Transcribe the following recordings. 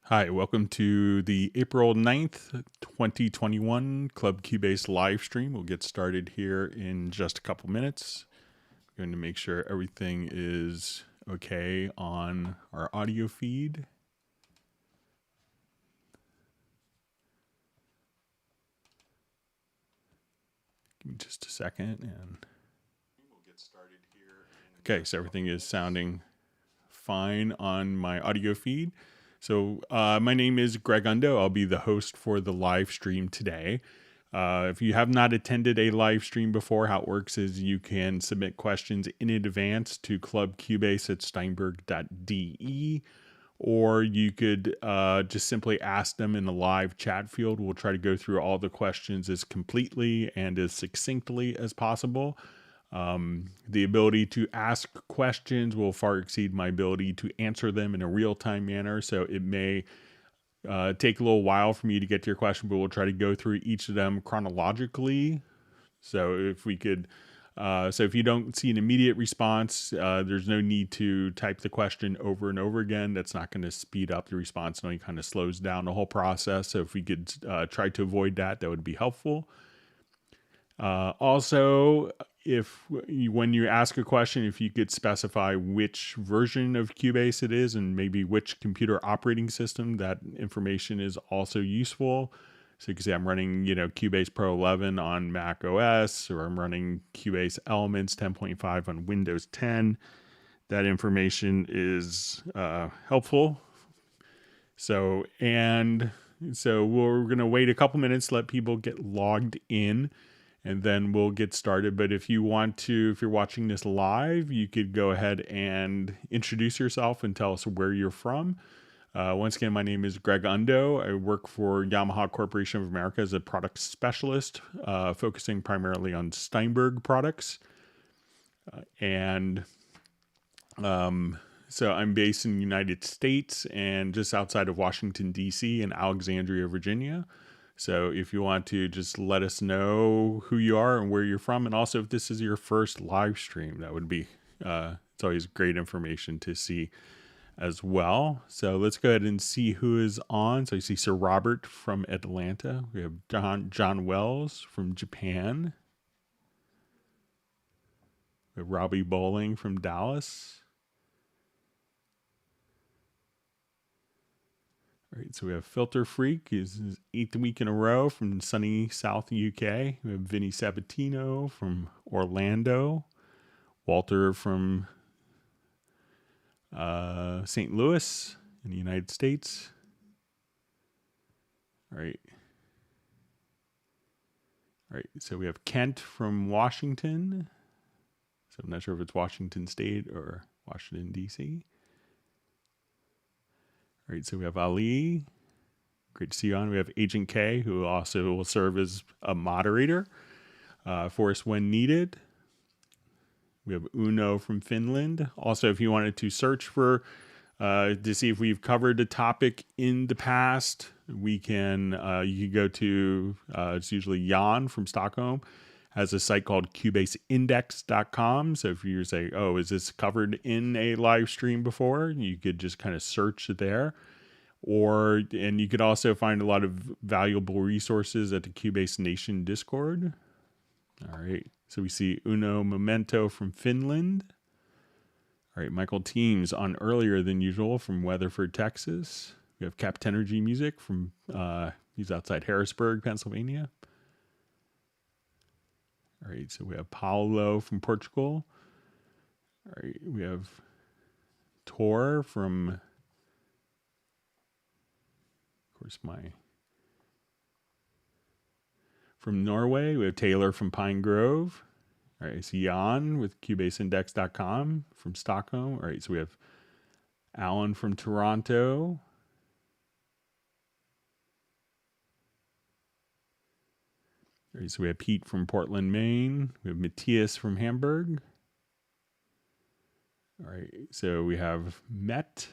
Hi, welcome to the April 9th, 2021 Club Cubase live stream. We'll get started here in just a couple minutes. I'm going to make sure everything is okay on our audio feed. Give me just a second and we'll get started here. Okay, so everything is sounding fine on my audio feed. So my name is Greg Undo. I'll be the host for the live stream today. If you have not attended a live stream before, how it works is you can submit questions in advance to clubcubase@steinberg.de, or you could just simply ask them in the live chat field. We'll try to go through all the questions as completely and as succinctly as possible. The ability to ask questions will far exceed my ability to answer them in a real-time manner, so it may take a little while for me to get to your question, but we'll try to go through each of them chronologically. So if we could, so if you don't see an immediate response, there's no need to type the question over and over again. That's not going to speed up the response. It only kind of slows down the whole process. So if we could try to avoid that, that would be helpful. Also, when you ask a question, if you could specify which version of Cubase it is and maybe which computer operating system, that information is also useful. So you can say I'm running, Cubase Pro 11 on Mac OS, or I'm running Cubase Elements 10.5 on Windows 10. That information is helpful. So we're going to wait a couple minutes, let people get logged in, and then we'll get started. But if you're watching this live, you could go ahead and introduce yourself and tell us where you're from. Once again, my name is Greg Undo. I work for Yamaha Corporation of America as a product specialist, focusing primarily on Steinberg products. So I'm based in the United States and just outside of Washington, D.C. in Alexandria, Virginia. So if you want to just let us know who you are and where you're from, and also if this is your first live stream, that would be, it's always great information to see as well. So let's go ahead and see who is on. So you see Sir Robert from Atlanta. We have John Wells from Japan. We have Robbie Bowling from Dallas. All right, so we have Filter Freak, is his 8th week in a row from sunny South UK. We have Vinny Sabatino from Orlando. Walter from St. Louis in the United States. All right. So we have Kent from Washington. So I'm not sure if it's Washington State or Washington, D.C. All right, so we have Ali. Great to see you on. We have Agent K, who also will serve as a moderator for us when needed. We have Uno from Finland. Also, if you wanted to search for to see if we've covered a topic in the past, we can. You can go to it's usually Jan from Stockholm has a site called cubaseindex.com. So if you say, "Oh, is this covered in a live stream before?" you could just kind of search it there. And you could also find a lot of valuable resources at the Cubase Nation Discord. All right. So we see Uno Memento from Finland. All right. Michael Teams on earlier than usual from Weatherford, Texas. We have Capt Energy Music from, he's outside Harrisburg, Pennsylvania. All right. So we have Paulo from Portugal. All right. We have Tor from, of course, from Norway. We have Taylor from Pine Grove. All right, so Jan with cubaseindex.com from Stockholm. All right, so we have Alan from Toronto. All right, so we have Pete from Portland, Maine. We have Matthias from Hamburg. All right, so we have Mette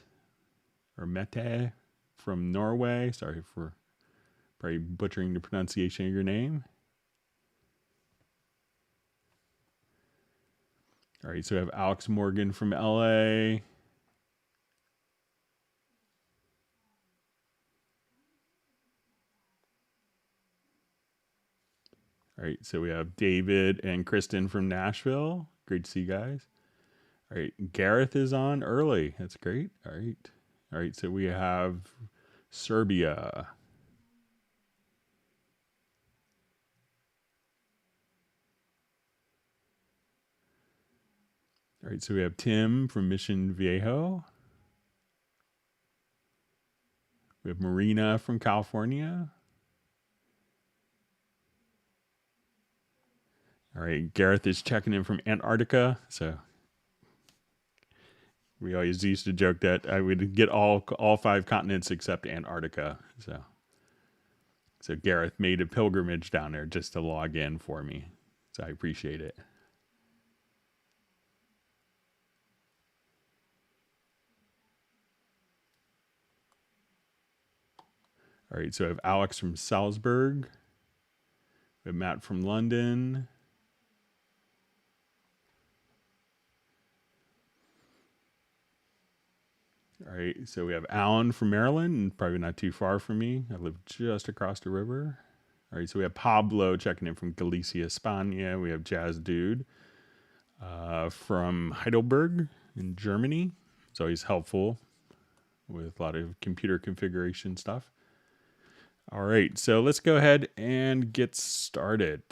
from Norway. Sorry for probably butchering the pronunciation of your name. All right, so we have Alex Morgan from LA. All right, so we have David and Kristen from Nashville. Great to see you guys. All right, Gareth is on early. That's great. All right, so we have Serbia. All right, so we have Tim from Mission Viejo. We have Marina from California. All right, Gareth is checking in from Antarctica. So we always used to joke that I would get all 5 continents except Antarctica. So Gareth made a pilgrimage down there just to log in for me. So I appreciate it. All right, so I have Alex from Salzburg. We have Matt from London. All right, so we have Alan from Maryland, probably not too far from me. I live just across the river. All right, so we have Pablo checking in from Galicia, España. We have Jazz Dude from Heidelberg in Germany. It's always helpful with a lot of computer configuration stuff. All right, so let's go ahead and get started.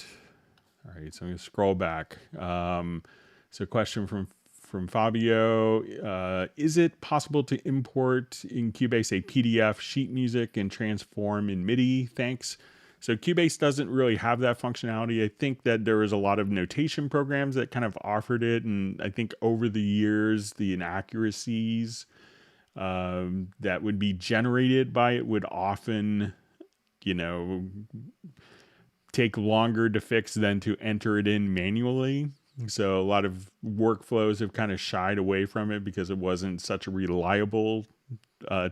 All right, so I'm going to scroll back. So question from Fabio. Is it possible to import in Cubase a PDF sheet music and transform in MIDI? Thanks. So Cubase doesn't really have that functionality. I think that there was a lot of notation programs that kind of offered it. And I think over the years, the inaccuracies that would be generated by it would often, take longer to fix than to enter it in manually. So a lot of workflows have kind of shied away from it because it wasn't such a reliable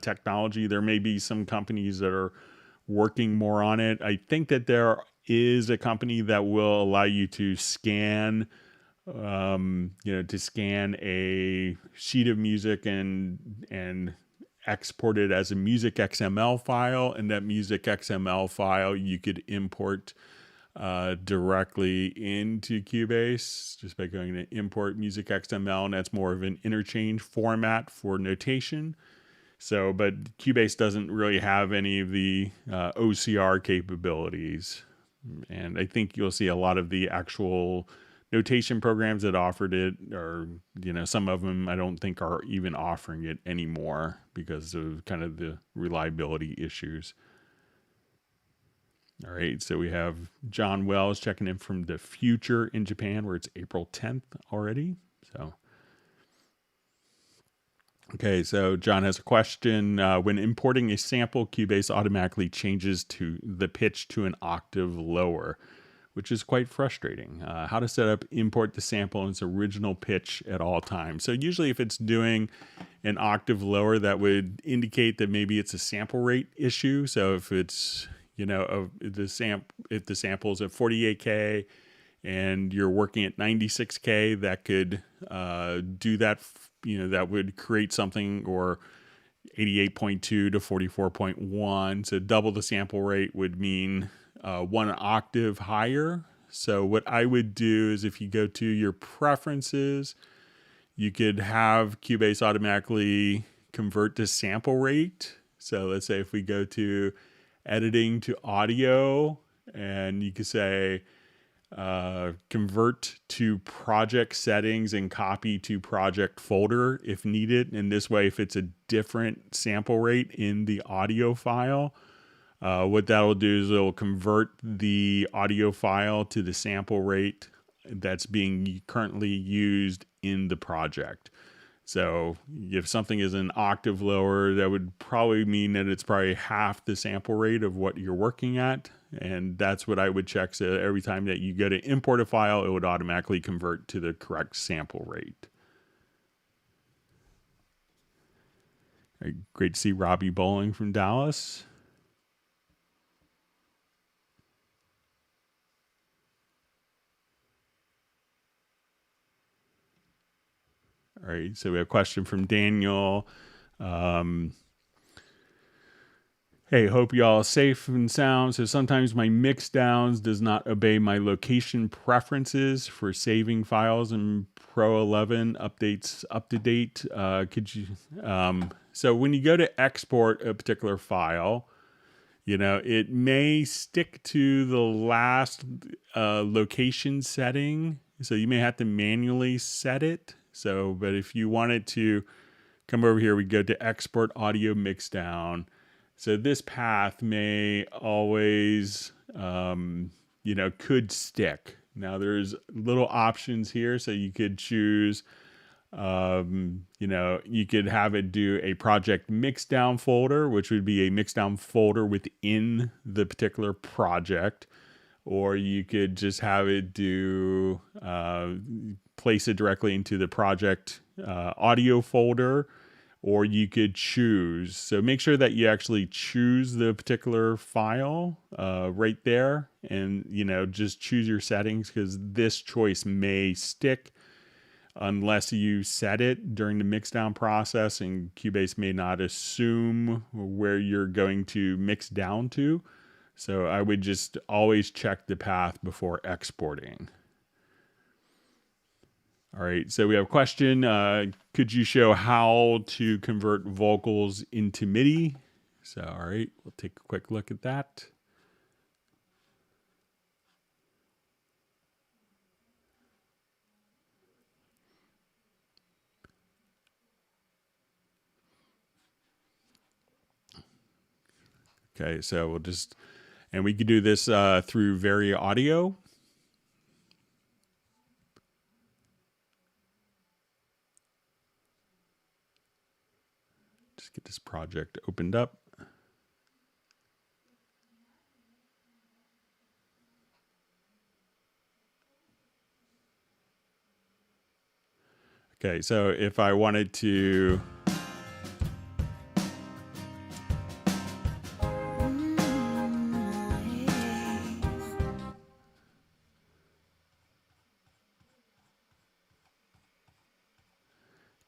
technology. There may be some companies that are working more on it. I think that there is a company that will allow you to scan, to scan a sheet of music and export it as a music XML file, and that music XML file you could import directly into Cubase just by going to import music XML, and that's more of an interchange format for notation. So, but Cubase doesn't really have any of the OCR capabilities, and I think you'll see a lot of the actual notation programs that offered it, or some of them I don't think are even offering it anymore because of kind of the reliability issues. All right, so we have John Wells checking in from the future in Japan, where it's April 10th already. So, okay, so John has a question. When importing a sample, Cubase automatically changes to the pitch to an octave lower, which is quite frustrating. How to set up import the sample in its original pitch at all times. So usually if it's doing an octave lower, that would indicate that maybe it's a sample rate issue. So if it's if the sample is at 48K and you're working at 96K, that could do that. That would create something, or 88.2 to 44.1. So double the sample rate would mean 1 octave higher. So what I would do is, if you go to your preferences, you could have Cubase automatically convert to sample rate. So let's say if we go to editing to audio, and you could say convert to project settings and copy to project folder if needed. And this way, if it's a different sample rate in the audio file, what that will do is it'll convert the audio file to the sample rate that's being currently used in the project. So if something is an octave lower, that would probably mean that it's probably half the sample rate of what you're working at. And that's what I would check. So every time that you go to import a file, it would automatically convert to the correct sample rate. All right, great to see Robbie Bowling from Dallas. All right, so we have a question from Daniel. Hey, hope you all safe and sound. So sometimes my mix downs does not obey my location preferences for saving files in Pro 11 updates up to date. Could you? So when you go to export a particular file, it may stick to the last location setting. So you may have to manually set it. So, but if you wanted to come over here, we go to export audio mixdown. So this path may always, could stick. Now there's little options here. So you could choose, you could have it do a project mixdown folder, which would be a mixdown folder within the particular project. Or you could just have it do, place it directly into the project audio folder, or you could choose. So make sure that you actually choose the particular file right there, and just choose your settings, because this choice may stick unless you set it during the mixdown process, and Cubase may not assume where you're going to mix down to. So I would just always check the path before exporting. All right, so we have a question. Could you show how to convert vocals into MIDI? So, all right, we'll take a quick look at that. Okay, so we'll just, and we could do this through Very Audio. Just get this project opened up. Okay, so if I wanted to,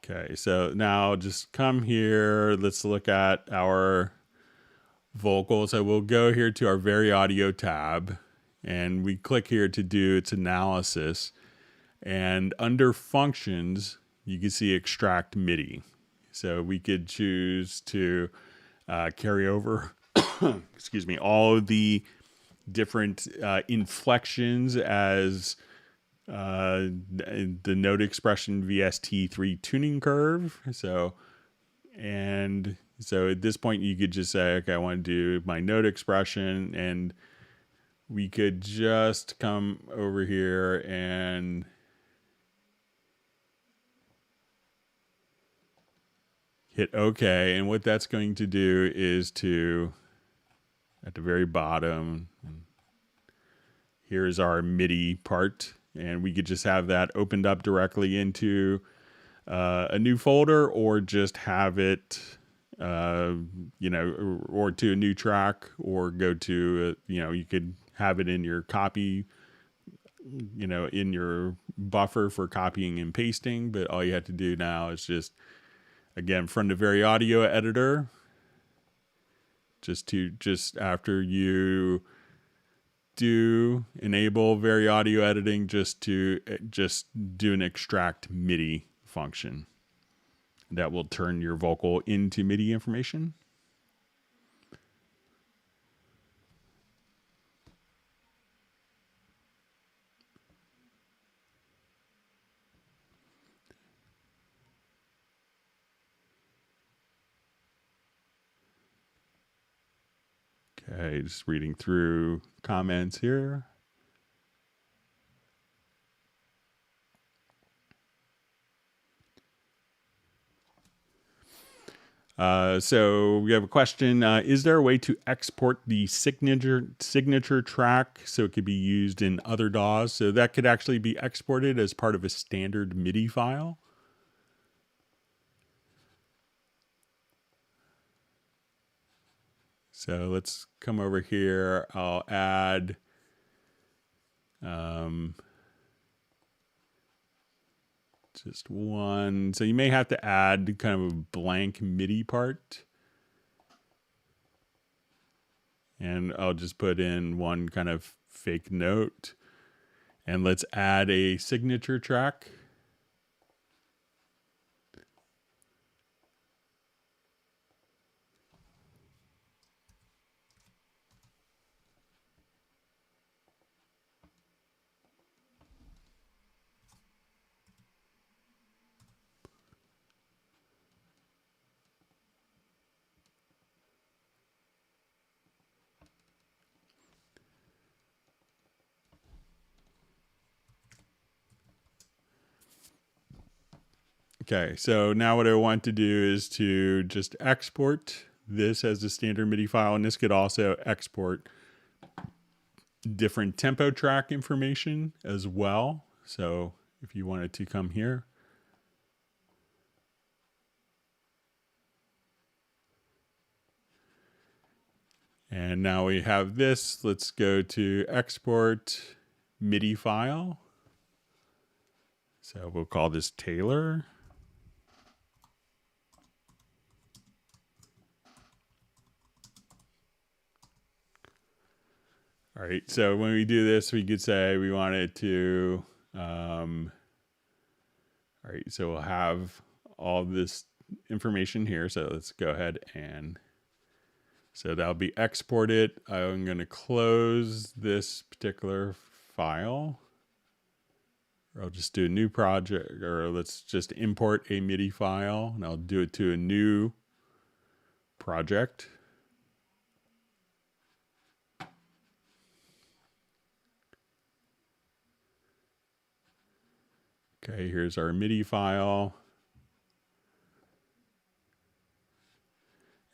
okay, so now just come here. Let's look at our vocals. So we'll go here to our Very Audio tab, and we click here to do its analysis. And under functions, you can see extract MIDI. So we could choose to carry over, excuse me, all of the different inflections as the note expression VST3 tuning curve. So at this point, you could just say, okay, I want to do my note expression, and we could just come over here and hit OK. And what that's going to do is to, at the very bottom, here's our MIDI part, and we could just have that opened up directly into a new folder, or just have it, or to a new track, or go to, you could have it in your copy, in your buffer for copying and pasting. But all you have to do now is just, again, from the Very Audio editor, just after you do enable Very Audio editing, just do an extract MIDI function that will turn your vocal into MIDI information. Okay, just reading through comments here. So we have a question. Is there a way to export the signature track so it could be used in other DAWs? So that could actually be exported as part of a standard MIDI file. So let's come over here. I'll add just one. So you may have to add kind of a blank MIDI part. And I'll just put in one kind of fake note. And let's add a signature track. Okay, so now what I want to do is to just export this as a standard MIDI file, and this could also export different tempo track information as well. So if you wanted to come here, and now we have this. Let's go to export MIDI file. So we'll call this Taylor. All right, so when we do this, we could say we want it to, all right, so we'll have all this information here. So let's go ahead and, so that'll be exported. I'm going to close this particular file. Or I'll just do a new project, or let's just import a MIDI file, and I'll do it to a new project. Okay, here's our MIDI file.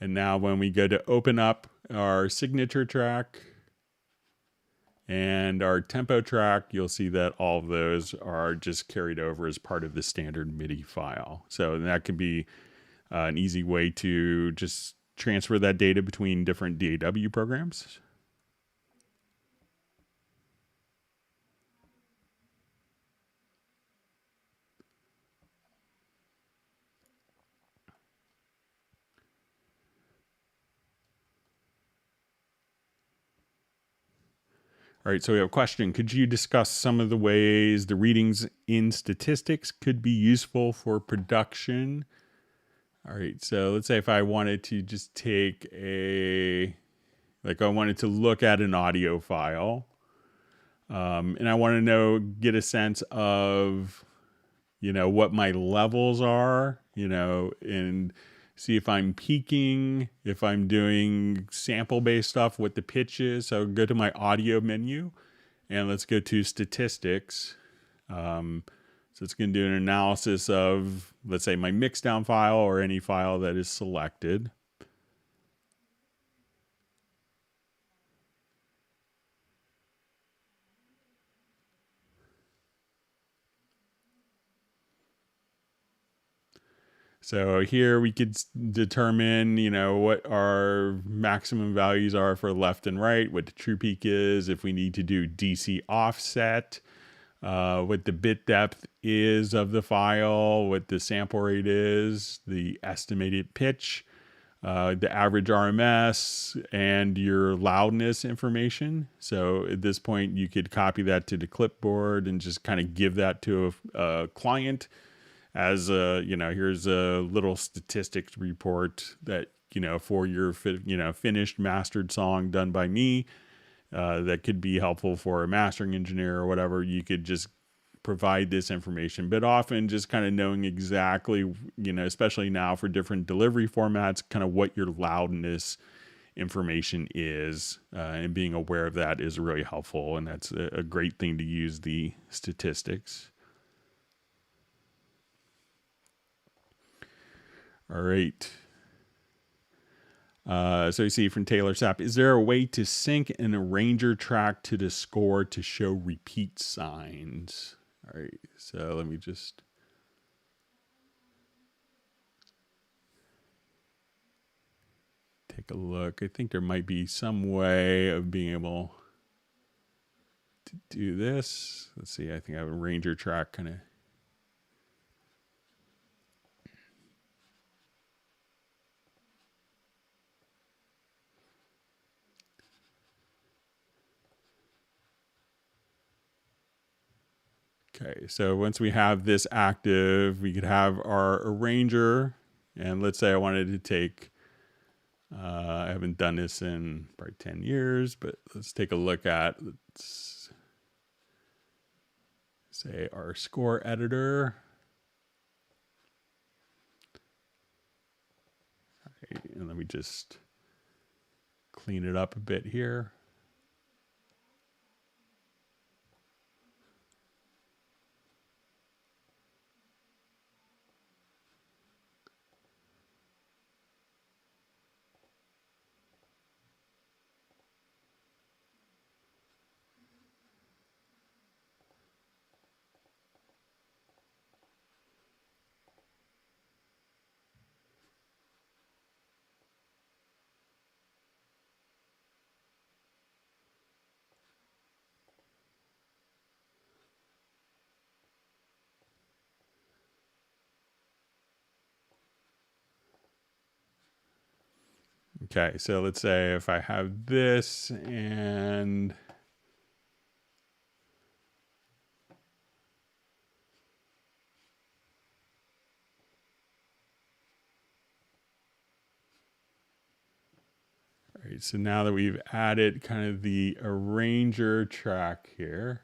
And now when we go to open up our signature track and our tempo track, you'll see that all of those are just carried over as part of the standard MIDI file. So that can be an easy way to just transfer that data between different DAW programs. All right, so we have a question. Could you discuss some of the ways the readings in statistics could be useful for production? All right, so let's say if I wanted to just take I wanted to look at an audio file, and I want to get a sense of, what my levels are, and see if I'm peaking, if I'm doing sample-based stuff, what the pitch is. So go to my audio menu, and let's go to statistics. So it's going to do an analysis of, let's say, my mixdown file or any file that is selected. So here we could determine, what our maximum values are for left and right, what the true peak is, if we need to do DC offset, what the bit depth is of the file, what the sample rate is, the estimated pitch, the average RMS, and your loudness information. So at this point, you could copy that to the clipboard and just kind of give that to a client as here's a little statistics report that, for your, finished mastered song done by me, that could be helpful for a mastering engineer or whatever. You could just provide this information, but often just kind of knowing exactly, especially now for different delivery formats, kind of what your loudness information is, and being aware of that is really helpful. And that's a great thing to use the statistics. All right. So you see from Taylor Sapp, is there a way to sync an arranger track to the score to show repeat signs? All right. So let me just. Take a look. I think there might be some way of being able to do this. Let's see. I think I have a arranger track kind of. Okay, so once we have this active, we could have our arranger. And let's say I wanted to take, I haven't done this in probably 10 years, but let's take a look at, let's say, our score editor. Okay, and let me just clean it up a bit here. Okay, so let's say if I have this and all right, so now that we've added kind of the arranger track here,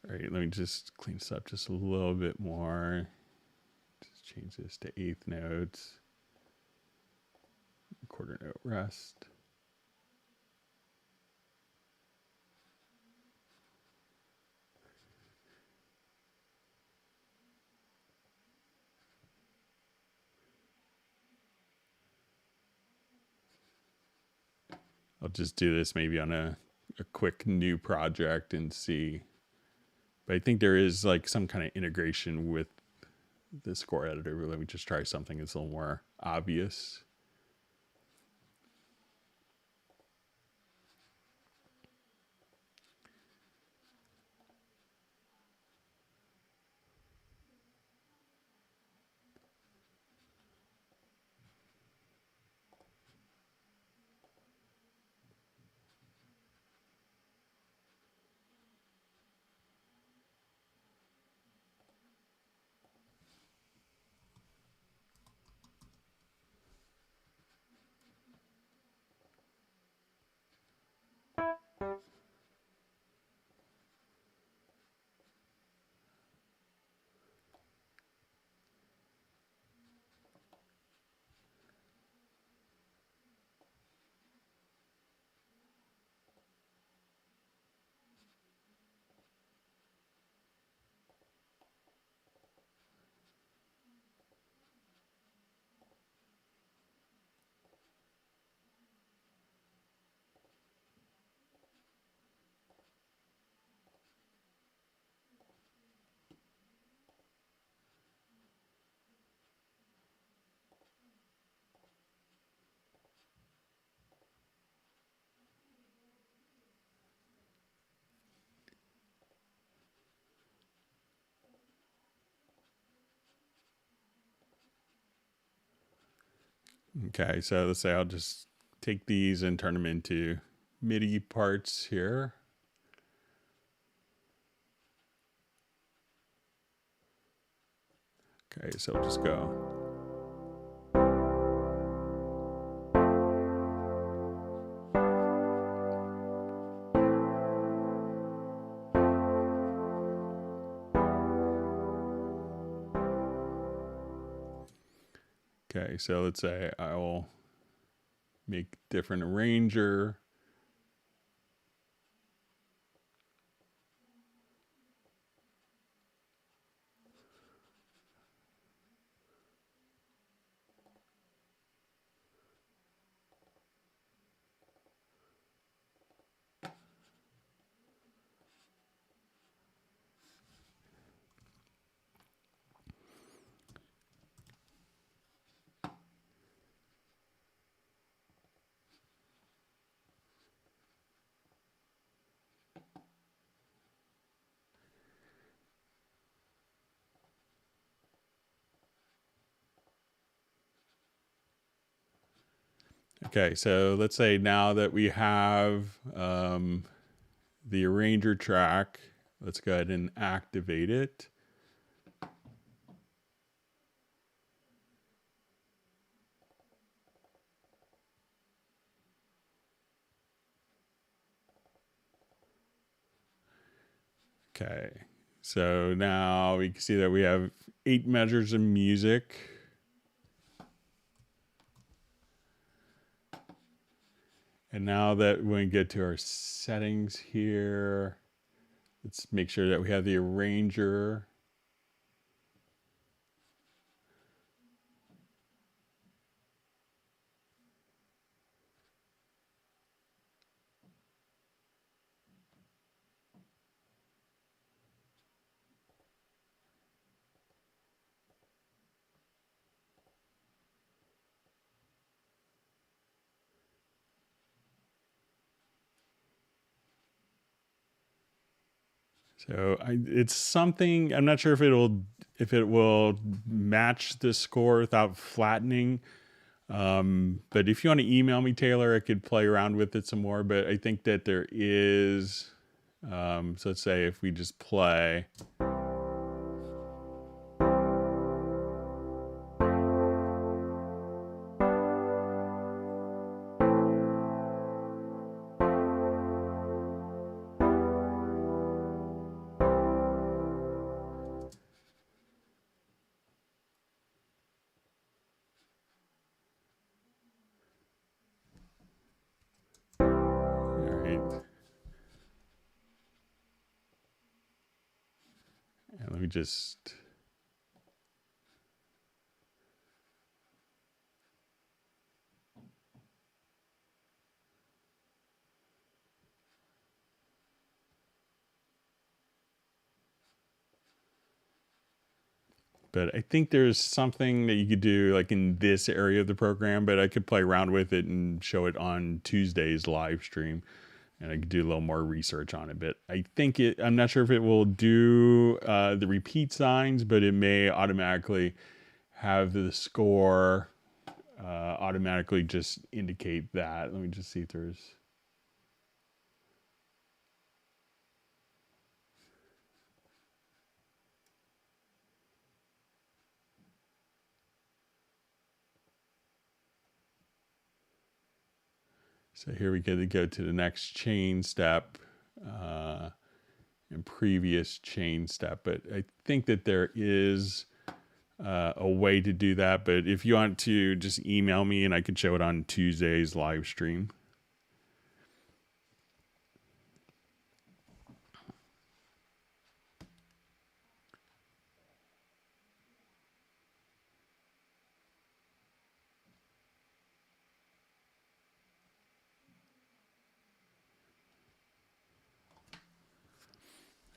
all right, let me just clean this up just a little bit more. Just change this to eighth notes, quarter note rest. I'll just do this maybe on a quick new project and see. But I think there is like some kind of integration with the score editor. Let me just try something that's a little more obvious. Okay, so let's say I'll just take these and turn them into MIDI parts here. Okay, so I'll just go. Okay, so let's say I will make different arranger. Okay, so let's say now that we have the arranger track, let's go ahead and activate it. Okay, so now we can see that we have 8 measures of music. And now that when we get to our settings here, let's make sure that we have the arranger. So it's something, I'm not sure if it will match the score without flattening. But if you want to email me, Taylor, I could play around with it some more. But I think that there is, so let's say if we just play. And let me just. But I think there's something that you could do like in this area of the program, but I could play around with it and show it on Tuesday's live stream. And I could do a little more research on it. But I think I'm not sure if it will do the repeat signs, but it may automatically have the score automatically just indicate that. Let me just see if there's. So here we go to the next chain step and previous chain step. But I think that there is a way to do that. But if you want to, just email me and I can show it on Tuesday's live stream.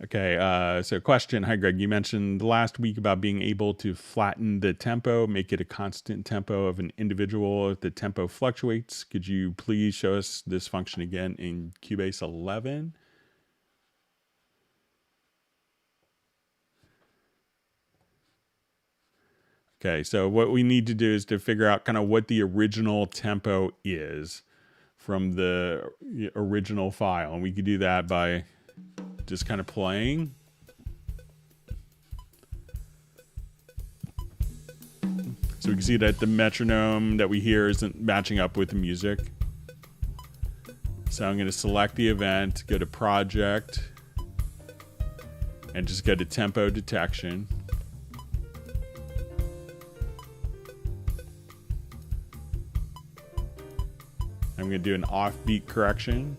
Okay, so question. Hi, Greg. You mentioned last week about being able to flatten the tempo, make it a constant tempo of an individual if the tempo fluctuates. Could you please show us this function again in Cubase 11? Okay, so what we need to do is to figure out kind of what the original tempo is from the original file. And we could do that by just kind of playing. So we can see that the metronome that we hear isn't matching up with the music. So I'm going to select the event, go to project, and just go to tempo detection. I'm going to do an offbeat correction.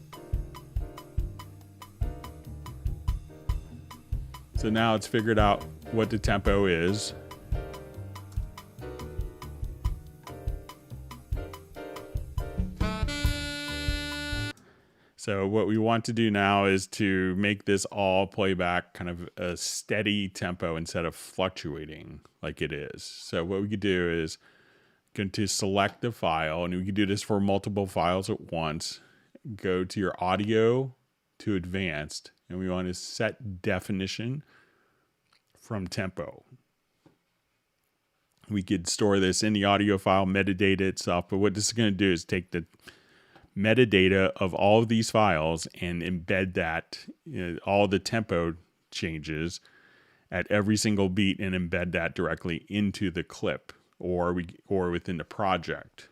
So now it's figured out what the tempo is. So what we want to do now is to make this all playback kind of a steady tempo instead of fluctuating like it is. So what we could do is going to select the file, and we can do this for multiple files at once. Go to your audio to advanced, and we want to set definition from tempo. We could store this in the audio file, metadata itself. But what this is going to do is take the metadata of all of these files and embed that, all the tempo changes at every single beat, and embed that directly into the clip or within the project.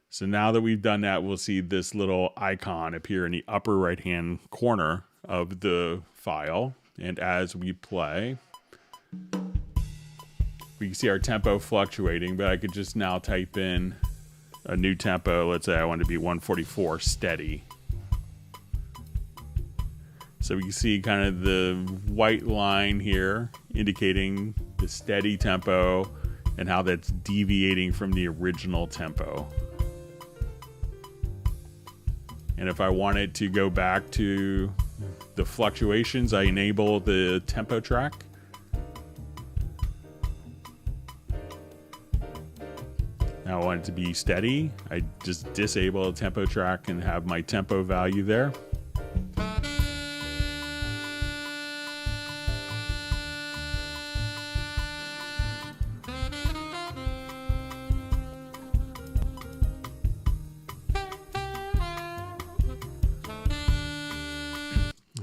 So now that we've done that, we'll see this little icon appear in the upper right hand corner of the file. And as we play, we can see our tempo fluctuating, but I could just now type in a new tempo. Let's say I want to be 144 steady. So we can see kind of the white line here indicating the steady tempo and how that's deviating from the original tempo. And if I wanted to go back to the fluctuations, I enable the tempo track. Now I want it to be steady. I just disable the tempo track and have my tempo value there.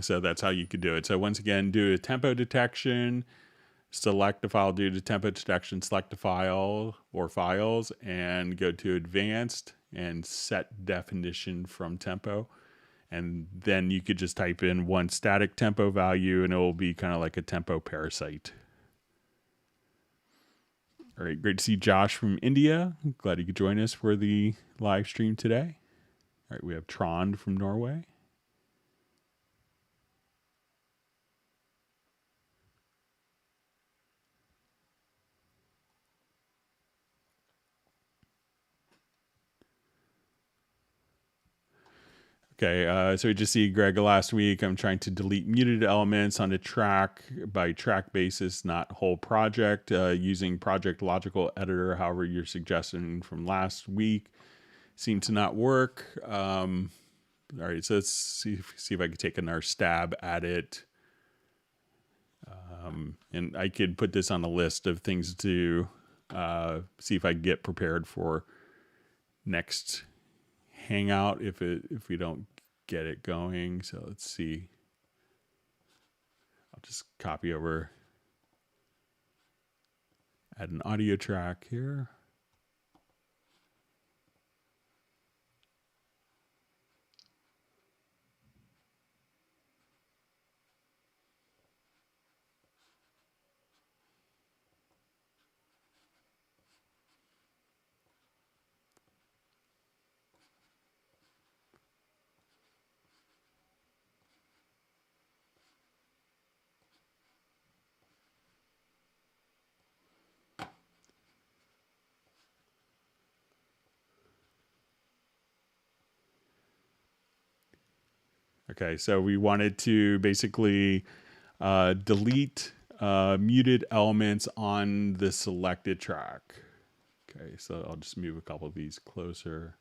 So that's how you could do it. So once again, do a tempo detection, select the file, do the tempo detection, select the file or files, and go to advanced and set definition from tempo. And then you could just type in one static tempo value and it will be kind of like a tempo parasite. All right, great to see Josh from India. Glad you could join us for the live stream today. All right, we have Trond from Norway. Okay, so we just see Greg last week. I'm trying to delete muted elements on a track by track basis, not whole project, using Project Logical Editor. However, your suggestion from last week seemed to not work. All right, so let's see if I can take another stab at it. And I could put this on a list of things to see if I can get prepared for next Hangout if we don't get it going. So let's see. I'll just copy over, add an audio track here. Okay, so we wanted to basically delete muted elements on the selected track. Okay, so I'll just move a couple of these closer.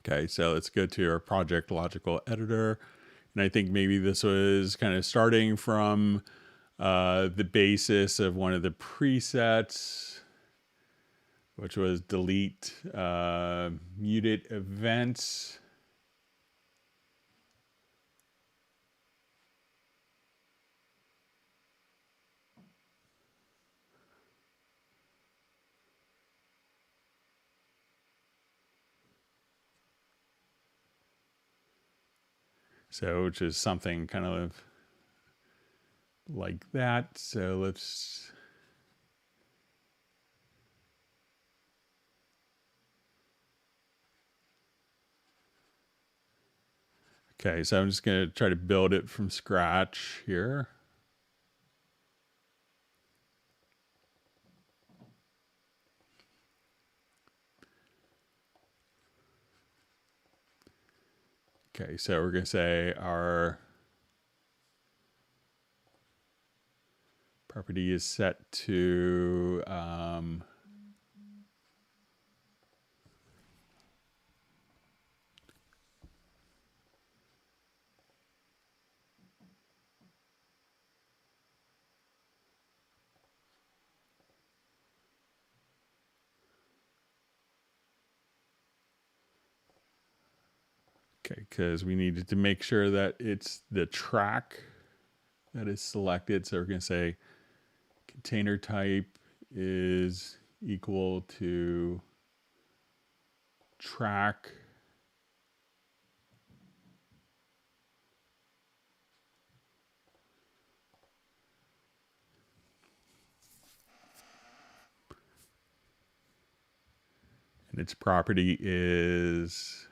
Okay, so let's go to our Project Logical Editor. And I think maybe this was kind of starting from the basis of one of the presets, which was delete muted events. So, which is something kind of like that. So let's, okay, so I'm just going to try to build it from scratch here. Okay, so we're going to say our property is set to okay, because we needed to make sure that it's the track that is selected. So we're going to say container type is equal to track and its property is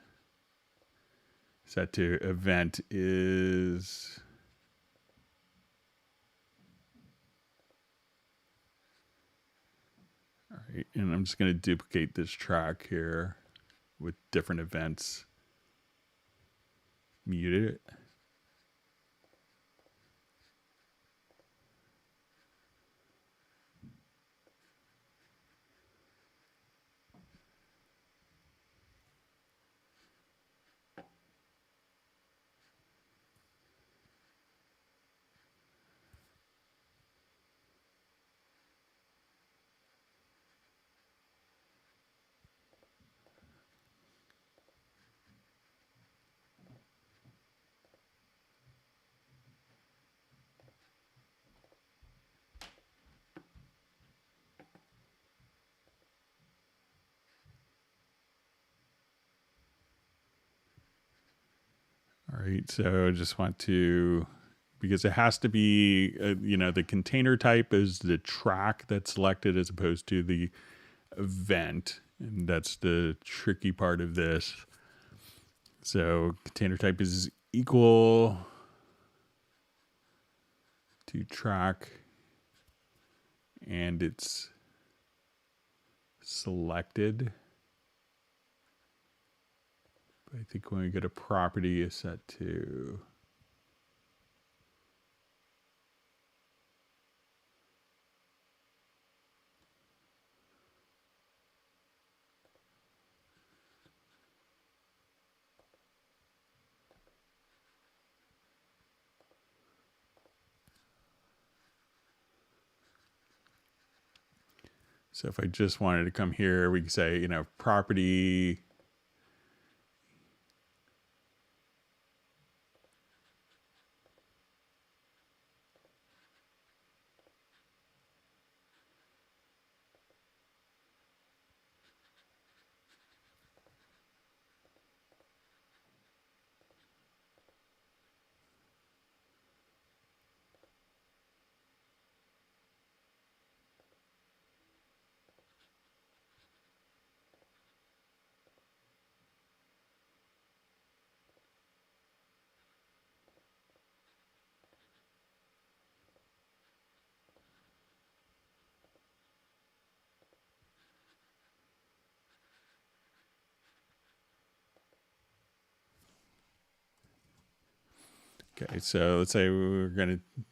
set to event is all right, and I'm just going to duplicate this track here with different events. Mute it. All right, so I just want to, because it has to be, the container type is the track that's selected as opposed to the event. And that's the tricky part of this. So container type is equal to track and it's selected. But I think when we go to property is set to so if I just wanted to come here, we can say, property Okay, so let's say we're going to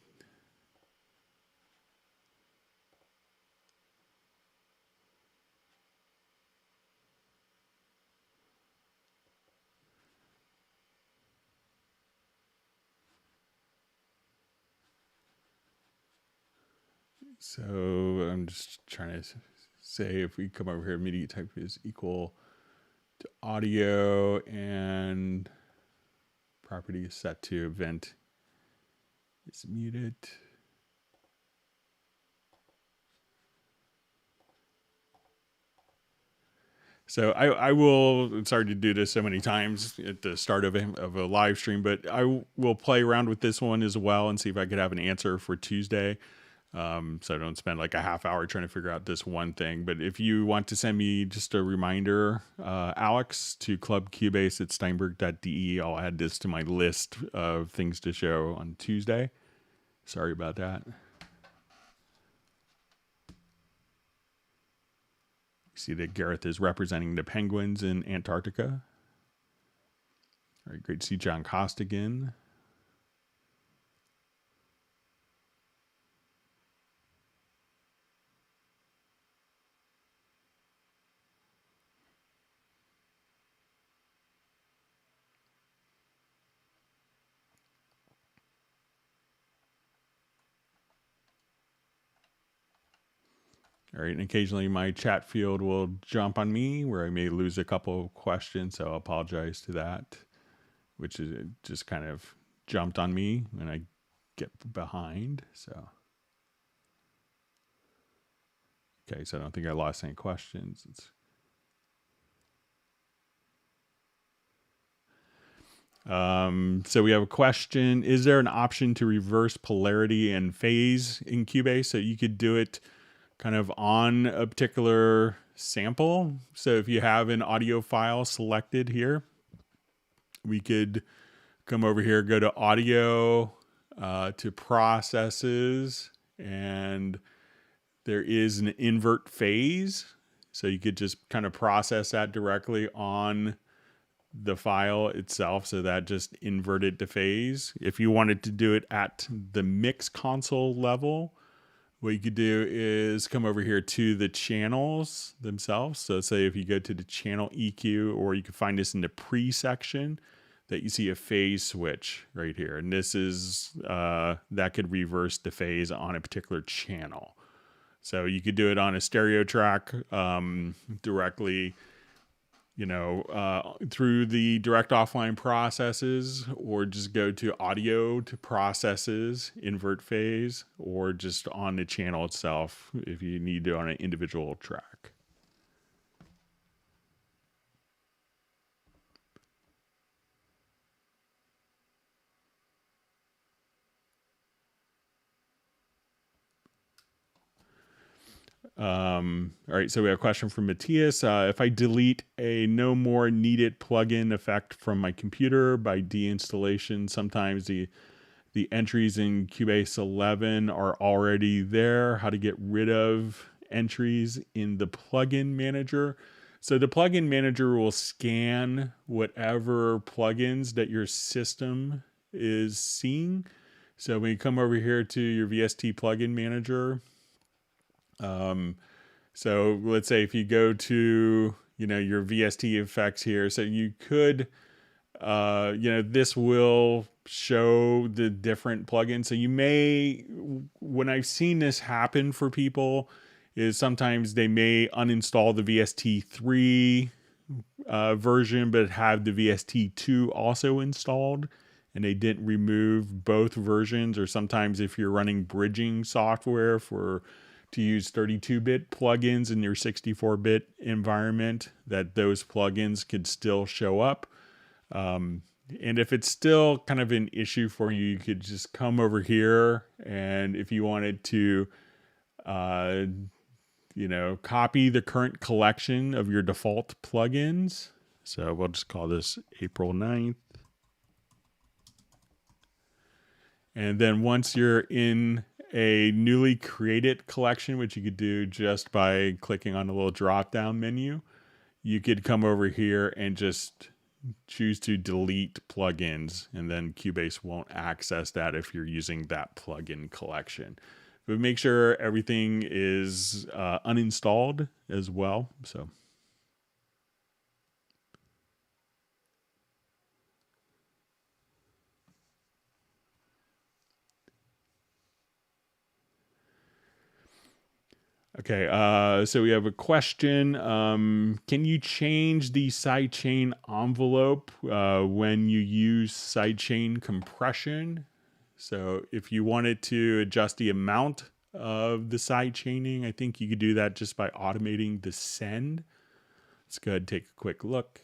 so I'm just trying to say if we come over here, midi type is equal to audio and property is set to event is muted. So I will, sorry to do this so many times at the start of a live stream, but I will play around with this one as well and see if I could have an answer for Tuesday. So I don't spend like a half hour trying to figure out this one thing. But if you want to send me just a reminder, Alex, to clubcubase at steinberg.de, I'll add this to my list of things to show on Tuesday. Sorry about that. See that Gareth is representing the penguins in Antarctica. All right, great to see John Cost again. All right, and occasionally my chat field will jump on me where I may lose a couple of questions, so I apologize to that, which is just kind of jumped on me when I get behind. So, okay, so I don't think I lost any questions. So we have a question. Is there an option to reverse polarity and phase in Cubase? So you could do it kind of on a particular sample. So if you have an audio file selected here, we could come over here, go to audio, to processes, and there is an invert phase. So you could just kind of process that directly on the file itself. So that just inverted to phase. If you wanted to do it at the mix console level, what you could do is come over here to the channels themselves. So say if you go to the channel EQ, or you can find this in the pre-section, that you see a phase switch right here. And this is, that could reverse the phase on a particular channel. So you could do it on a stereo track directly, through the direct offline processes, or just go to audio to processes, invert phase, or just on the channel itself if you need to on an individual track. All right, so we have a question from Matthias. If I delete a no more needed plugin effect from my computer by deinstallation, sometimes the entries in Cubase 11 are already there. How to get rid of entries in the plugin manager? So the plugin manager will scan whatever plugins that your system is seeing. So when you come over here to your VST plugin manager, so let's say if you go to, your VST effects here, so you could, this will show the different plugins. So you may, when I've seen this happen for people, is sometimes they may uninstall the VST3 version, but have the VST2 also installed, and they didn't remove both versions. Or sometimes if you're running bridging software to use 32-bit plugins in your 64-bit environment, that those plugins could still show up. And if it's still kind of an issue for you, you could just come over here, and if you wanted to, copy the current collection of your default plugins. So we'll just call this April 9th. And then once you're in a newly created collection, which you could do just by clicking on the little drop down menu, you could come over here and just choose to delete plugins, and then Cubase won't access that if you're using that plugin collection. But make sure everything is uninstalled as well. So. Okay, so we have a question. Can you change the sidechain envelope when you use sidechain compression? So if you wanted to adjust the amount of the sidechaining, I think you could do that just by automating the send. Let's go ahead and take a quick look.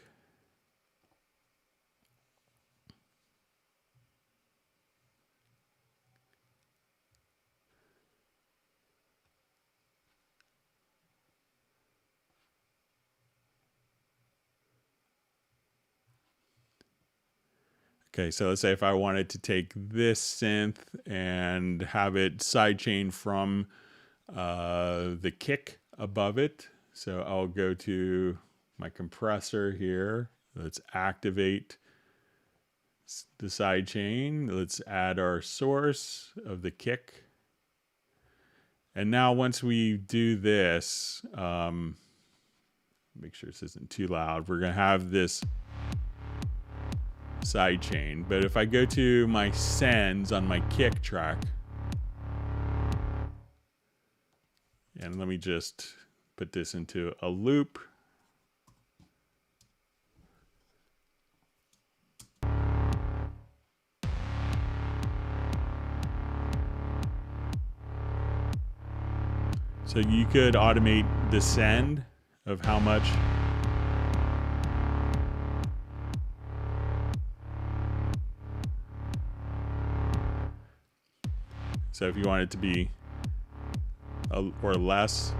Okay, so let's say if I wanted to take this synth and have it sidechain from the kick above it. So I'll go to my compressor here. Let's activate the side chain. Let's add our source of the kick. And now once we do this, make sure this isn't too loud, we're going to have this side chain. But if I go to my sends on my kick track, and let me just put this into a loop. So you could automate the send of how much. So if you want it to be or less,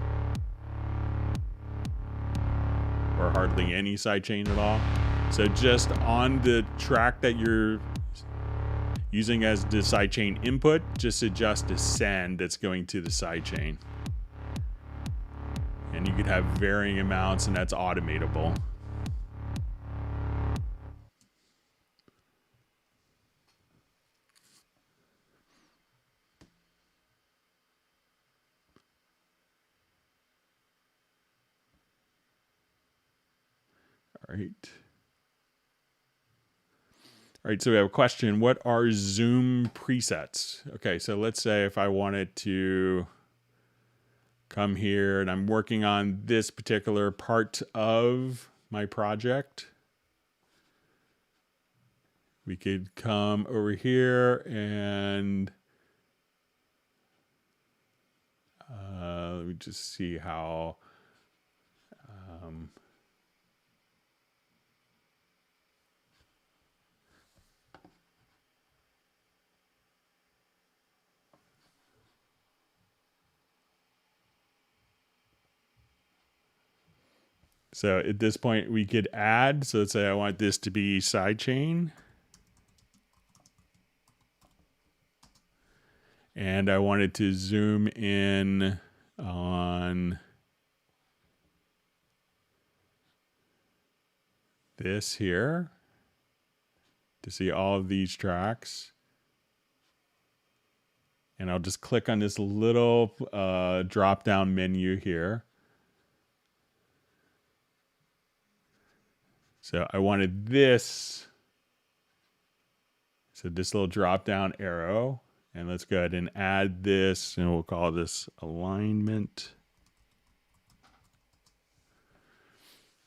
or hardly any sidechain at all. So just on the track that you're using as the sidechain input, just adjust the send that's going to the sidechain. And you could have varying amounts, and that's automatable. All right. All right, so we have a question. What are Zoom presets? Okay, so let's say if I wanted to come here and I'm working on this particular part of my project, we could come over here and let me just see how so at this point we could add, so let's say I want this to be sidechain. And I wanted to zoom in on this here to see all of these tracks. And I'll just click on this little drop-down menu here. So I wanted this. So this little drop-down arrow. And let's go ahead and add this, and we'll call this alignment.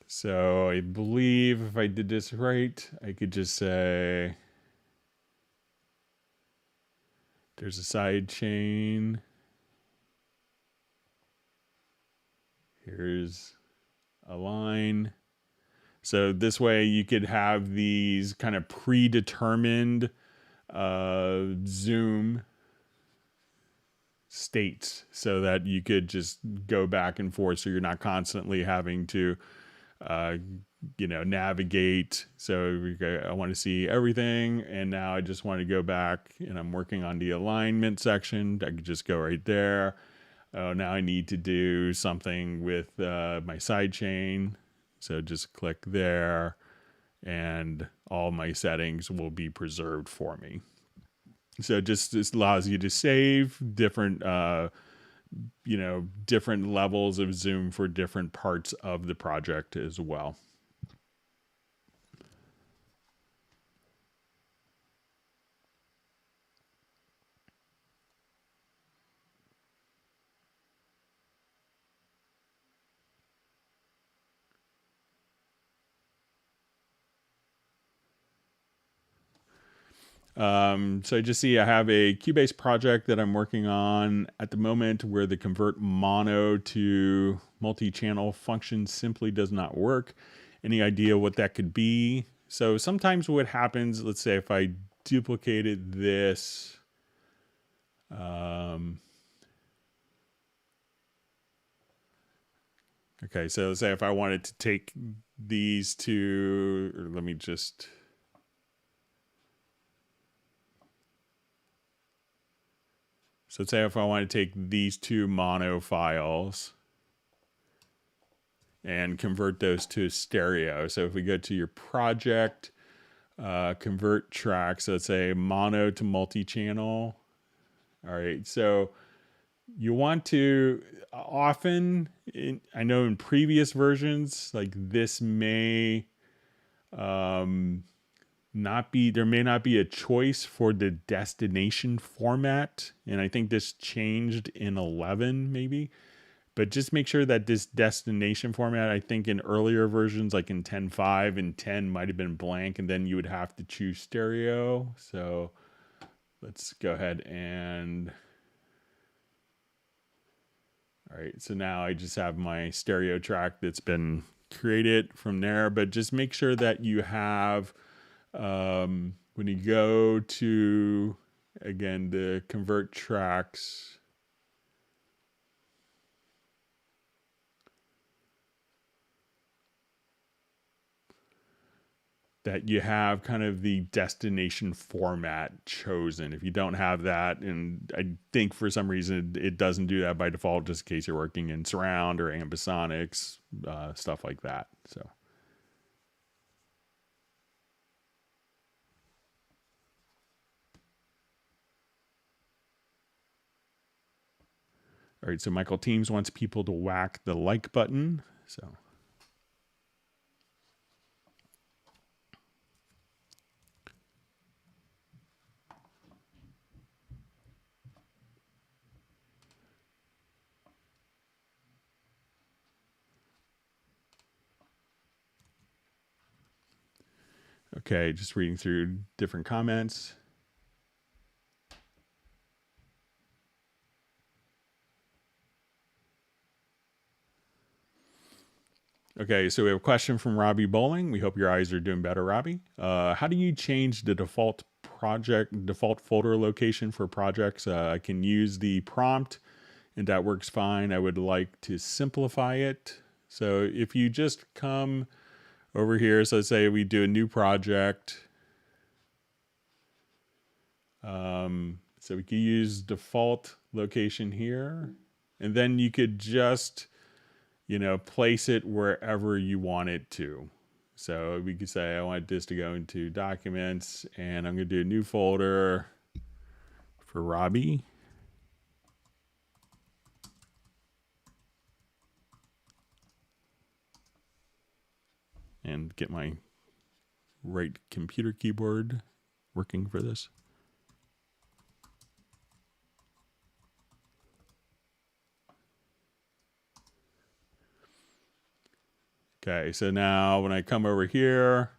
So I believe if I did this right, I could just say there's a side chain. Here's a line. So this way you could have these kind of predetermined zoom states so that you could just go back and forth, so you're not constantly having to navigate. So I want to see everything, and now I just want to go back and I'm working on the alignment section. I could just go right there. Oh, now I need to do something with my side chain. So just click there, and all my settings will be preserved for me. So just this allows you to save different, different levels of zoom for different parts of the project as well. So I just see I have a Cubase project that I'm working on at the moment where the convert mono to multi-channel function simply does not work. Any idea what that could be? So sometimes what happens, let's say if I duplicated this, okay, so let's say if I wanted to take these two, or let me just, so say if I want to take these two mono files and convert those to stereo. So if we go to your project, convert tracks. So let's say mono to multi-channel. All right, so you want to often, I know in previous versions, like this may not be, there may not be a choice for the destination format. And I think this changed in 11 maybe. But just make sure that this destination format, I think in earlier versions, like in 10.5 and 10 might have been blank, and then you would have to choose stereo. So let's go ahead and, all right, so now I just have my stereo track that's been created from there, but just make sure that you have, when you go to, again, the convert tracks, that you have kind of the destination format chosen. If you don't have that, and I think for some reason it doesn't do that by default, just in case you're working in surround or ambisonics, stuff like that. So. All right, so Michael Teams wants people to whack the like button. So. Okay, just reading through different comments. Okay, so we have a question from Robbie Bowling. We hope your eyes are doing better, Robbie. How do you change the default folder location for projects? I can use the prompt, and that works fine. I would like to simplify it. So if you just come over here, so let's say we do a new project. So we could use default location here, and then you could just, place it wherever you want it to. So we could say, I want this to go into documents, and I'm going to do a new folder for Robbie. And get my right computer keyboard working for this. Okay, so now when I come over here,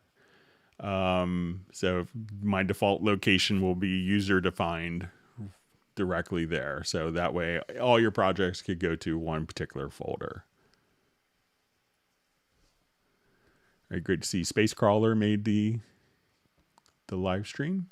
so my default location will be user defined directly there. So that way all your projects could go to one particular folder. All right, great to see Space Crawler made the live stream.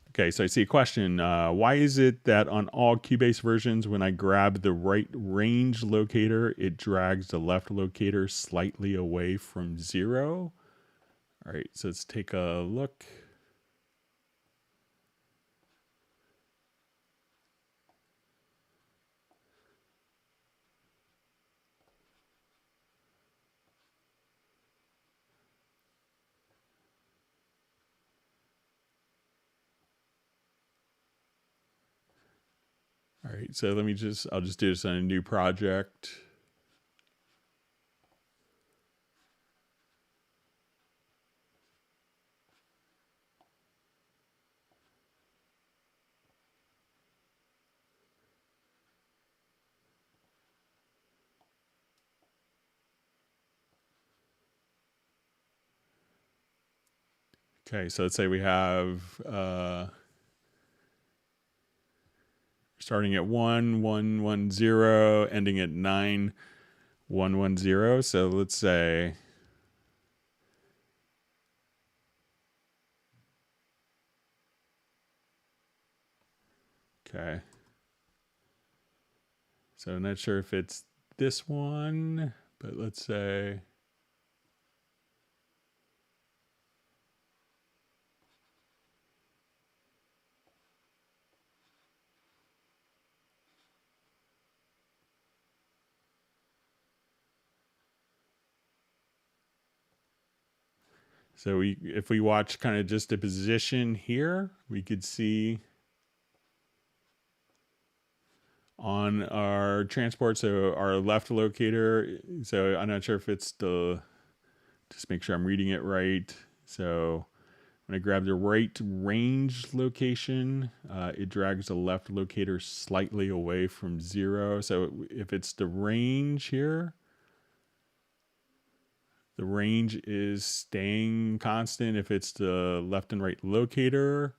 Okay, so I see a question. Why is it that on all Cubase versions, when I grab the right range locator, it drags the left locator slightly away from 0? All right, so let's take a look. All right, so I'll just do this on a new project. Okay, so let's say we have starting at 1,110, ending at 9,110. So let's say, okay. So I'm not sure if it's this one, but let's say, So if we watch kind of just a position here, we could see on our transport, so our left locator, so I'm not sure if it's just make sure I'm reading it right. So when I grab the right range location, it drags the left locator slightly away from 0. So if it's the range here, the range is staying constant. If it's the left and right locator,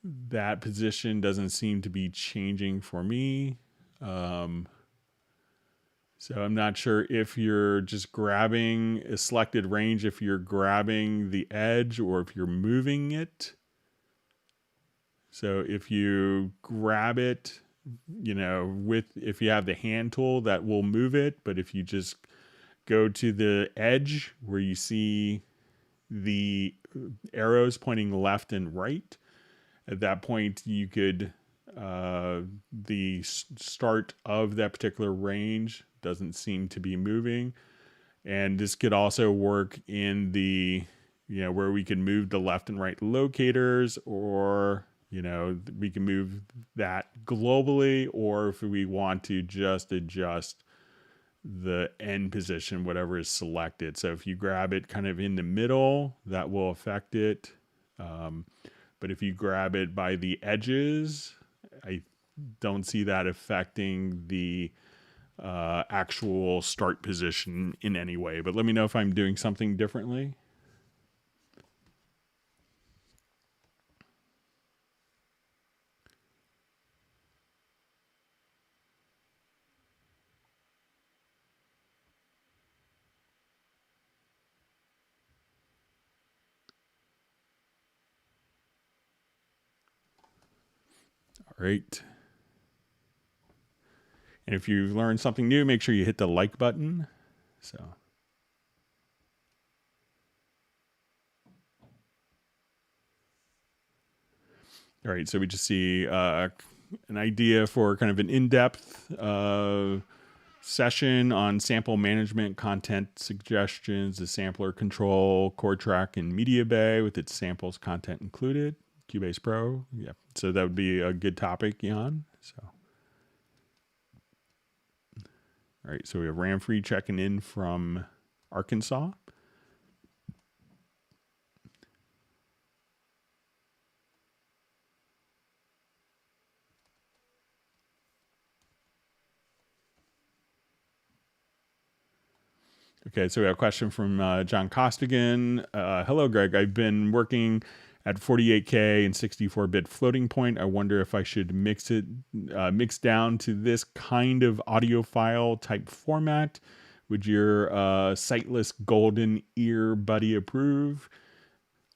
that position doesn't seem to be changing for me. So I'm not sure if you're just grabbing a selected range, if you're grabbing the edge or if you're moving it. So if you grab it, if you have the hand tool, that will move it. But if you just go to the edge where you see the arrows pointing left and right, at that point you could, the start of that particular range doesn't seem to be moving. And this could also work in the, where we can move the left and right locators, or, we can move that globally, or if we want to just adjust the end position, whatever is selected. So if you grab it kind of in the middle, that will affect it. But if you grab it by the edges, I don't see that affecting the actual start position in any way. But let me know if I'm doing something differently. All right. And if you've learned something new, make sure you hit the like button. So. All right, so we just see an idea for kind of an in-depth session on sample management, content suggestions, the sampler control, chord track, and media bay with its samples content included. Cubase Pro, yeah. So that would be a good topic, Jan. So, all right, so we have Ramfree checking in from Arkansas. Okay, so we have a question from John Costigan. Hello, Greg. I've been working at 48K and 64-bit floating point. I wonder if I should mix down to this kind of audio file type format. Would your sightless golden ear buddy approve?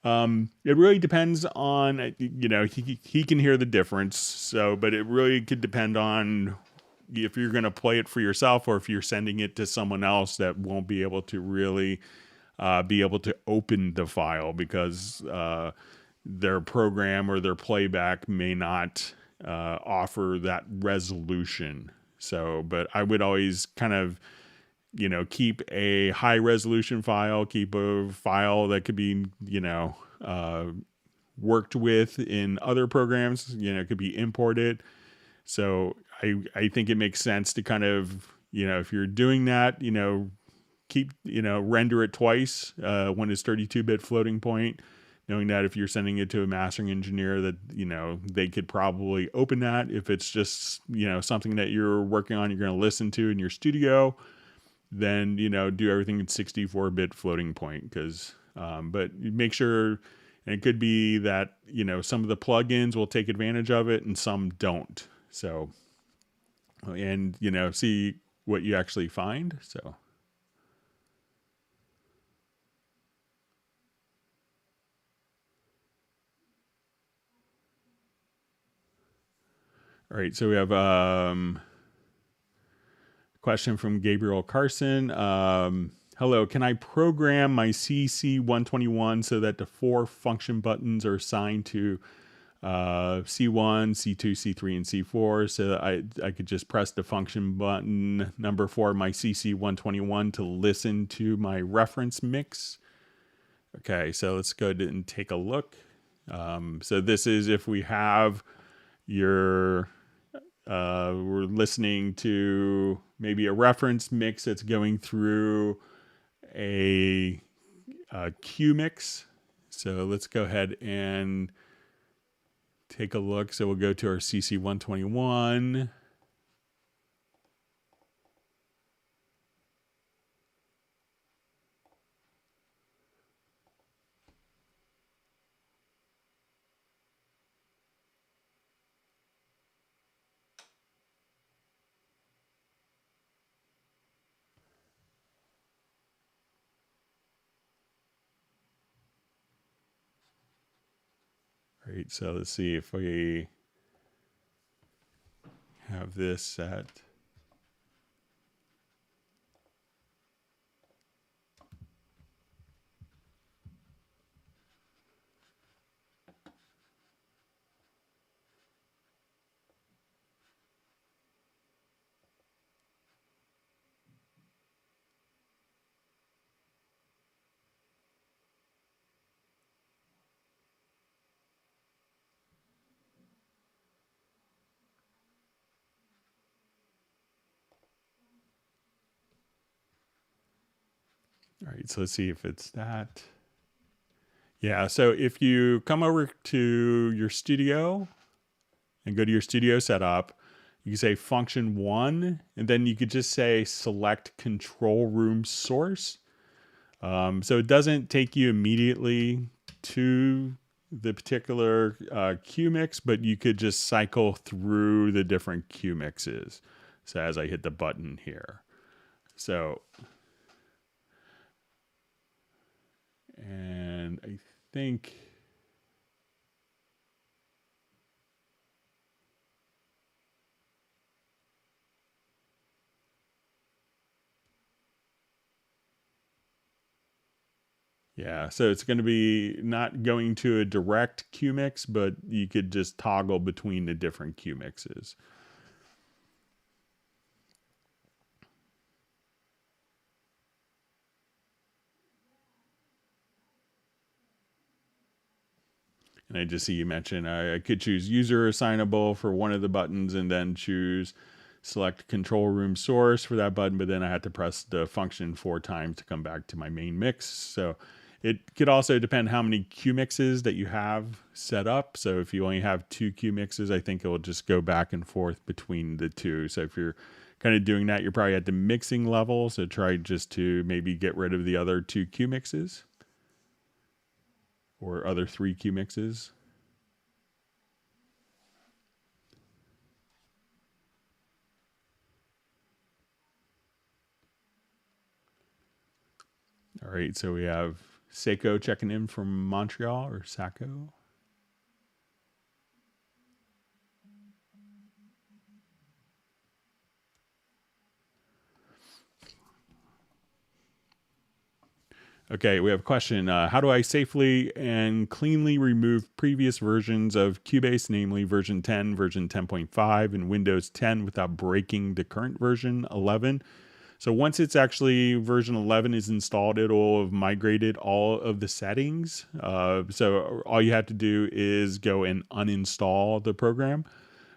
It really depends on, he can hear the difference. So, but it really could depend on if you're going to play it for yourself or if you're sending it to someone else that won't be able to really be able to open the file because their program or their playback may not offer that resolution. So, but I would always kind of, keep a high resolution file, keep a file that could be, worked with in other programs, could be imported. So I think it makes sense to kind of, if you're doing that, keep, render it twice when it's 32-bit floating point, knowing that if you're sending it to a mastering engineer that, they could probably open that. If it's just, something that you're working on, you're going to listen to in your studio, then, do everything in 64-bit floating point because, but make sure, and it could be that, some of the plugins will take advantage of it and some don't. So, and, see what you actually find. So. All right. So we have, question from Gabriel Carson. Hello, can I program my CC121 so that the 4 function buttons are assigned to C1, C2, C3, and C4 so that I could just press the function button number 4 my CC121 to listen to my reference mix? Okay, so let's go ahead and take a look. So this is if we have your, we're listening to maybe a reference mix that's going through a Q mix. So let's go ahead and take a look. So we'll go to our CC 121. Right, so let's see if we have this set. All right, so let's see if it's that. Yeah, so if you come over to your studio and go to your studio setup, you can say function 1, and then you could just say select control room source. So it doesn't take you immediately to the particular Q mix, but you could just cycle through the different Q mixes. So as I hit the button here. So, and I think, yeah, so it's going to be not going to a direct Q mix, but you could just toggle between the different Q mixes. And I just see you mentioned I could choose user assignable for one of the buttons and then choose select control room source for that button, but then I had to press the function 4 times to come back to my main mix. So it could also depend how many Q mixes that you have set up. So if you only have 2 Q mixes, I think it will just go back and forth between the two. So if you're kind of doing that, you're probably at the mixing level. So try just to maybe get rid of the other 2 Q mixes or other 3 Q mixes. All right, so we have Seiko checking in from Montreal, or Sacco. Okay, we have a question. How do I safely and cleanly remove previous versions of Cubase, namely version 10, version 10.5, and Windows 10 without breaking the current version 11? So once it's actually version 11 is installed, it'll have migrated all of the settings. So all you have to do is go and uninstall the program.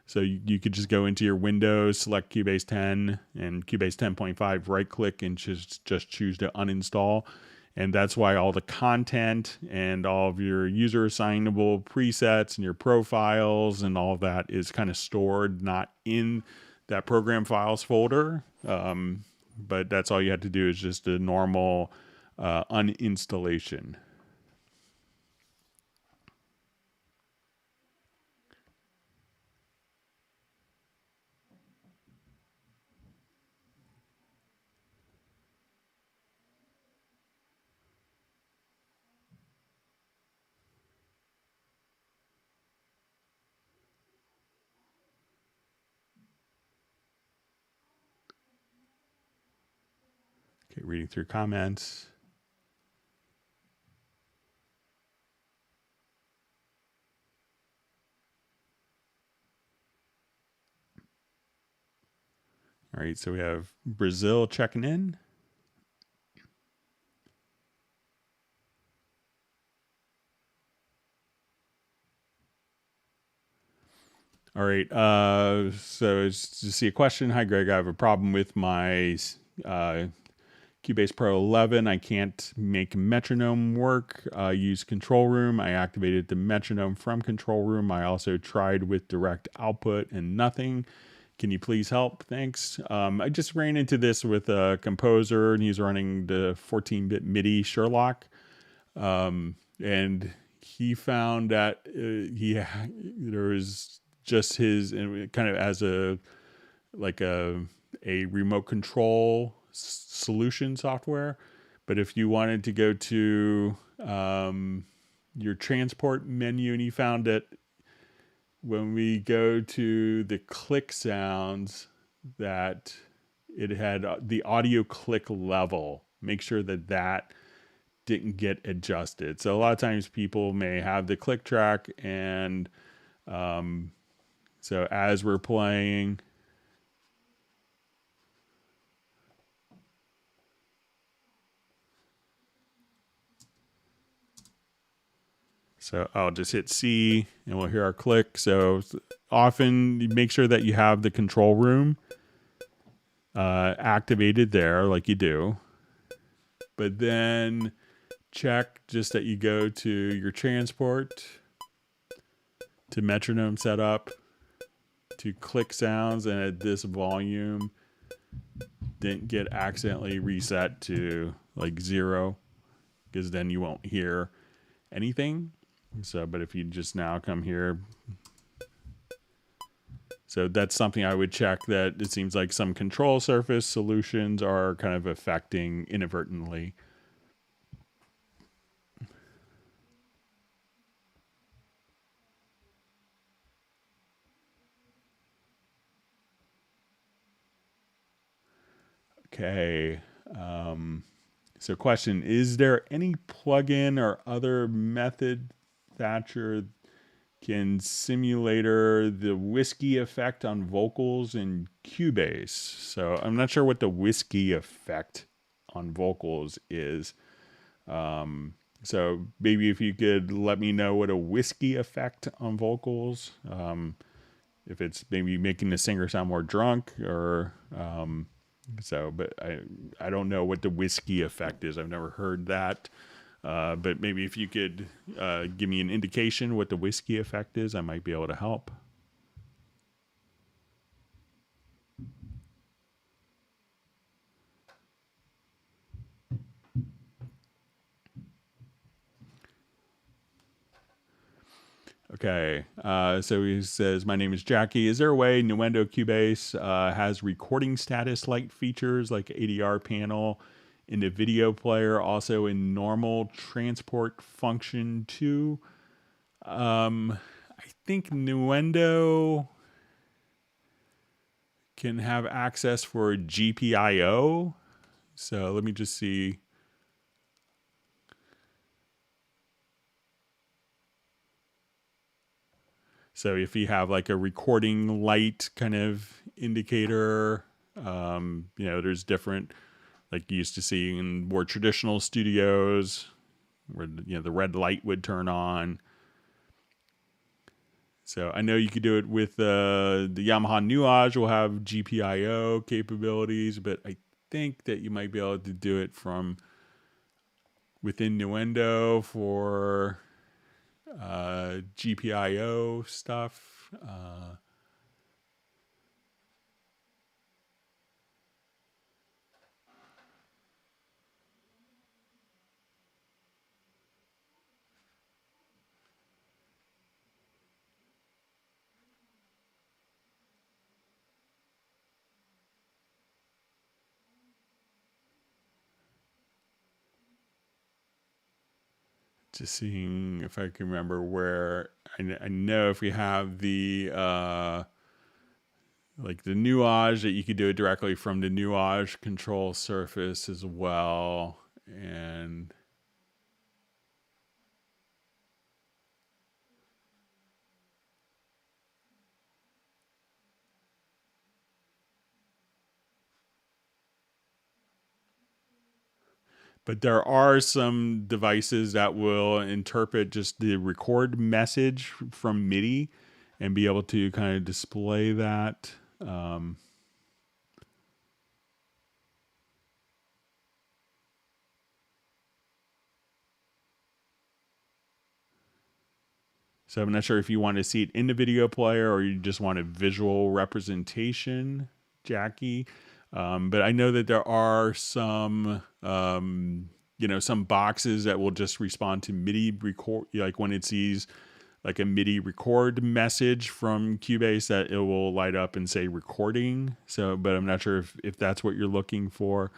So you could just go into your Windows, select Cubase 10 and Cubase 10.5, right click and just choose to uninstall. And that's why all the content and all of your user assignable presets and your profiles and all of that is kind of stored not in that program files folder. But that's all you have to do is just a normal uninstallation. Okay, reading through comments. All right, so we have Brazil checking in. All right. So it's to see a question. Hi, Greg. I have a problem with my Cubase Pro 11. I can't make metronome work. Use control room. I activated the metronome from control room. I also tried with direct output and nothing. Can you please help? Thanks. I just ran into this with a composer, and he's running the 14-bit MIDI Sherlock, and he found that there was just his, and kind of as a like a remote control solution software. But if you wanted to go to your transport menu, and he found that when we go to the click sounds, that it had the audio click level. Make sure that that didn't get adjusted. So a lot of times people may have the click track, and so as we're playing, so I'll just hit C and we'll hear our click. So often you make sure that you have the control room activated there like you do. But then check just that you go to your transport, to metronome setup, to click sounds, and at this volume didn't get accidentally reset to like 0, because then you won't hear anything. So, but if you just now come here, so that's something I would check, that it seems like some control surface solutions are kind of affecting inadvertently. Okay. So question, is there any plugin or other method, Thatcher, can simulator the whiskey effect on vocals in Cubase? So I'm not sure what the whiskey effect on vocals is. So maybe if you could let me know what a whiskey effect on vocals, if it's maybe making the singer sound more drunk, or so, but I don't know what the whiskey effect is. I've never heard that. But maybe if you could give me an indication what the whiskey effect is, I might be able to help. Okay, so he says, my name is Jackie. Is there a way Nuendo Cubase has recording status light features like ADR panel in the video player, also in normal transport function too? I think Nuendo can have access for GPIO. So let me just see. So if you have like a recording light kind of indicator, there's different, like you used to see in more traditional studios, where the red light would turn on. So I know you could do it with the Yamaha Nuage will have GPIO capabilities, but I think that you might be able to do it from within Nuendo for GPIO stuff. Just seeing if I can remember where. I know if we have the like the Nuage, that you could do it directly from the Nuage control surface as well. And but there are some devices that will interpret just the record message from MIDI and be able to kind of display that. So I'm not sure if you want to see it in the video player or you just want a visual representation, Jackie. But I know that there are some, some boxes that will just respond to MIDI record, like when it sees like a MIDI record message from Cubase, that it will light up and say recording. So, but I'm not sure if that's what you're looking for.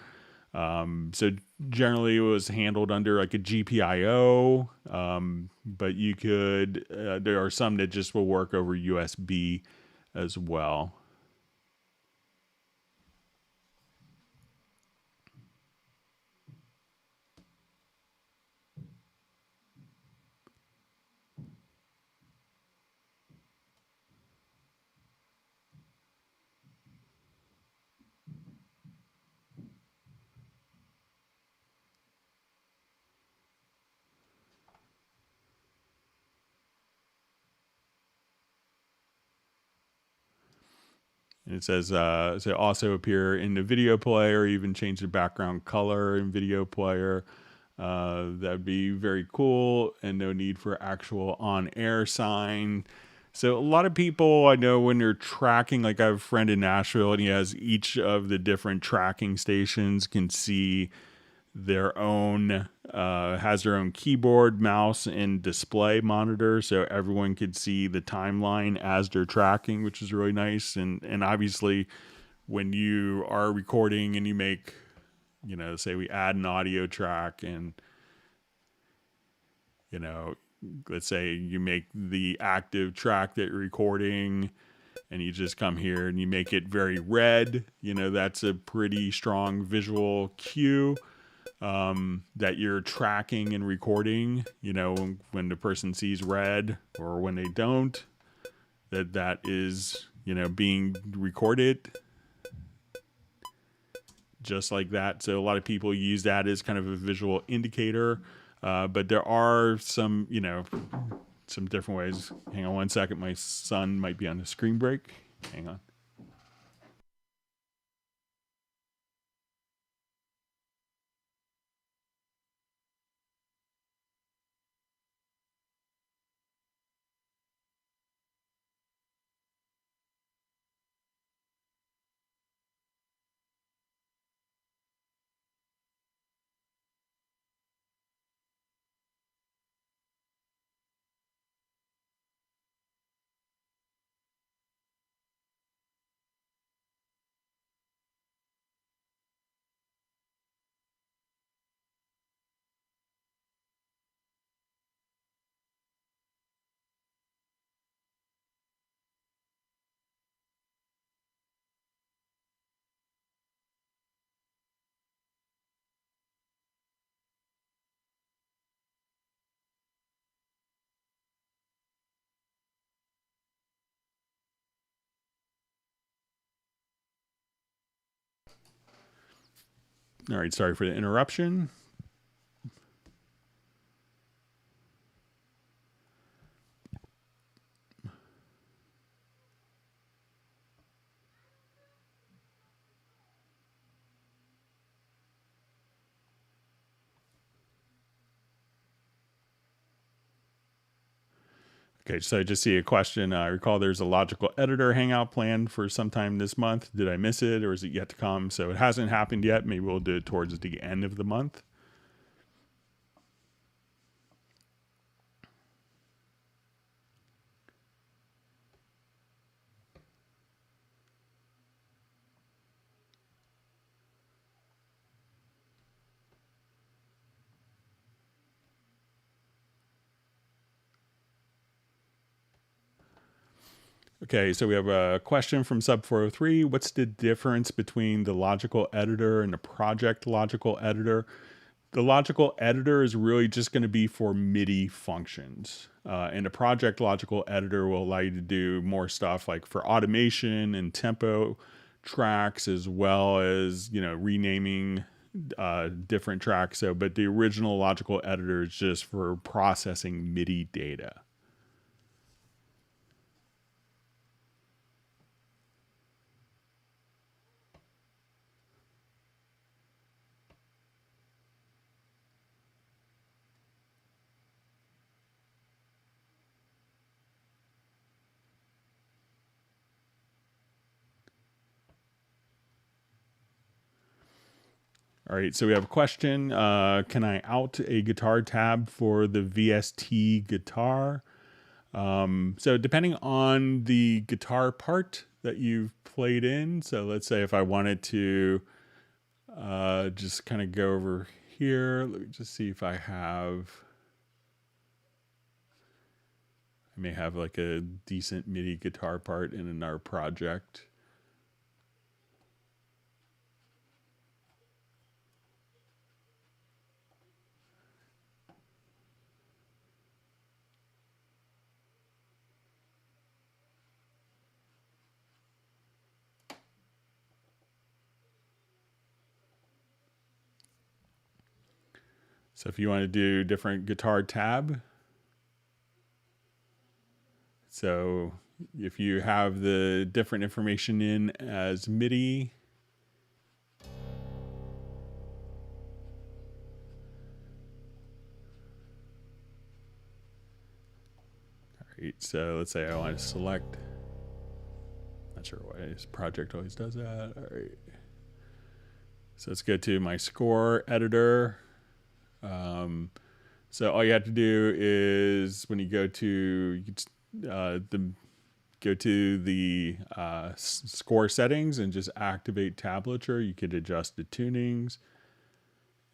So generally it was handled under like a GPIO, but you could, there are some that just will work over USB as well. And it says, so also appear in the video player, even change the background color in video player. That'd be very cool, and no need for actual on-air sign. So a lot of people I know when they're tracking, like I have a friend in Nashville and he has each of the different tracking stations can see their own, has their own keyboard, mouse, and display monitor, so everyone could see the timeline as they're tracking, which is really nice. And obviously, when you are recording and you make, say we add an audio track, and let's say you make the active track that you're recording, and you just come here and you make it very red, that's a pretty strong visual cue that you're tracking and recording, when the person sees red or when they don't, that is, being recorded just like that. So a lot of people use that as kind of a visual indicator, but there are some, some different ways. Hang on one second. My son might be on the screen break. Hang on. All right. Sorry for the interruption. Okay, so I just see a question. I recall there's a logical editor hangout planned for sometime this month. Did I miss it, or is it yet to come? So it hasn't happened yet. Maybe we'll do it towards the end of the month. Okay, so we have a question from Sub 403. What's the difference between the logical editor and the project logical editor? The logical editor is really just going to be for MIDI functions. And the project logical editor will allow you to do more stuff like for automation and tempo tracks, as well as, renaming different tracks. So, but the original logical editor is just for processing MIDI data. All right, so we have a question. Can I out a guitar tab for the VST guitar? So depending on the guitar part that you've played in, so let's say if I wanted to just kind of go over here, let me just see if I may have like a decent MIDI guitar part in another project. So if you want to do different guitar tab, so if you have the different information in as MIDI, all right, so let's say I want to select, not sure why this project always does that. All right. So let's go to my score editor. So all you have to do is when you go to the score settings and just activate tablature. You could adjust the tunings,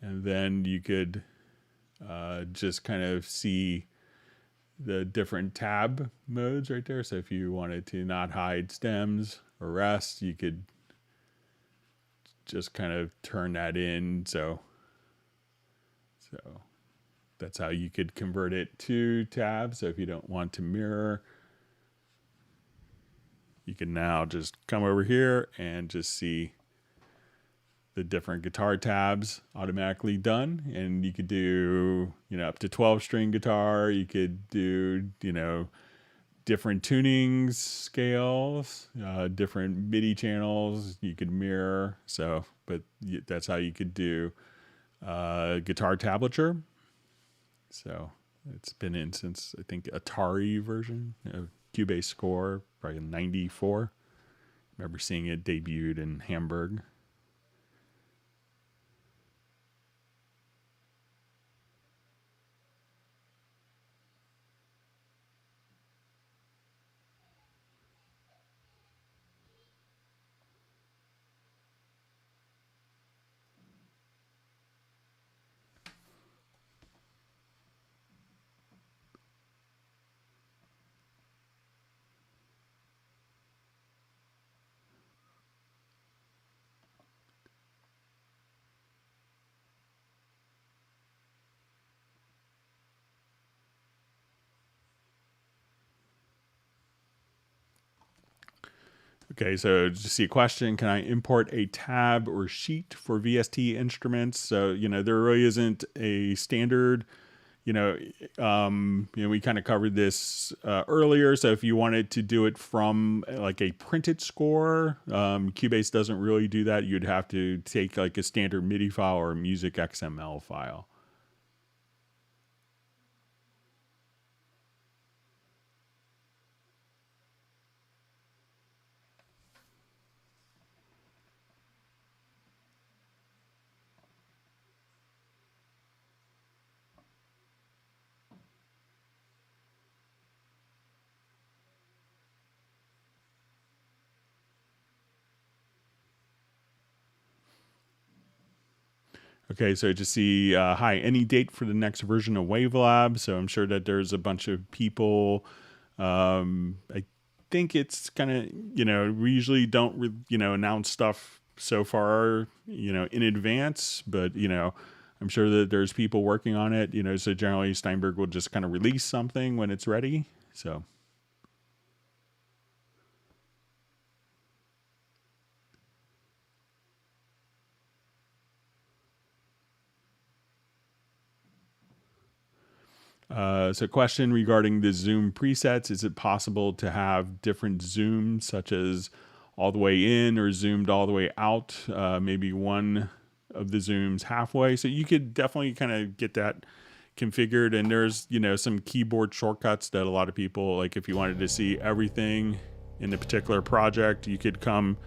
and then you could just kind of see the different tab modes right there. So if you wanted to not hide stems or rest, you could just kind of turn that in. So that's how you could convert it to tabs. So if you don't want to mirror, you can now just come over here and just see the different guitar tabs automatically done. And you could do, up to 12 string guitar. You could do, different tunings, scales, different MIDI channels. You could mirror. But that's how you could do guitar tablature. So it's been in since, I think, Atari version of Cubase score, probably in 94. I remember seeing it debuted in Hamburg. Okay, so just see a question. Can I import a tab or sheet for VST instruments? So, there really isn't a standard, we kind of covered this earlier. So if you wanted to do it from like a printed score, Cubase doesn't really do that. You'd have to take like a standard MIDI file or a music XML file. Okay, so just see, hi, any date for the next version of Wavelab? So I'm sure that there's a bunch of people. I think it's kind of, we usually don't, announce stuff so far, in advance, but, I'm sure that there's people working on it, so generally Steinberg will just kind of release something when it's ready. So. So question regarding the zoom presets. Is it possible to have different zooms, such as all the way in or zoomed all the way out? Maybe one of the zooms halfway. So you could definitely kind of get that configured. And there's, some keyboard shortcuts that a lot of people, like if you wanted to see everything in a particular project, you could come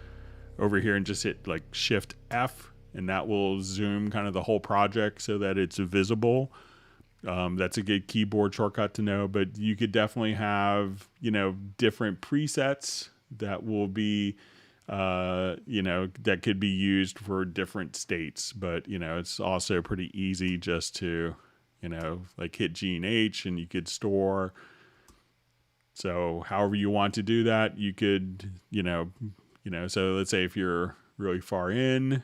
over here and just hit like Shift F and that will zoom kind of the whole project so that it's visible. That's a good keyboard shortcut to know, but you could definitely have, different presets that will be, that could be used for different states. But, it's also pretty easy just to, like hit G and H and you could store. So however you want to do that, you could, so let's say if you're really far in,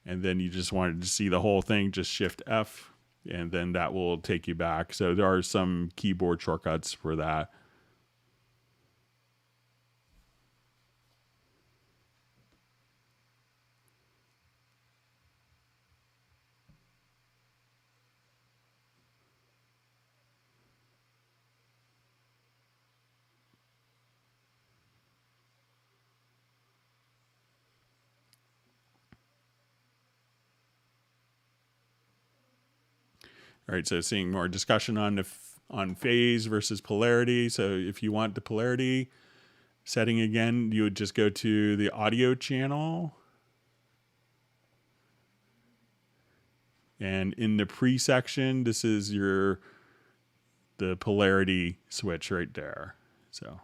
and then you just wanted to see the whole thing, just Shift F, and then that will take you back. So there are some keyboard shortcuts for that. All right, so seeing more discussion on phase versus polarity. So if you want the polarity setting again, you would just go to the audio channel. And in the pre section, this is the polarity switch right there. So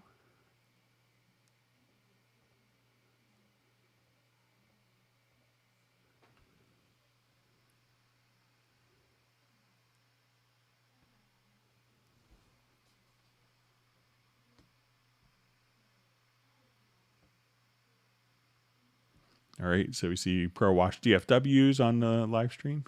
all right, so we see Pro Wash DFWs on the live stream.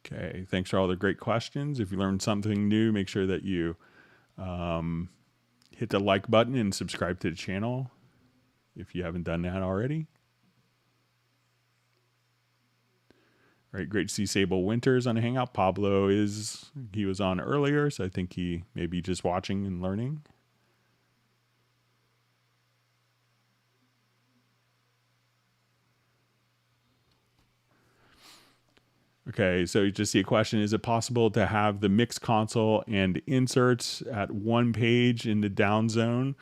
Okay, thanks for all the great questions. If you learned something new, make sure that you hit the like button and subscribe to the channel if you haven't done that already. All right, great to see Sable Winters on a Hangout. Pablo he was on earlier, so I think he may be just watching and learning. Okay, so you just see a question. Is it possible to have the mix console and inserts at one page in the down zone?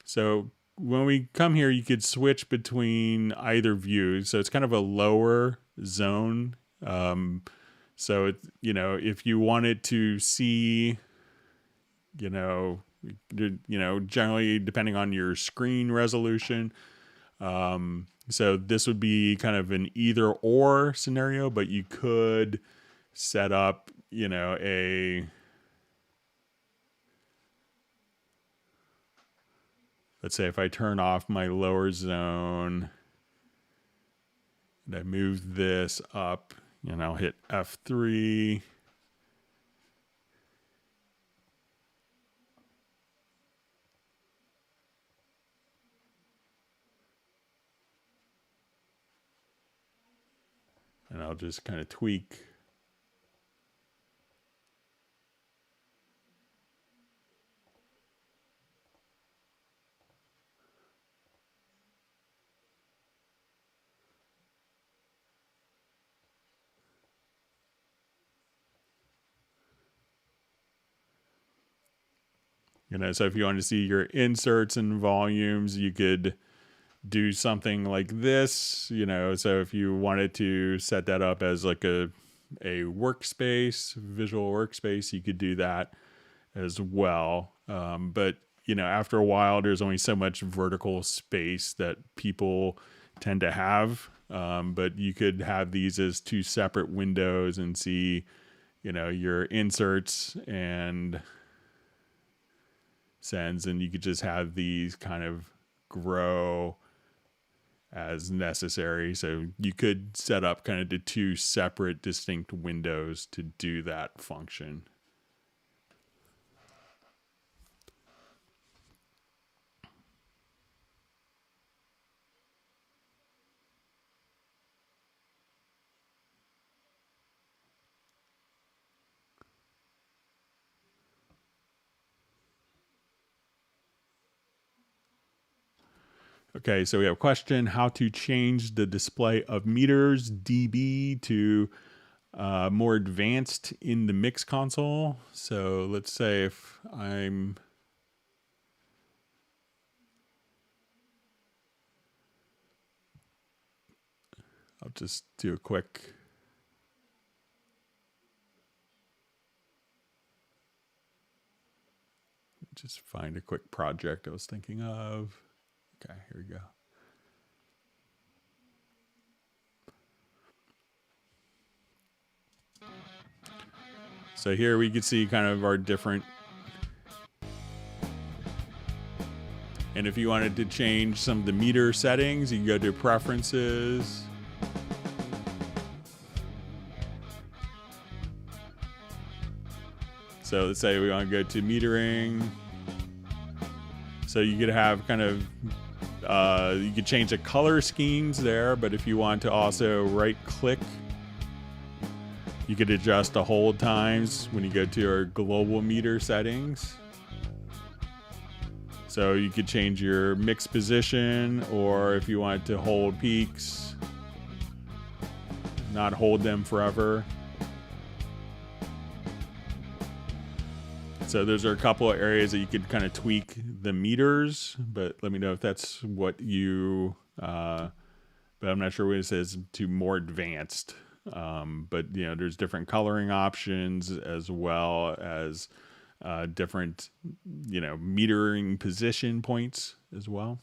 So when we come here, you could switch between either view. So it's kind of a lower zone. So it, if you wanted to see, generally depending on your screen resolution. So this would be kind of an either or scenario, but you could set up, let's say if I turn off my lower zone and I move this up, I'll hit F3. And I'll just kind of tweak. So if you want to see your inserts and volumes, you could do something like this, so if you wanted to set that up as like a workspace, visual workspace, you could do that as well. But, after a while, there's only so much vertical space that people tend to have. But you could have these as two separate windows and see, your inserts and sends, and you could just have these kind of grow as necessary. So you could set up kind of the two separate distinct windows to do that function. Okay, so we have a question, how to change the display of meters dB to more advanced in the mix console. So let's say if I'll just do a quick, just find a quick project I was thinking of. Okay, here we go. So here we can see kind of our different, and if you wanted to change some of the meter settings, you can go to preferences. So let's say we want to go to metering. So you could have kind of, you could change the color schemes there, but if you want to also right click, you could adjust the hold times when you go to your global meter settings. So you could change your mix position, or if you wanted to hold peaks, not hold them forever. So those are a couple of areas that you could kind of tweak the meters, but let me know if that's what you, but I'm not sure what it says to more advanced. But you know, there's different coloring options as well as different, you know, metering position points as well.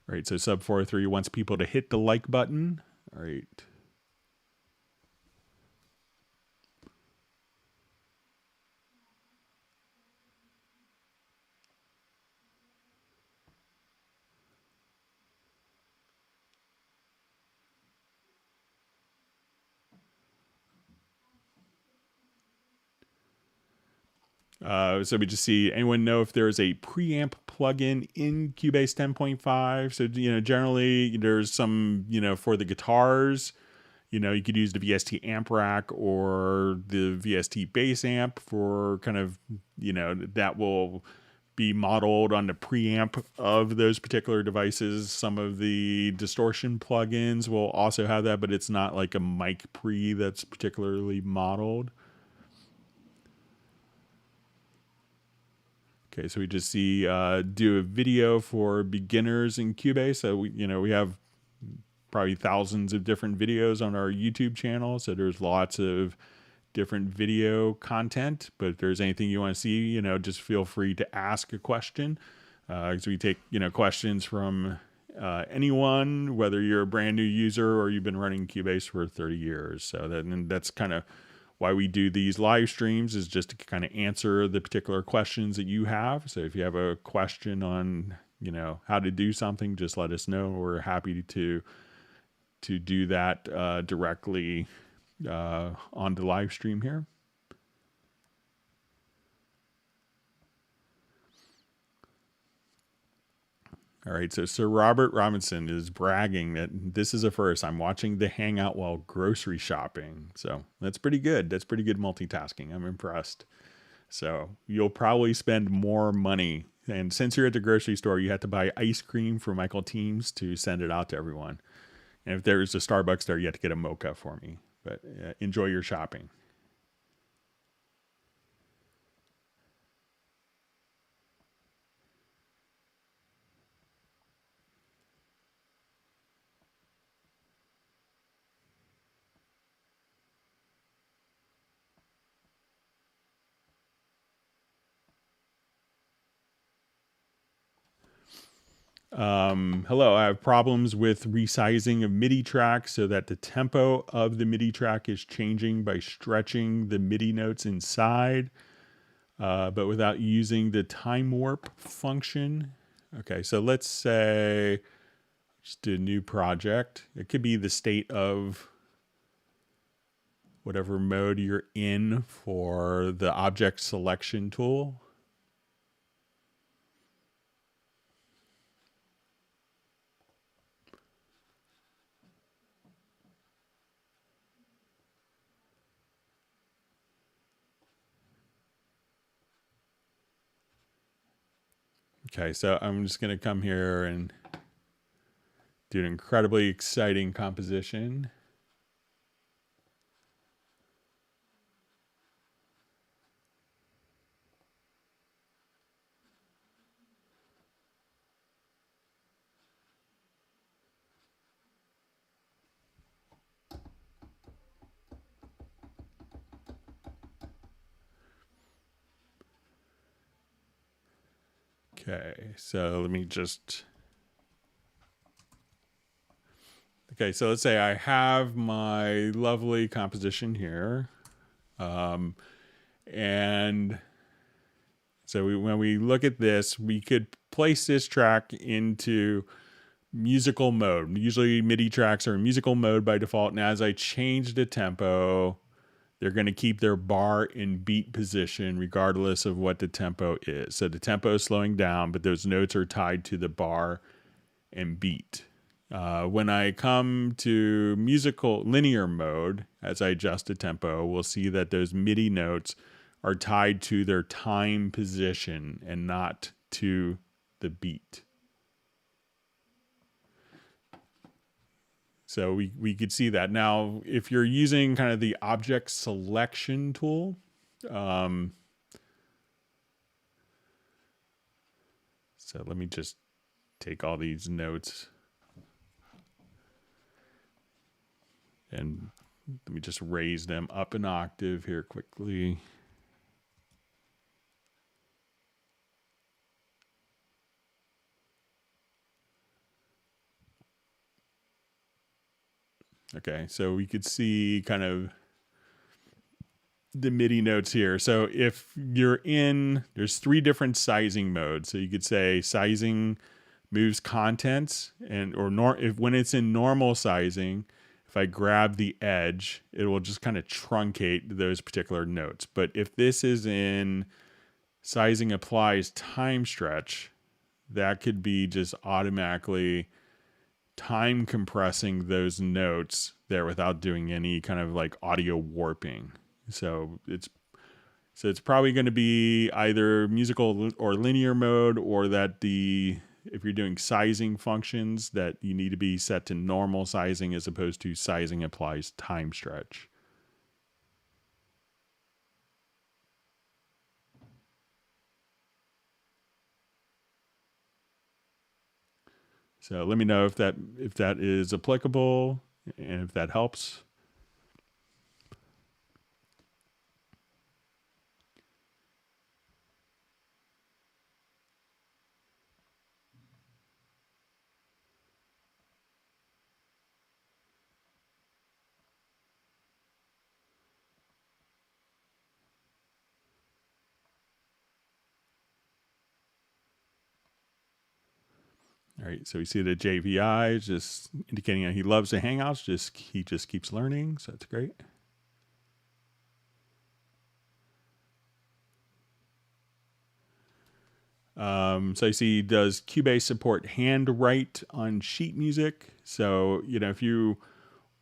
All right, so sub 43 wants people to hit the like button. All right. So we just see, anyone know if there's a preamp plugin in Cubase 10.5? So, you know, generally there's some, you know, for the guitars, you know, you could use the VST amp rack or the VST bass amp for kind of, you know, that will be modeled on the preamp of those particular devices. Some of the distortion plugins will also have that, but it's not like a mic pre that's particularly modeled. Okay, so we just see do a video for beginners in Cubase. So we have probably thousands of different videos on our YouTube channel. So there's lots of different video content. But if there's anything you want to see, you know, just feel free to ask a question. Because we take, you know, questions from anyone, whether you're a brand new user or you've been running Cubase for 30 years. So that's kind of why we do these live streams, is just to kind of answer the particular questions that you have. So if you have a question on, you know, how to do something, just let us know. We're happy to do that directly on the live stream here. All right, so Sir Robert Robinson is bragging that this is a first. I'm watching the Hangout while grocery shopping. So that's pretty good. That's pretty good multitasking. I'm impressed. So you'll probably spend more money. And since you're at the grocery store, you have to buy ice cream for Michael Teams to send it out to everyone. And if there's a Starbucks there, you have to get a mocha for me. But enjoy your shopping. Hello, I have problems with resizing of MIDI tracks so that the tempo of the MIDI track is changing by stretching the MIDI notes inside, but without using the time warp function. Okay, so let's say, just do a new project. It could be the state of whatever mode you're in for the object selection tool. Okay, so I'm just going to come here and do an incredibly exciting composition. Okay, so let me just... Okay, so let's say I have my lovely composition here. And so when we look at this, we could place this track into musical mode. Usually MIDI tracks are in musical mode by default. And as I change the tempo, they're going to keep their bar in beat position regardless of what the tempo is. So the tempo is slowing down, but those notes are tied to the bar and beat. When I come to musical linear mode, as I adjust the tempo, we'll see that those MIDI notes are tied to their time position and not to the beat. So we could see that. Now, if you're using kind of the object selection tool, so let me just take all these notes and let me just raise them up an octave here quickly. Okay, so we could see kind of the MIDI notes here. So if you're in, there's 3 different sizing modes. So you could say sizing moves contents, and if when it's in normal sizing, if I grab the edge, it will just kind of truncate those particular notes. But if this is in sizing applies time stretch, that could be just automatically time compressing those notes there without doing any kind of like audio warping. So it's probably going to be either musical or linear mode, or that if you're doing sizing functions, that you need to be set to normal sizing as opposed to sizing applies time stretch. So let me know if that is applicable and if that helps. All right, so we see the JVI is just indicating that he loves the Hangouts. He just keeps learning, so that's great. So you see, does Cubase support handwrite on sheet music? So, if you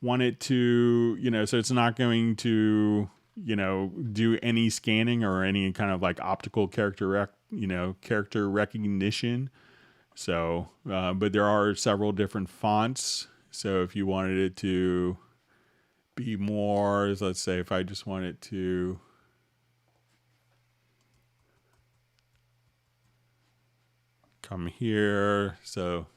want it to, so it's not going to, do any scanning or any kind of like optical character recognition. So, but there are several different fonts. So if you wanted it to be more, let's say if I just want it to come here, so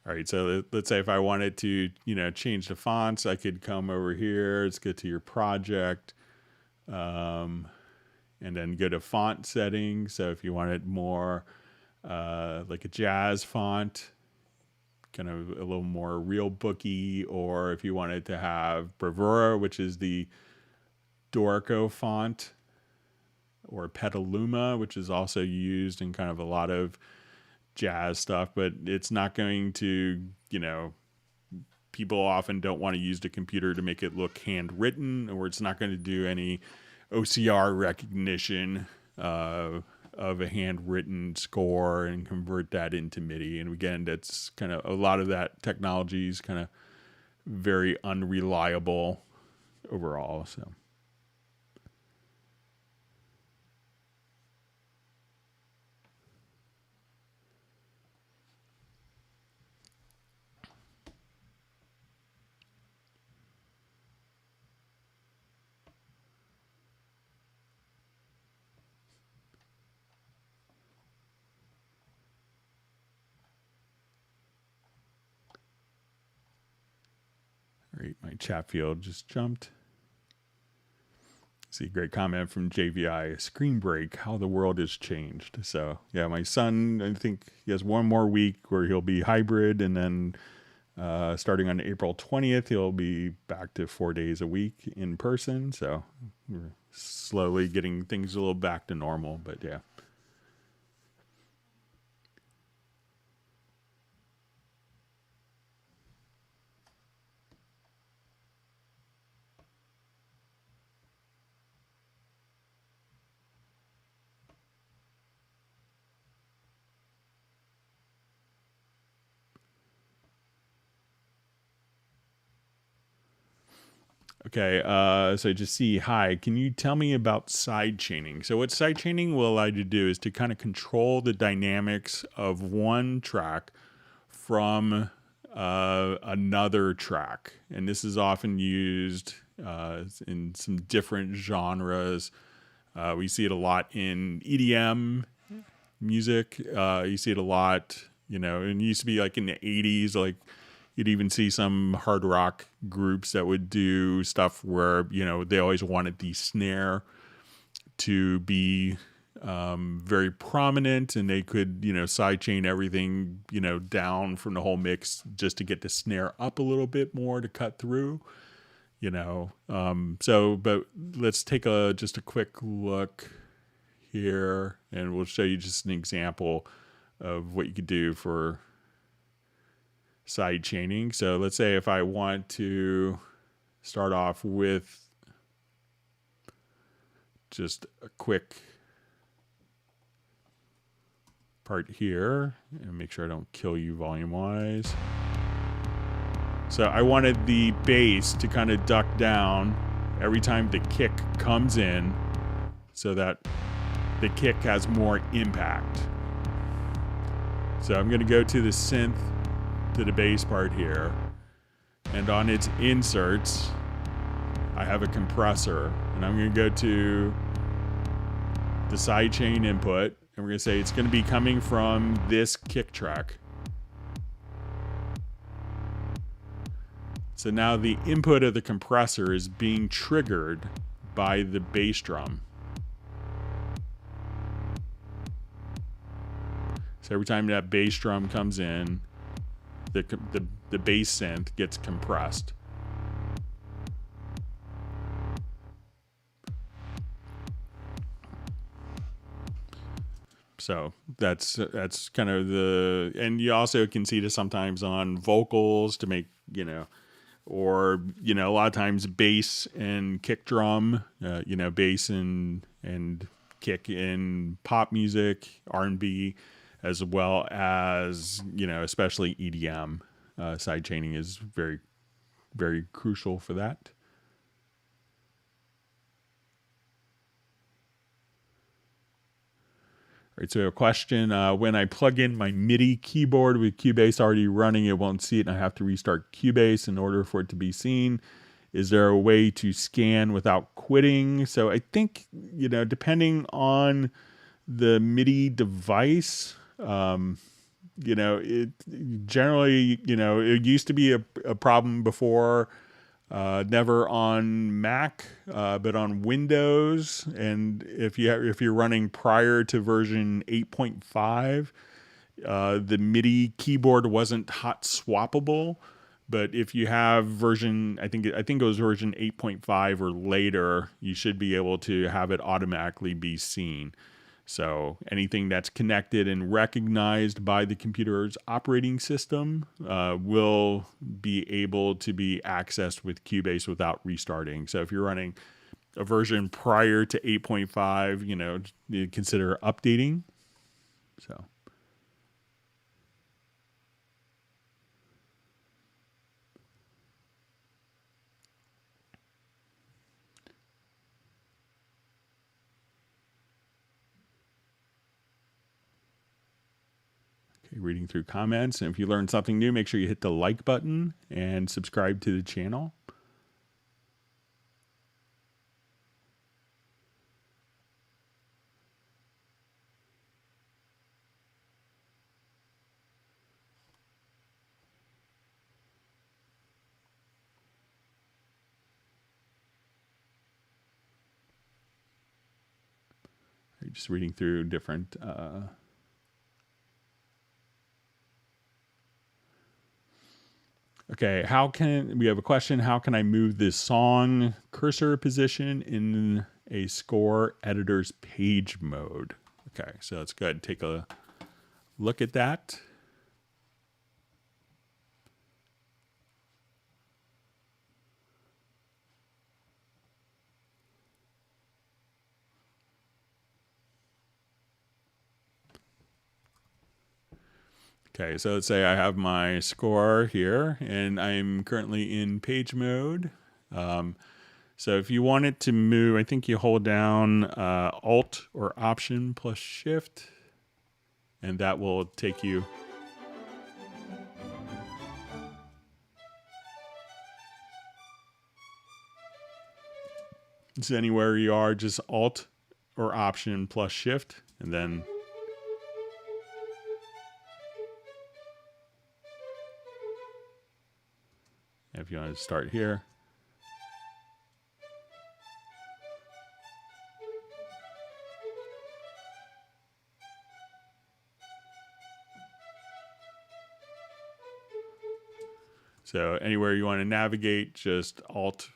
all right, so let's say if I wanted to, change the fonts, I could come over here. Let's go to your project, and then go to font settings. So if you wanted more like a jazz font, kind of a little more real booky, or if you wanted to have Bravura, which is the Dorico font, or Petaluma, which is also used in kind of a lot of jazz stuff, but it's not going to, people often don't want to use the computer to make it look handwritten, or it's not going to do any OCR recognition of a handwritten score and convert that into MIDI. And again, that's kind of a lot of that technology is kind of very unreliable overall. So. All right, my chat field just jumped. See, great comment from JVI. Screen break, how the world has changed. So, yeah, my son, I think he has one more week where he'll be hybrid, and then starting on April 20th, he'll be back to 4 days a week in person. So, we're slowly getting things a little back to normal, but yeah. Okay, so just see, hi, can you tell me about side chaining? So what side chaining will allow you to do is to kind of control the dynamics of one track from another track. And this is often used in some different genres. We see it a lot in EDM music. You see it a lot, you know, and it used to be like in the 80s, like you'd even see some hard rock groups that would do stuff where, you know, they always wanted the snare to be very prominent, and they could, you know, sidechain everything, you know, down from the whole mix just to get the snare up a little bit more to cut through, you know. But let's take just a quick look here, and we'll show you just an example of what you could do for side chaining. So let's say if I want to start off with just a quick part here, and make sure I don't kill you volume wise. So I wanted the bass to kind of duck down every time the kick comes in so that the kick has more impact. So I'm going to go to the synth, to the bass part here, and on its inserts I have a compressor, and I'm going to go to the sidechain input, and we're going to say it's going to be coming from this kick track. So now the input of the compressor is being triggered by the bass drum. So every time that bass drum comes in, the bass synth gets compressed. So that's kind of the, and you also can see this sometimes on vocals to make, you know, or, you know, a lot of times bass and kick drum, you know, bass and kick in pop music, R&B, as well as, you know, especially EDM. Side chaining is very, very crucial for that. All right, so a question, when I plug in my MIDI keyboard with Cubase already running, it won't see it, and I have to restart Cubase in order for it to be seen. Is there a way to scan without quitting? So I think, you know, depending on the MIDI device, you know, it generally, you know, it used to be a problem before, never on Mac, but on Windows. And if you're running prior to version 8.5, the MIDI keyboard wasn't hot swappable. But if you have version, I think it was version 8.5 or later, you should be able to have it automatically be seen. So anything that's connected and recognized by the computer's operating system will be able to be accessed with Cubase without restarting. So if you're running a version prior to 8.5, you know, you consider updating. So. Okay, reading through comments. And if you learned something new, make sure you hit the like button and subscribe to the channel. Just reading through different okay, we have a question, how can I move this song cursor position in a score editor's page mode? Okay, so let's go ahead and take a look at that. Okay, so let's say I have my score here and I'm currently in page mode. So if you want it to move, I think you hold down Alt or Option plus Shift, and that will take you. So anywhere you are, just Alt or Option plus Shift, and then if you want to start here. So anywhere you want to navigate, just Alt,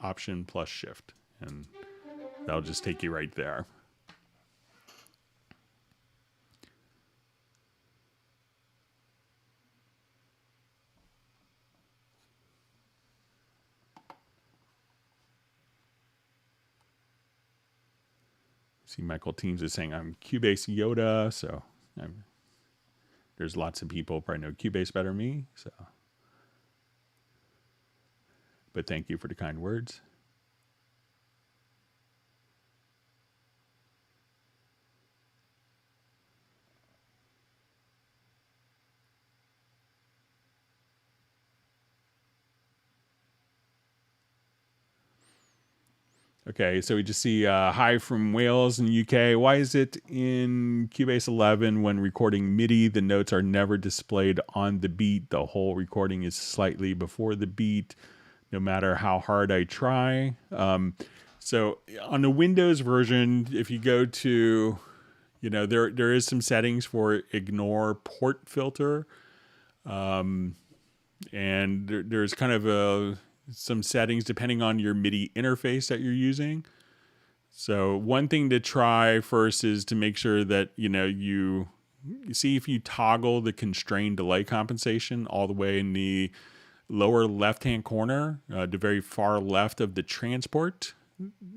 Option plus Shift, and that'll just take you right there. See, Michael Teams is saying I'm Cubase Yoda, so there's lots of people probably know Cubase better than me. So, but thank you for the kind words. Okay, so we just see hi from Wales in the UK. Why is it in Cubase 11 when recording MIDI, the notes are never displayed on the beat? The whole recording is slightly before the beat, no matter how hard I try. So on the Windows version, if you go to, you know, there is some settings for ignore port filter. And there's kind of some settings depending on your MIDI interface that you're using. So one thing to try first is to make sure that, you know, you see if you toggle the constrained delay compensation all the way in the lower left-hand corner, the very far left of the transport,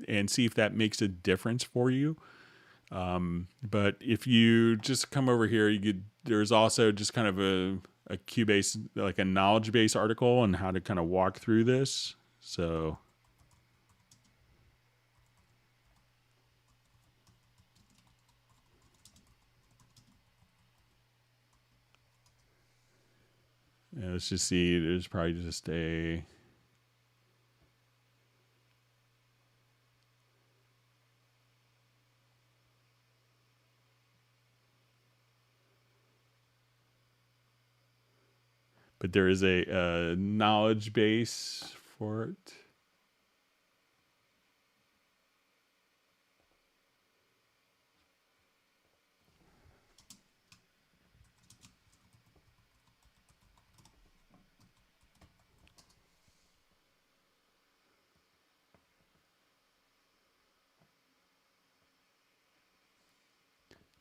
and see if that makes a difference for you. But if you just come over here, there's also just kind of a Cubase, like a knowledge base article on how to kind of walk through this. So let's just see, there's probably just but there is a knowledge base for it.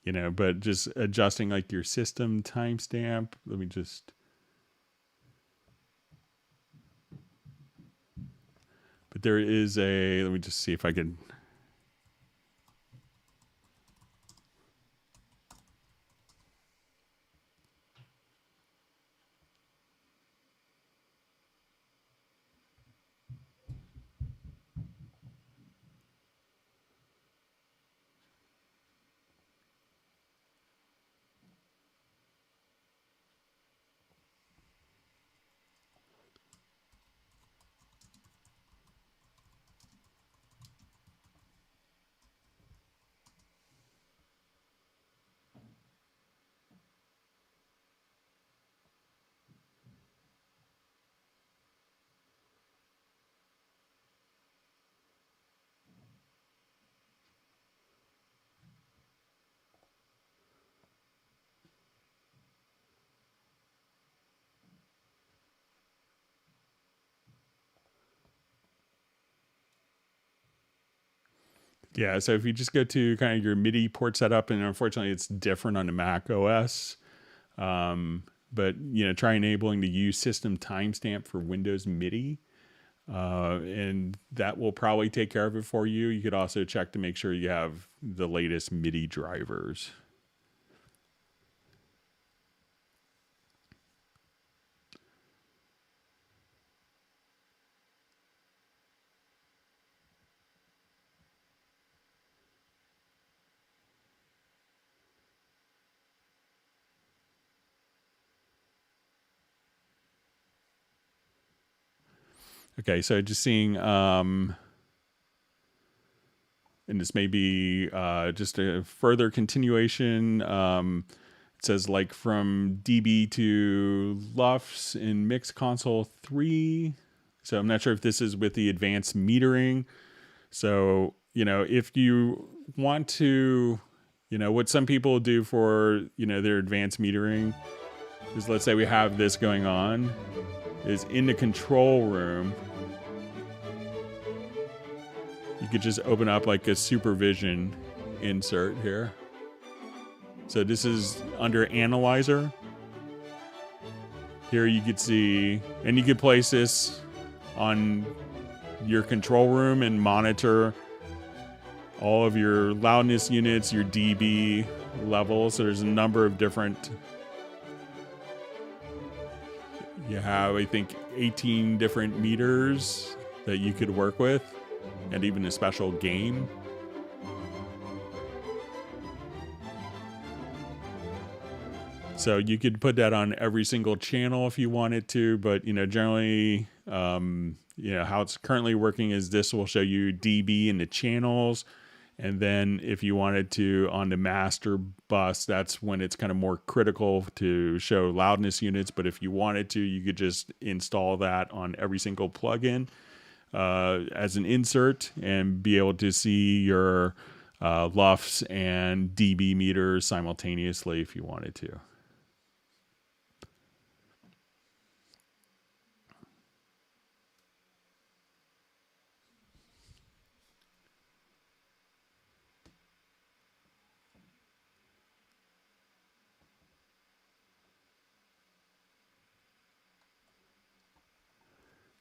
You know, but just adjusting like your system timestamp. Let me just. But But there is a, let me just see if I can. Yeah, so if you just go to kind of your MIDI port setup, and unfortunately it's different on the Mac OS, but try enabling the use system timestamp for Windows MIDI, and that will probably take care of it for you. You could also check to make sure you have the latest MIDI drivers. Okay, so just seeing, and this may be just a further continuation. It says like from DB to LUFS in Mix Console 3. So I'm not sure if this is with the advanced metering. So, if you want to, what some people do for, their advanced metering is, let's say we have this going on, is in the control room, you could just open up like a supervision insert here. So this is under analyzer. Here you could see, and you could place this on your control room and monitor all of your loudness units, your dB levels. So there's a number of different, you have, I think, 18 different meters that you could work with, and even a special game. So you could put that on every single channel if you wanted to, but generally, how it's currently working is this will show you dB in the channels, and then if you wanted to on the master bus, that's when it's kind of more critical to show loudness units. But if you wanted to, you could just install that on every single plugin as an insert and be able to see your LUFS and dB meters simultaneously if you wanted to.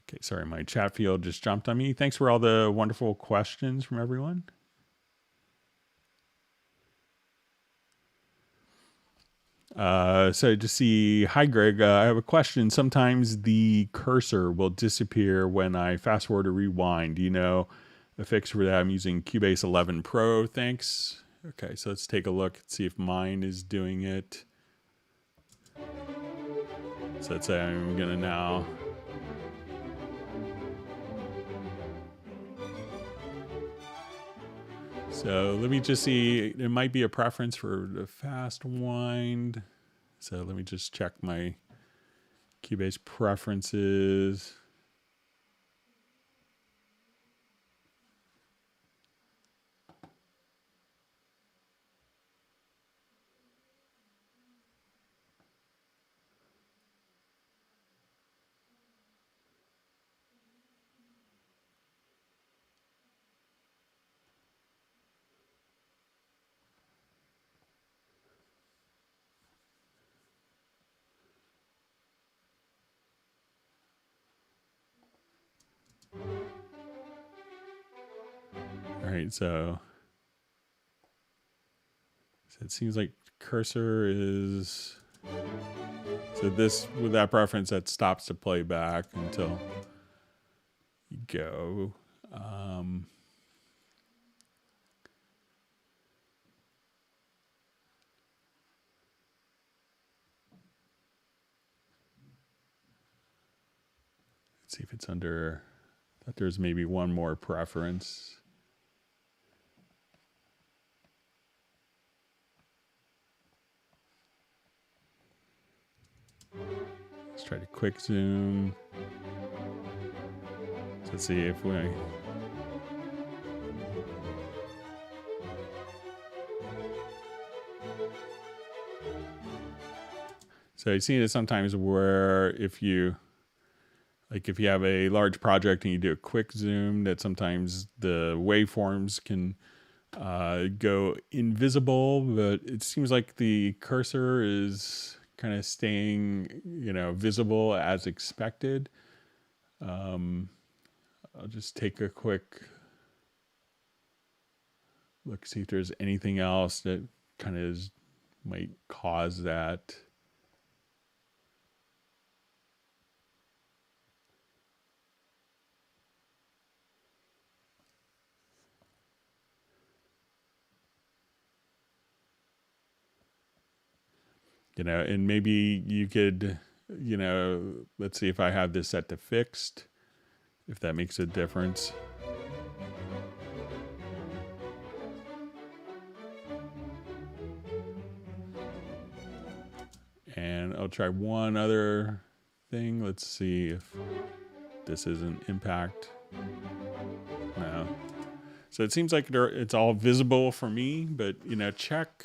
Okay, sorry, my chat field just jumped on me. Thanks for all the wonderful questions from everyone. So to see, hi Greg, I have a question. Sometimes the cursor will disappear when I fast forward or rewind. Do you know a fix for that? I'm using Cubase 11 Pro. Thanks. Okay, so let's take a look and see if mine is doing it. So let's say I'm gonna now. So let me just see, there might be a preference for the fast wind. So let me just check my Cubase preferences. right, so it seems like cursor is, so this, with that preference, that stops the playback until you go. Let's see if it's under, I thought there's maybe one more preference. Let's try to quick zoom. So let's see if we, so you see it sometimes where if you, like if you have a large project and you do a quick zoom, that sometimes the waveforms can go invisible, but it seems like the cursor is kind of staying, visible as expected. I'll just take a quick look, see if there's anything else that kind of might cause that. And maybe you could, let's see if I have this set to fixed, if that makes a difference. And I'll try one other thing. Let's see if this isn't impact. No. So it seems like it's all visible for me, but, check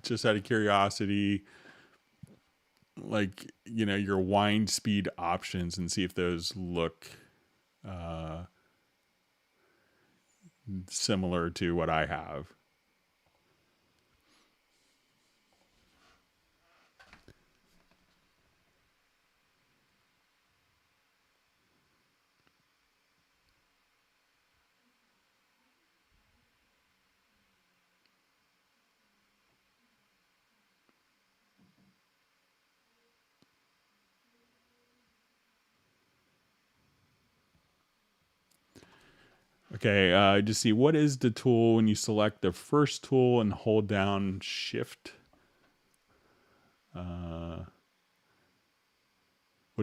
just out of curiosity, like, your wind speed options and see if those look similar to what I have. Okay, just see, what is the tool when you select the first tool and hold down shift? What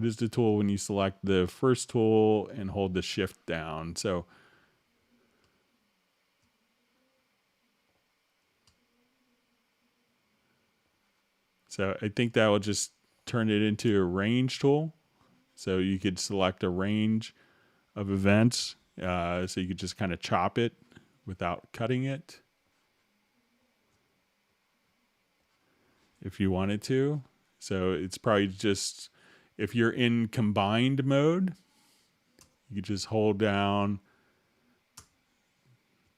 is the tool when you select the first tool and hold the shift down? So I think that will just turn it into a range tool. So you could select a range of events. So you could just kind of chop it without cutting it if you wanted to. So it's probably just, if you're in combined mode, you could just hold down.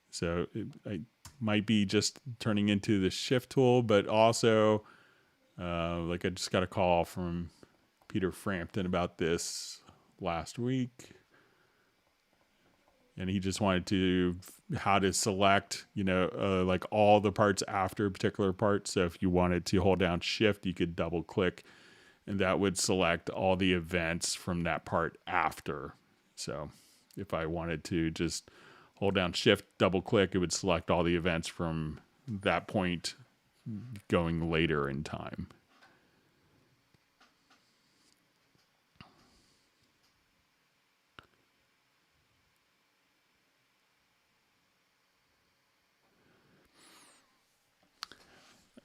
So it might be just turning into the shift tool, but also like I just got a call from Peter Frampton about this last week. And he just wanted to, how to select, like all the parts after a particular part. So if you wanted to hold down shift, you could double click and that would select all the events from that part after. So if I wanted to just hold down shift, double click, it would select all the events from that point going later in time.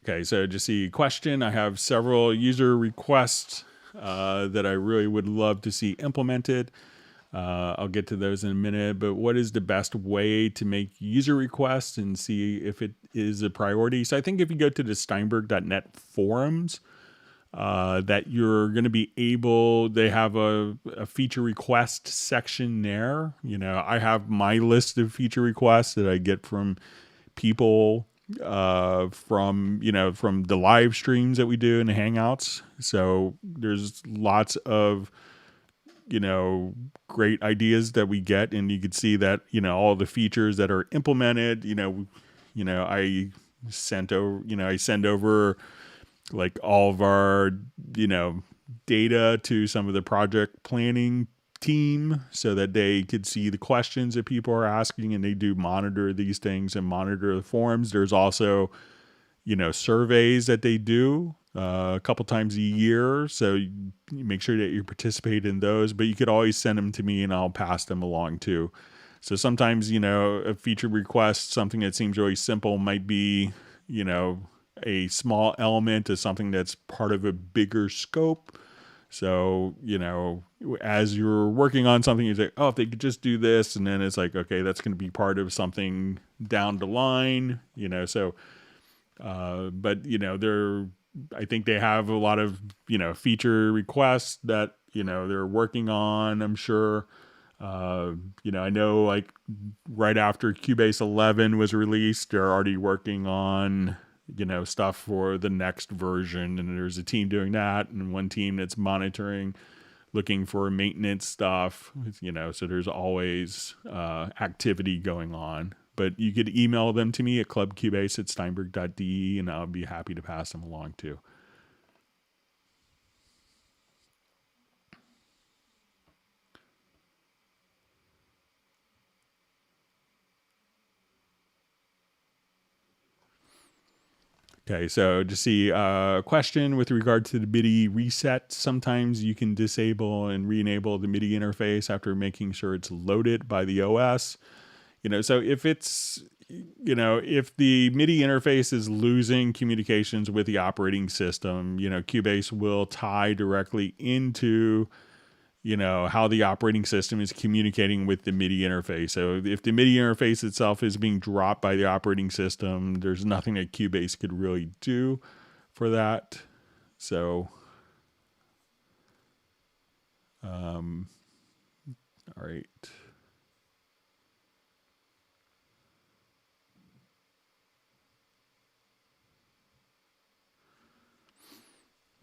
Okay, so just see question. I have several user requests that I really would love to see implemented. I'll get to those in a minute, but what is the best way to make user requests and see if it is a priority? So I think if you go to the Steinberg.net forums, that you're going to be able, they have a feature request section there. I have my list of feature requests that I get from people from the live streams that we do in the Hangouts. So there's lots of great ideas that we get, and you could see that, all the features that are implemented, I send over like all of our, data to some of the project planning team so that they could see the questions that people are asking, and they do monitor these things and monitor the forums. There's also, surveys that they do a couple times a year. So you make sure that you participate in those, but you could always send them to me and I'll pass them along too. So sometimes, a feature request, something that seems really simple might be, a small element of something that's part of a bigger scope. So, as you're working on something, you say, oh, if they could just do this. And then it's like, okay, that's going to be part of something down the line, but I think they have a lot of, feature requests that, they're working on, I'm sure. I know like right after Cubase 11 was released, they're already working on, stuff for the next version. And there's a team doing that, and one team that's monitoring, looking for maintenance stuff, so there's always activity going on. But you could email them to me at clubcubase@steinberg.de, and I'll be happy to pass them along too. Okay, so to see a question with regard to the MIDI reset, sometimes you can disable and re-enable the MIDI interface after making sure it's loaded by the OS. So if it's, if the MIDI interface is losing communications with the operating system, Cubase will tie directly into, how the operating system is communicating with the MIDI interface. So if the MIDI interface itself is being dropped by the operating system, there's nothing that Cubase could really do for that. So, all right.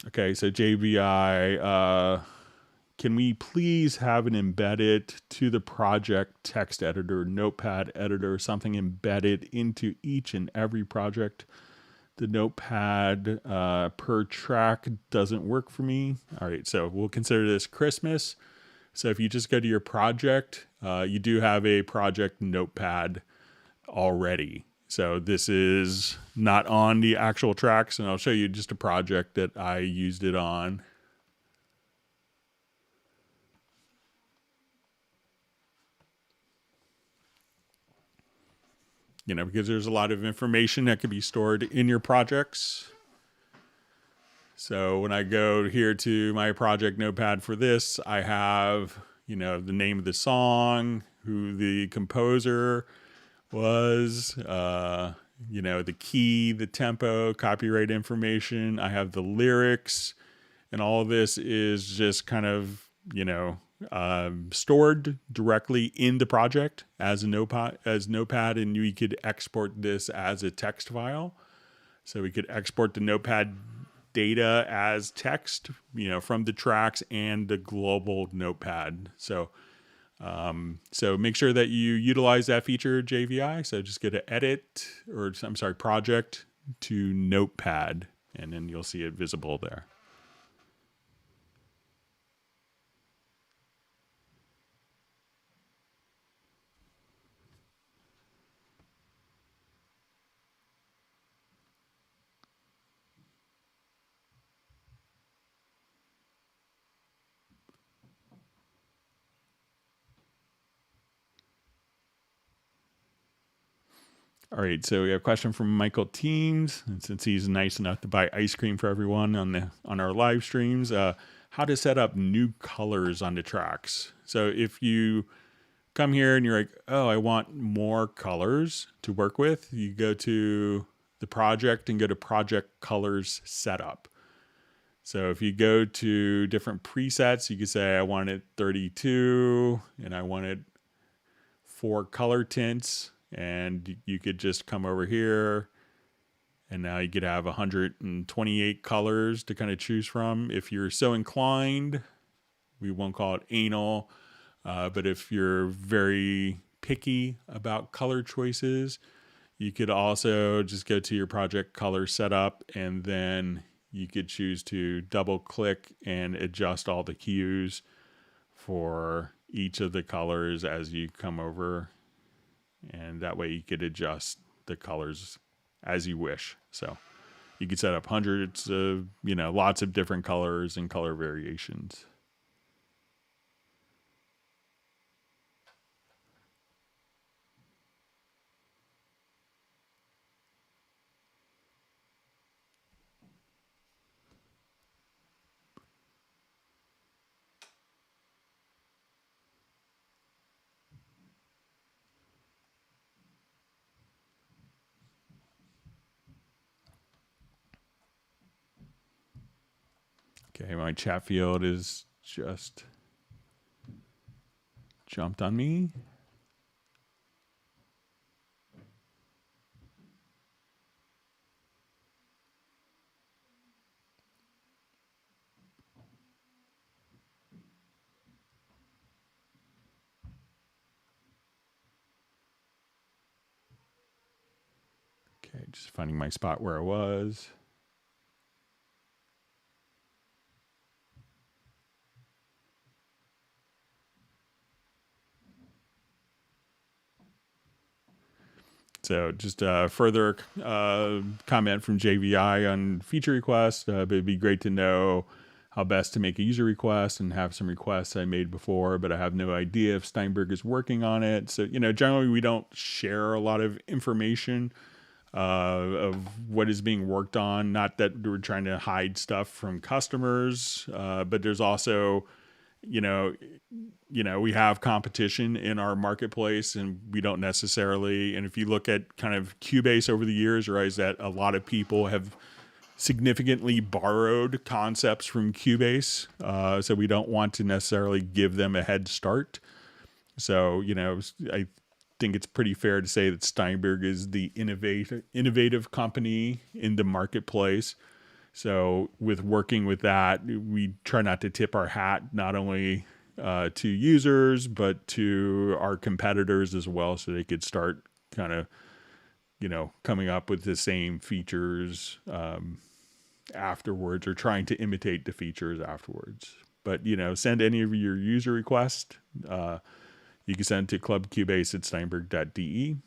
Okay, so JVI, can we please have an embedded to the project text editor, notepad editor, something embedded into each and every project? The notepad per track doesn't work for me. All right, so we'll consider this Christmas. So if you just go to your project, you do have a project notepad already. So this is not on the actual tracks, and I'll show you just a project that I used it on. Because there's a lot of information that can be stored in your projects. So when I go here to my project notepad for this, I have, the name of the song, who the composer was, the key, the tempo, copyright information. I have the lyrics, and all of this is just kind of, stored directly in the project as a notepad, and we could export this as a text file. So we could export the notepad data as text, from the tracks and the global notepad. So make sure that you utilize that feature, JVI. So just go to project to notepad, and then you'll see it visible there. All right, so we have a question from Michael Teams, and since he's nice enough to buy ice cream for everyone on our live streams, how to set up new colors on the tracks. So if you come here and you're like, oh, I want more colors to work with, you go to the project and go to Project Colors Setup. So if you go to different presets, you can say I want it 32 and I want it 4 color tints. And you could just come over here, and now you could have 128 colors to kind of choose from. If you're so inclined, we won't call it anal, but if you're very picky about color choices, you could also just go to your project color setup, and then you could choose to double click and adjust all the hues for each of the colors as you come over. And that way you could adjust the colors as you wish. So you could set up hundreds of, lots of different colors and color variations. Okay, my chat field is just jumped on me. Okay, just finding my spot where I was. So just a further comment from JVI on feature requests. But it'd be great to know how best to make a user request, and have some requests I made before, but I have no idea if Steinberg is working on it. So, generally we don't share a lot of information of what is being worked on. Not that we're trying to hide stuff from customers, but there's also, we have competition in our marketplace, and we don't necessarily. And if you look at kind of Cubase over the years, realize that a lot of people have significantly borrowed concepts from Cubase. So we don't want to necessarily give them a head start. So, I think it's pretty fair to say that Steinberg is the innovative company in the marketplace. So with working with that, we try not to tip our hat not only to users, but to our competitors as well, so they could start kind of, coming up with the same features afterwards, or trying to imitate the features afterwards. But, send any of your user requests. You can send to clubcubase@steinberg.de.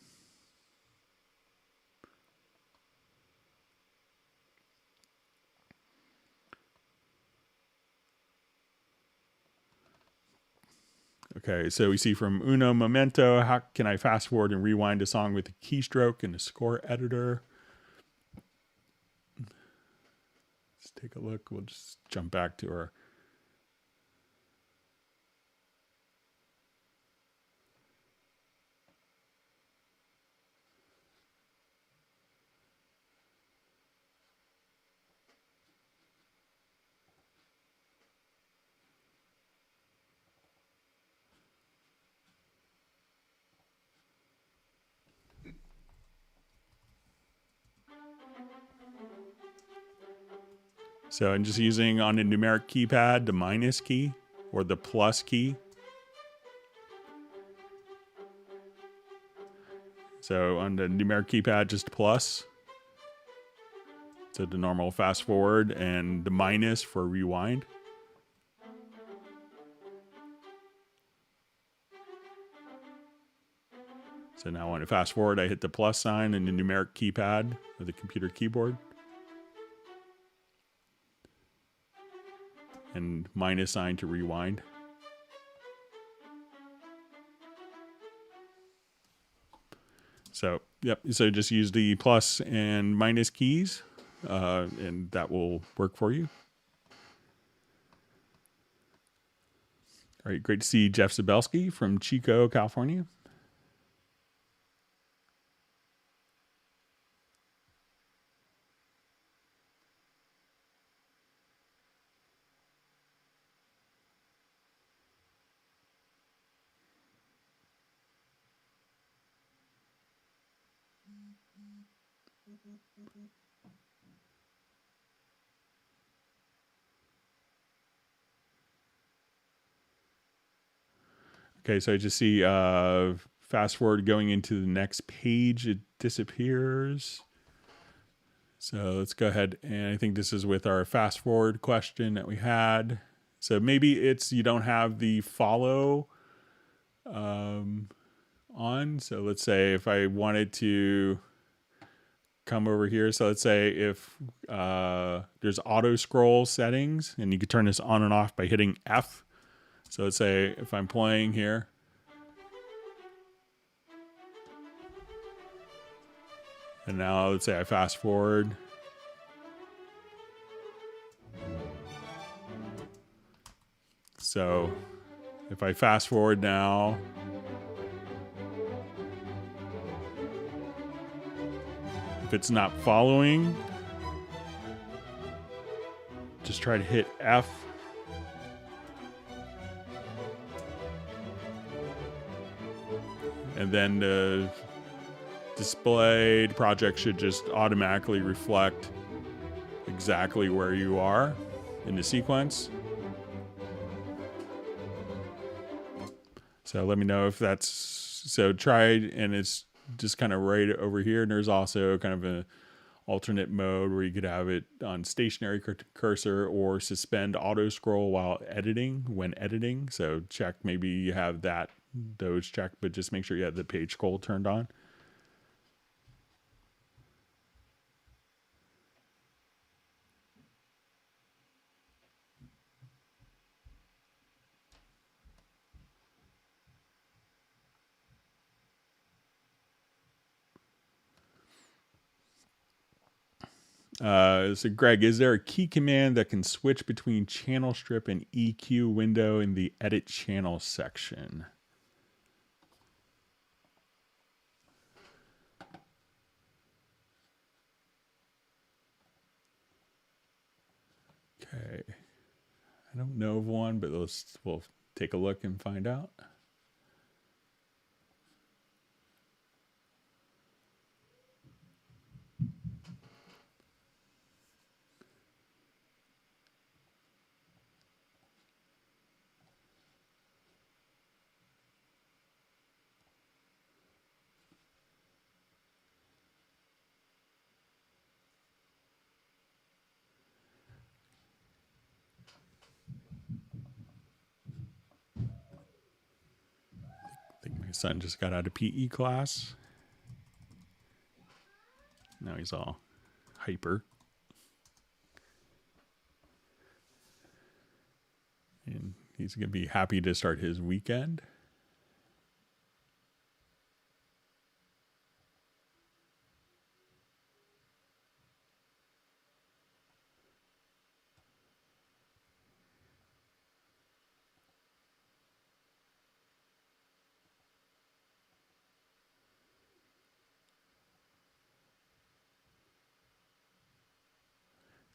Okay, so we see from Uno Momento, how can I fast forward and rewind a song with a keystroke in the score editor? Let's take a look. We'll just jump back to our... So I'm just using on the numeric keypad the minus key or the plus key. So on the numeric keypad, just plus. So the normal fast forward, and the minus for rewind. So now when I fast forward, I hit the plus sign in the numeric keypad of the computer keyboard. And minus sign to rewind. So, yep. So just use the plus and minus keys, and that will work for you. All right. Great to see Jeff Zabelski from Chico, California. Okay, so I just see fast forward going into the next page, it disappears. So let's go ahead, and I think this is with our fast forward question that we had. So maybe it's you don't have the follow on. So let's say if I wanted to come over here. So let's say if there's auto scroll settings, and you could turn this on and off by hitting F. So let's say if I'm playing here, and now let's say I fast forward. So if I fast forward now, if it's not following, just try to hit F. And then the displayed project should just automatically reflect exactly where you are in the sequence. So let me know if that's, so try, and it's just kind of right over here. And there's also kind of an alternate mode where you could have it on stationary cursor or suspend auto scroll while editing, when editing. So check, maybe you have those checked, but just make sure you have the page scroll turned on. So Greg, is there a key command that can switch between channel strip and EQ window in the edit channel section? Okay. I don't know of one, but we'll take a look and find out. I think my son just got out of PE class. Now he's all hyper. And he's going to be happy to start his weekend.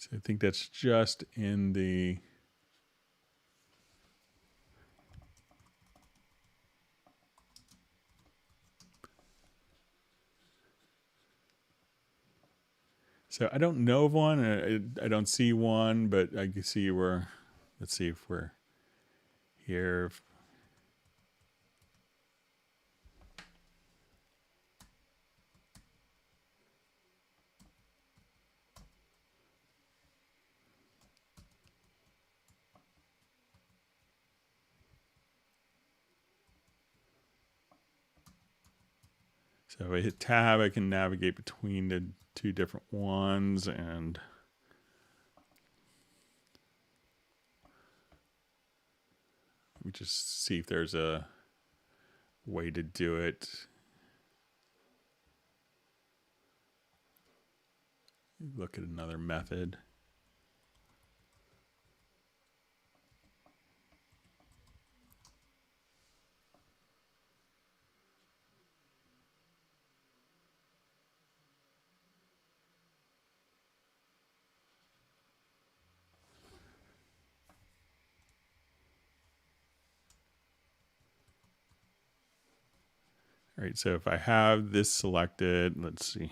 So I think that's just in the... So I don't know of one. I don't see one, but I can see where... Let's see if we're here. So if I hit tab, I can navigate between the two different ones, and let me just see if there's a way to do it. Look at another method. All right, so if I have this selected, let's see.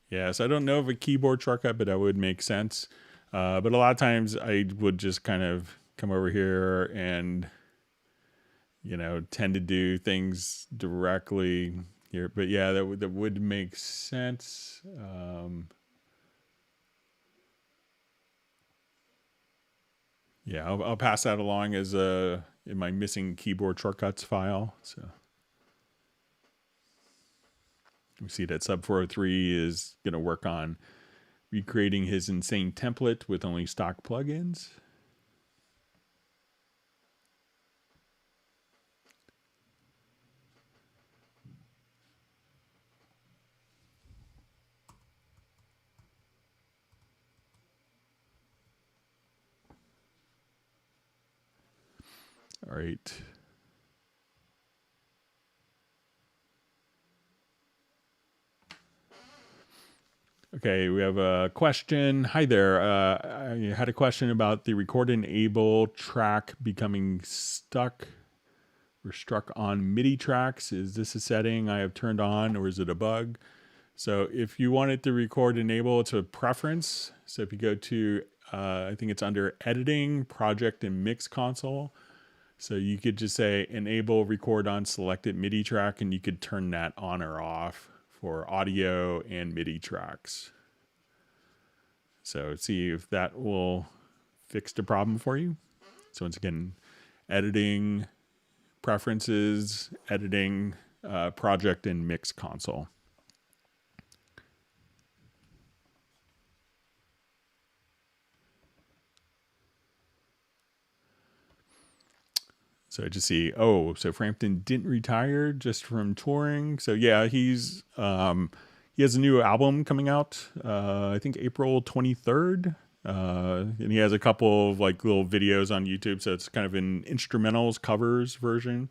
Yeah, so I don't know of a keyboard shortcut, but that would make sense. But a lot of times I would just kind of come over here and, tend to do things directly here. But yeah, that would make sense. Yeah, I'll pass that along as in my missing keyboard shortcuts file. So we see that sub 403 is going to work on recreating his insane template with only stock plugins. All right. Okay, we have a question. Hi there. I had a question about the record enable track becoming stuck or struck on MIDI tracks. Is this a setting I have turned on or is it a bug? So if you want it to record enable, it's a preference. So if you go to, I think it's under editing, project and mix console. So you could just say enable record on selected MIDI track and you could turn that on or off for audio and MIDI tracks. So see if that will fix the problem for you. So once again, editing, preferences, editing, project and mix console. So I just see, so Frampton didn't retire just from touring. So yeah, he has a new album coming out, I think April 23rd. And he has a couple of like little videos on YouTube. So it's kind of an instrumentals covers version.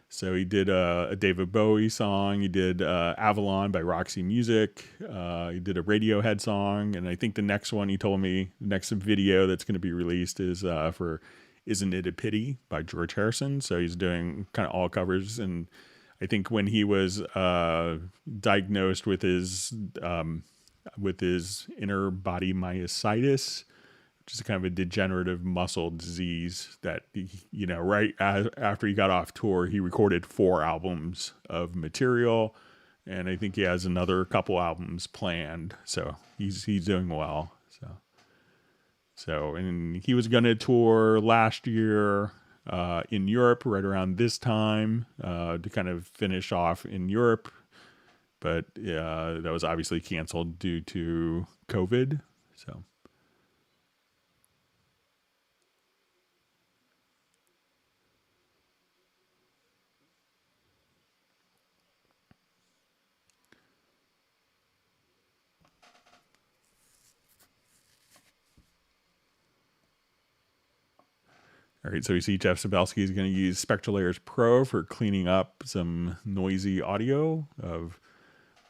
So he did a David Bowie song. He did Avalon by Roxy Music. He did a Radiohead song. And I think the next one he told me, the next video that's going to be released is for Isn't It a Pity by George Harrison. So he's doing kind of all covers. And I think when he was diagnosed with his inner body myositis, which is kind of a degenerative muscle disease that, right after he got off tour, he recorded 4 albums of material. And I think he has another couple albums planned. So he's doing well. So, and he was going to tour last year in Europe right around this time to kind of finish off in Europe. But that was obviously canceled due to COVID. All right, so we see Jeff Sabelsky is going to use Spectral Layers Pro for cleaning up some noisy audio of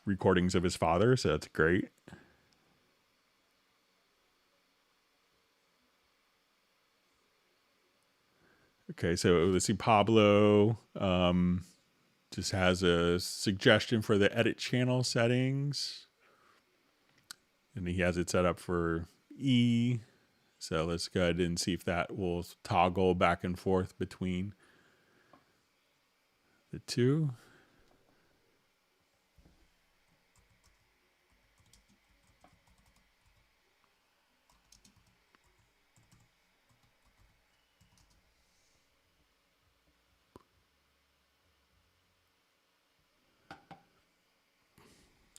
recordings of his father, so that's great. Okay, so let's see, Pablo just has a suggestion for the edit channel settings. And he has it set up for E. So let's go ahead and see if that will toggle back and forth between the two.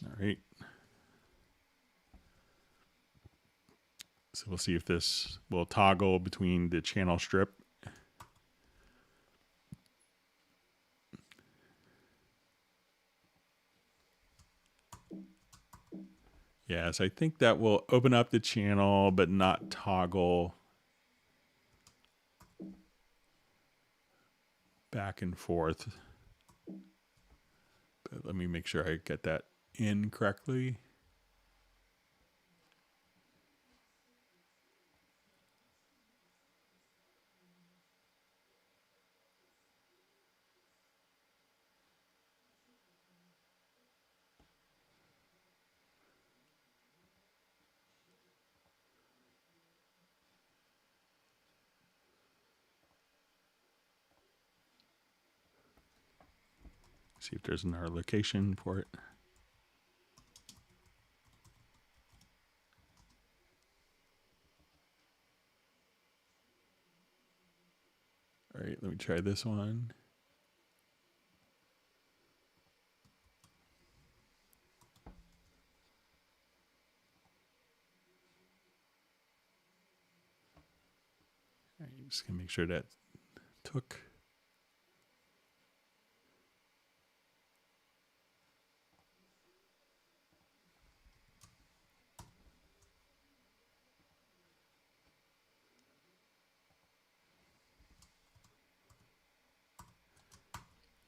All right. So we'll see if this will toggle between the channel strip. Yes, I think that will open up the channel, but not toggle back and forth. But let me make sure I get that in correctly. See if there's another location for it. All right, let me try this one. All right, just gonna make sure that took.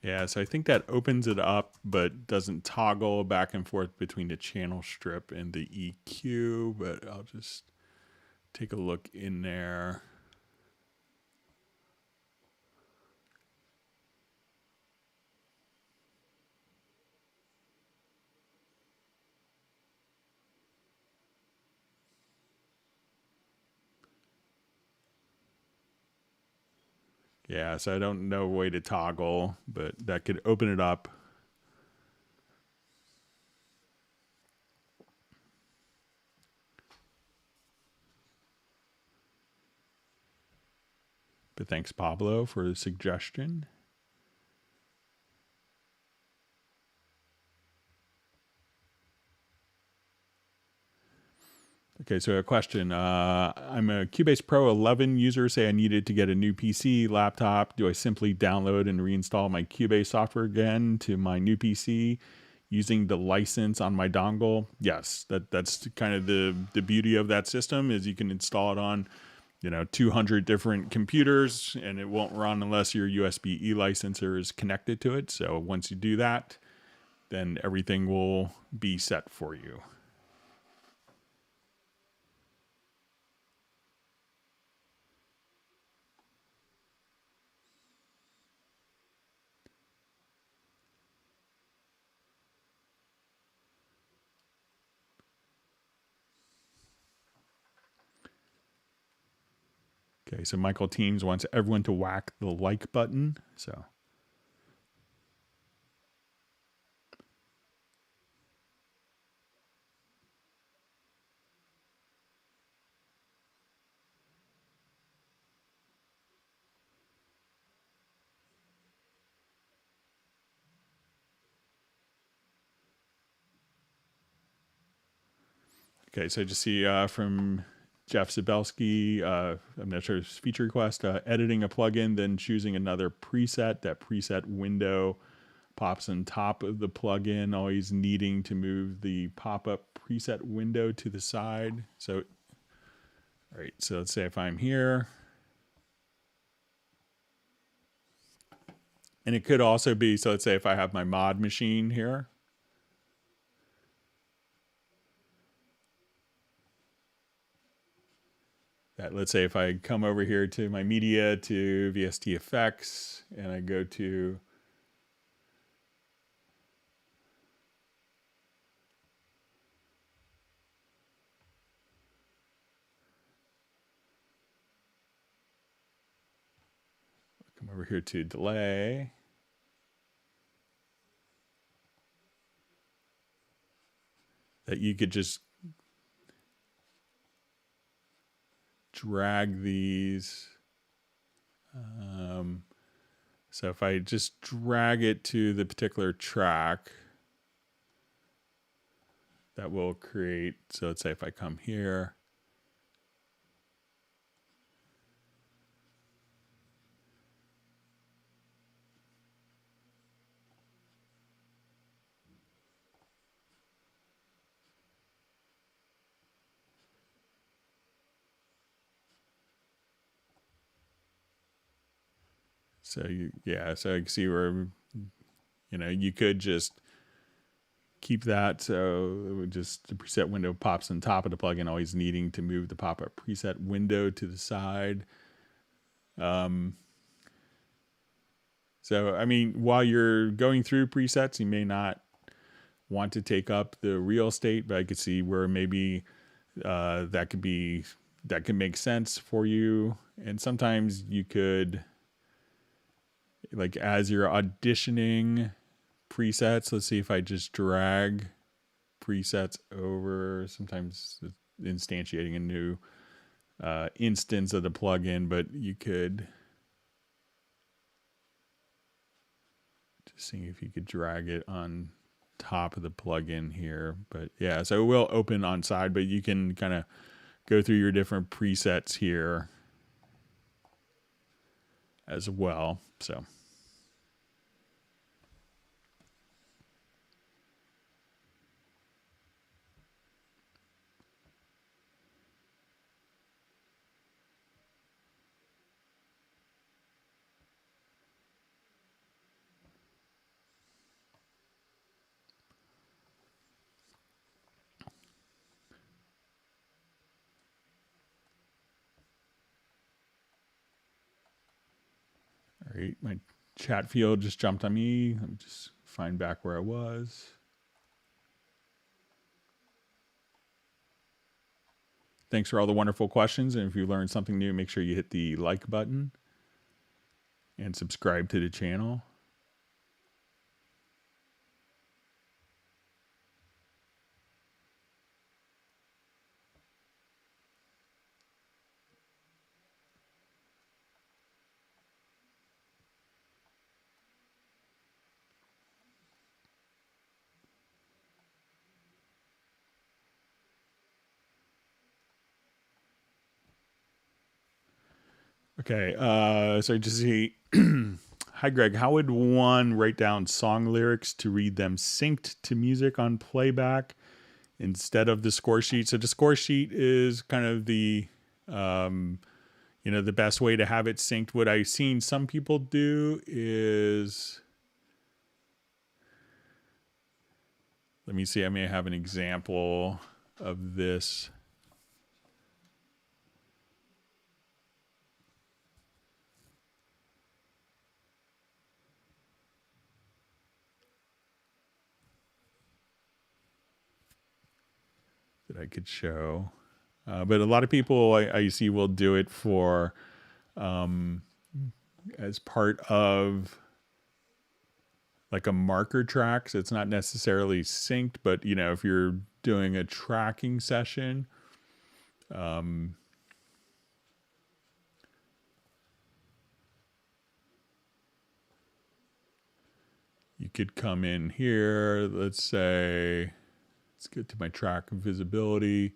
Yeah, so I think that opens it up, but doesn't toggle back and forth between the channel strip and the EQ, but I'll just take a look in there. Yeah, so I don't know a way to toggle, but that could open it up. But thanks, Pablo, for the suggestion. Okay, so a question. I'm a Cubase Pro 11 user. Say I needed to get a new PC, laptop. Do I simply download and reinstall my Cubase software again to my new PC using the license on my dongle? Yes, that's kind of the beauty of that system is you can install it on 200 different computers and it won't run unless your USB-E licenser is connected to it. So once you do that, then everything will be set for you. Okay, so Michael Teams wants everyone to whack the like button. So okay, so just see from Jeff Zabelski, I'm not sure his feature request, editing a plugin, then choosing another preset. That preset window pops on top of the plugin, always needing to move the pop-up preset window to the side. So, all right, so let's say if I'm here, and it could also be, so let's say if I have my mod machine here, that let's say if I come over here to my media to VST effects and I go to come over here to delay, that you could just drag these. So if I just drag it to the particular track, that will create, so let's say if I come here, so so I can see where, you could just keep that. So it would just, the preset window pops on top of the plugin, always needing to move the pop-up preset window to the side. So, I mean, while you're going through presets, you may not want to take up the real estate, but I could see where maybe that could make sense for you. And sometimes you could, like as you're auditioning presets. Let's see if I just drag presets over. Sometimes it's instantiating a new instance of the plugin, but you could just see if you could drag it on top of the plugin here. But yeah, so it will open on side, but you can kind of go through your different presets here as well. So all right, my chat field just jumped on me. Let me just find back where I was. Thanks for all the wonderful questions. And if you learned something new, make sure you hit the like button and subscribe to the channel. Okay, so just see. Hi, Greg. How would one write down song lyrics to read them synced to music on playback instead of the score sheet? So the score sheet is kind of the, the best way to have it synced. What I've seen some people do is, let me see. I may have an example of this. That I could show. But a lot of people I see will do it for as part of like a marker track. So it's not necessarily synced, but if you're doing a tracking session, you could come in here. Let's say, let's get to my track visibility.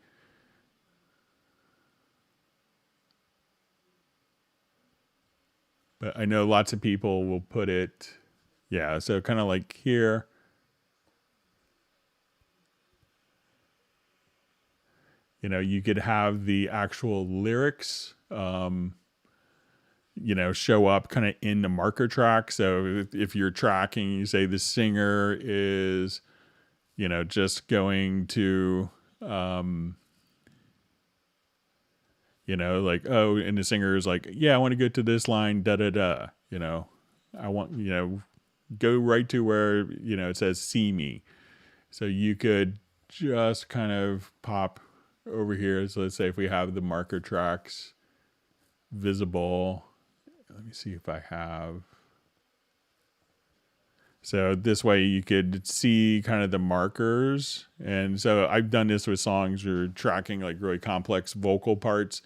But I know lots of people will put it, yeah, so kind of like here. You could have the actual lyrics, show up kind of in the marker track. So if you're tracking, you say the singer is, just going to, like, oh, and the singer is like, yeah, I want to go to this line, da da da. I want, go right to where, it says see me. So you could just kind of pop over here. So let's say if we have the marker tracks visible, let me see if I have. So this way you could see kind of the markers. And so I've done this with songs you're tracking like really complex vocal parts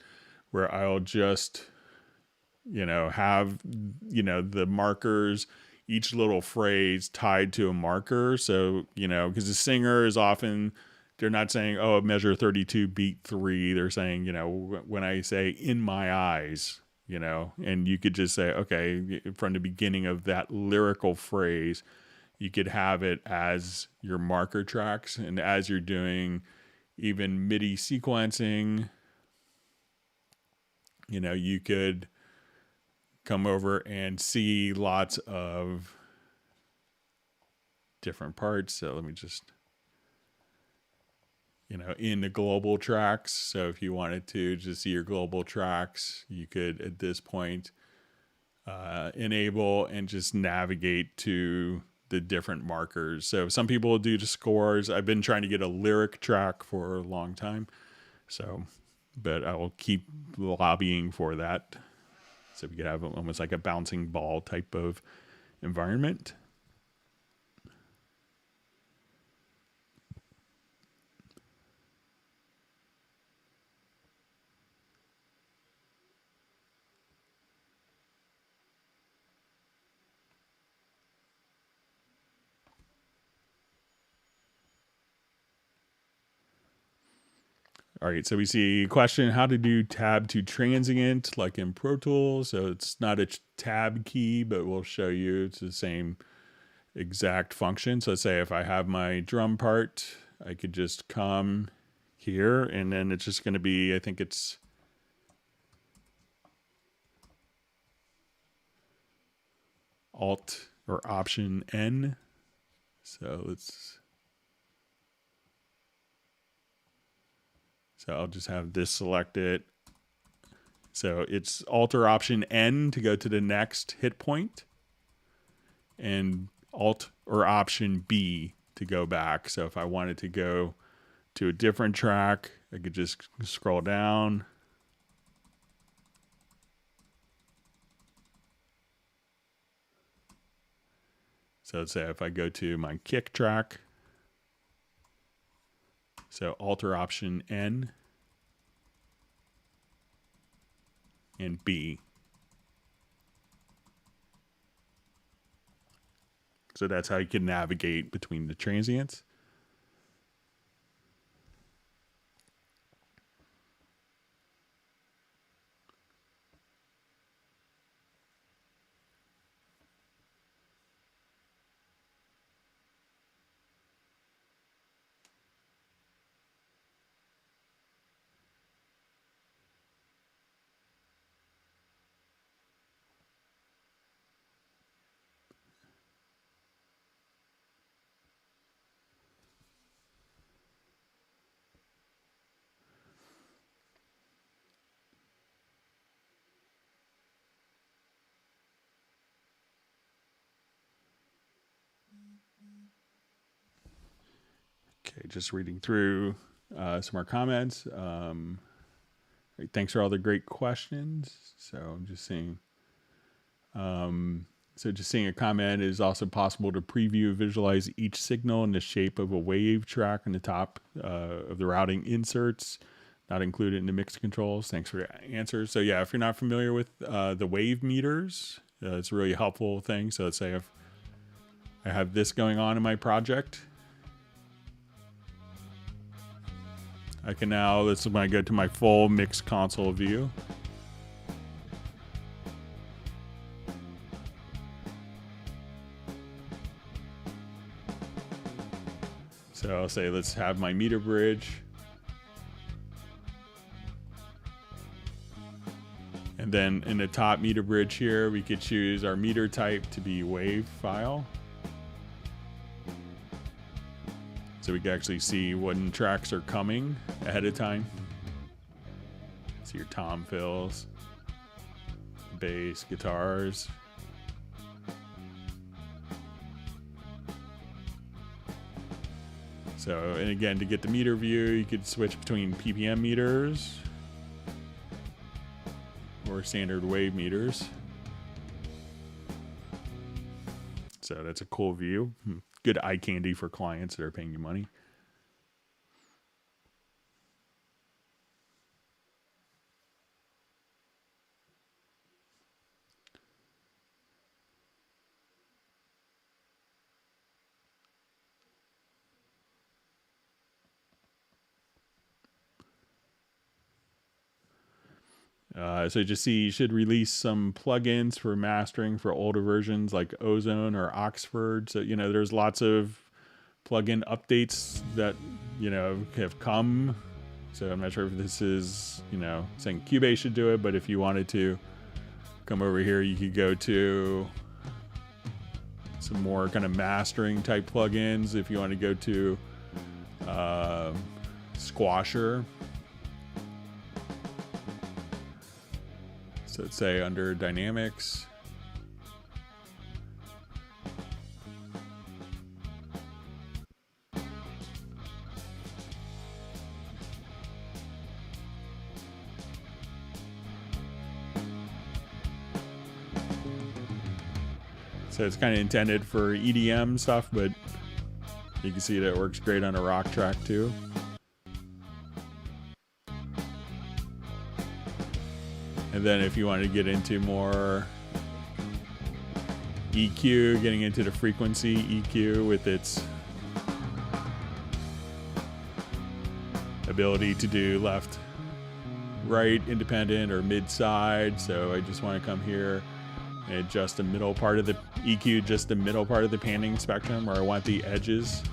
where I'll just, have, the markers, each little phrase tied to a marker. So, because the singer is often, they're not saying, oh, measure 32, beat 3. They're saying, when I say in my eyes, and you could just say, okay, from the beginning of that lyrical phrase, you could have it as your marker tracks. And as you're doing even MIDI sequencing, you could come over and see lots of different parts. So let me just, in the global tracks. So if you wanted to just see your global tracks, you could at this point enable and just navigate to the different markers. So some people will do the scores. I've been trying to get a lyric track for a long time. So, but I will keep lobbying for that. So we could have almost like a bouncing ball type of environment. All right, so we see question, how to do tab to transient like in Pro Tools. So it's not a tab key, but we'll show you it's the same exact function. So let's say if I have my drum part, I could just come here and then it's just going to be, I think it's Alt or Option N. So I'll just have this selected. So it's Alt or Option N to go to the next hit point, and Alt or Option B to go back. So if I wanted to go to a different track, I could just scroll down. So let's say if I go to my kick track, so Alt or Option N and B. So that's how you can navigate between the transients. Okay, just reading through some more comments. Thanks for all the great questions. So I'm just seeing. Just seeing a comment, it is also possible to preview, visualize each signal in the shape of a wave track on the top of the routing inserts, not included in the mix controls. Thanks for the answer. So yeah, if you're not familiar with the wave meters, it's a really helpful thing. So let's say if I have this going on in my project, I can now, this is when I go to my full mix console view. So I'll say, let's have my meter bridge. And then in the top meter bridge here, we could choose our meter type to be wave file. So we can actually see when tracks are coming ahead of time. See your tom fills, bass, guitars. So, and again, to get the meter view, you could switch between PPM meters or standard wave meters. So that's a cool view. Good eye candy for clients that are paying you money. So just see, you should release some plugins for mastering for older versions like Ozone or Oxford. So, there's lots of plugin updates that, have come. So I'm not sure if this is, saying Cubase should do it, but if you wanted to come over here, you could go to some more kind of mastering type plugins. If you want to go to Squasher. So let's say under Dynamics. So it's kind of intended for EDM stuff, but you can see that it works great on a rock track too. And then if you want to get into more EQ, getting into the frequency EQ with its ability to do left, right, independent, or mid-side. So I just want to come here and adjust the middle part of the EQ, just the middle part of the panning spectrum, or I want the edges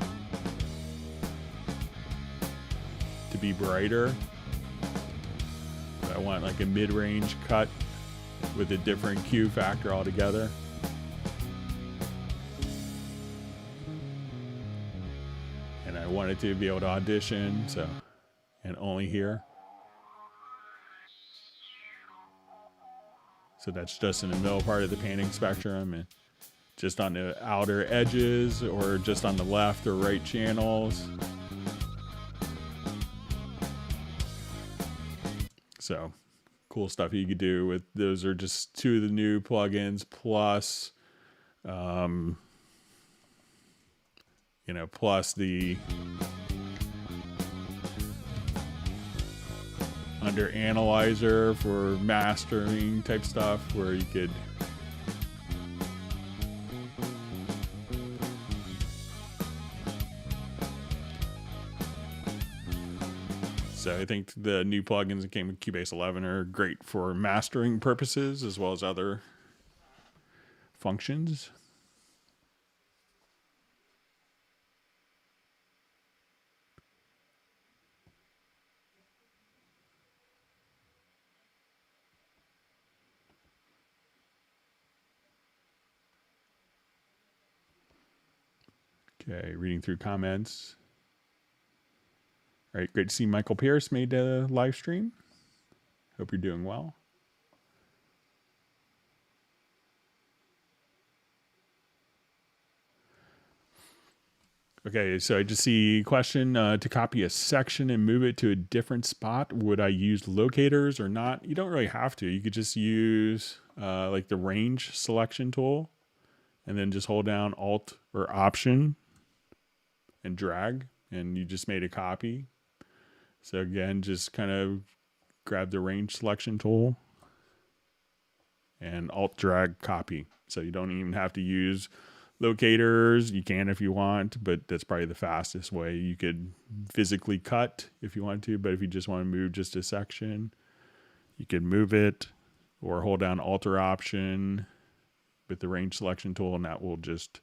to be brighter. So I want like a mid-range cut with a different Q factor altogether. And I want it to be able to audition, so, and only here. So that's just in the middle part of the panning spectrum, and just on the outer edges, or just on the left or right channels. So cool stuff you could do with those. Are just two of the new plugins, plus plus the under analyzer for mastering type stuff, where you could so I think the new plugins that came with Cubase 11 are great for mastering purposes as well as other functions. Okay, reading through comments. All right, great to see Michael Pierce made a live stream. Hope you're doing well. Okay, so I just see question, to copy a section and move it to a different spot, would I use locators or not? You don't really have to. You could just use like the range selection tool, and then just hold down Alt or Option and drag, and you just made a copy. So again, just kind of grab the range selection tool and Alt drag copy. So you don't even have to use locators. You can if you want, but that's probably the fastest way. You could physically cut if you want to, but if you just want to move just a section, you can move it, or hold down Alt or Option with the range selection tool, and that will just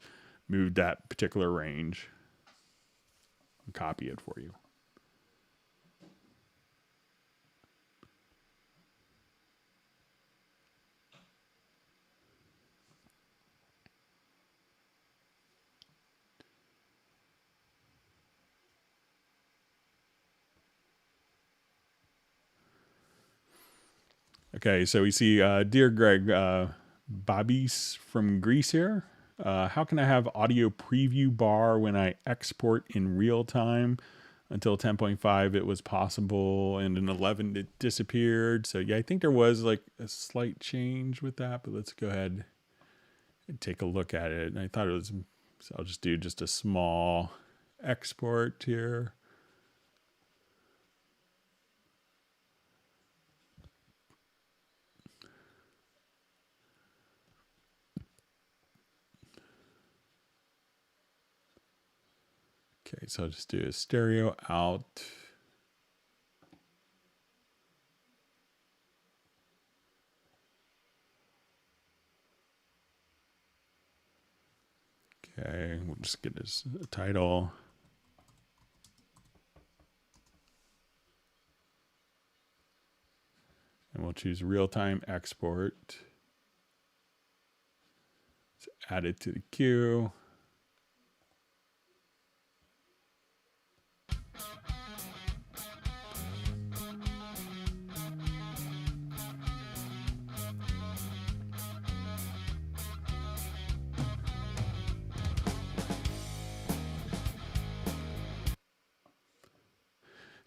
move that particular range and copy it for you. Okay, so we see Dear Greg, Bobby's from Greece here. How can I have audio preview bar when I export in real time? Until 10.5 it was possible, and in 11 it disappeared. So yeah, I think there was like a slight change with that, but let's go ahead and take a look at it. And I thought it was, so I'll just do just a small export here. Okay, so I'll just do a stereo out. Okay, we'll just get this title. And we'll choose real-time export. Let's add it to the queue.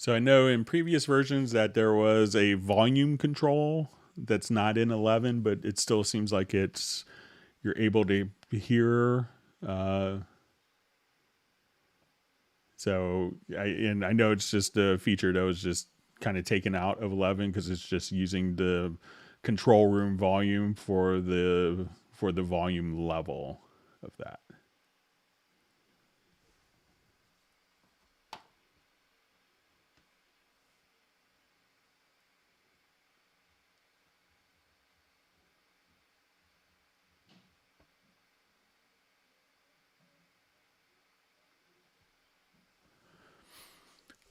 So I know in previous versions that there was a volume control that's not in 11, but it still seems like you're able to hear. So I know it's just a feature that was just kind of taken out of 11 because it's just using the control room volume for the volume level of that.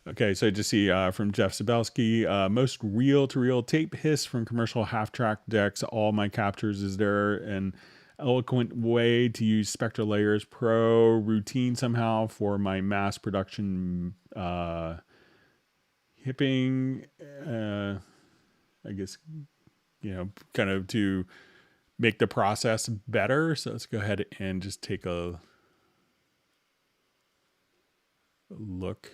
Okay, so just see from Jeff Sabelski, most reel-to-reel tape hiss from commercial half-track decks. All my captures. Is there an eloquent way to use Spectral Layers Pro routine somehow for my mass production hipping? I guess, kind of to make the process better. So let's go ahead and just take a look.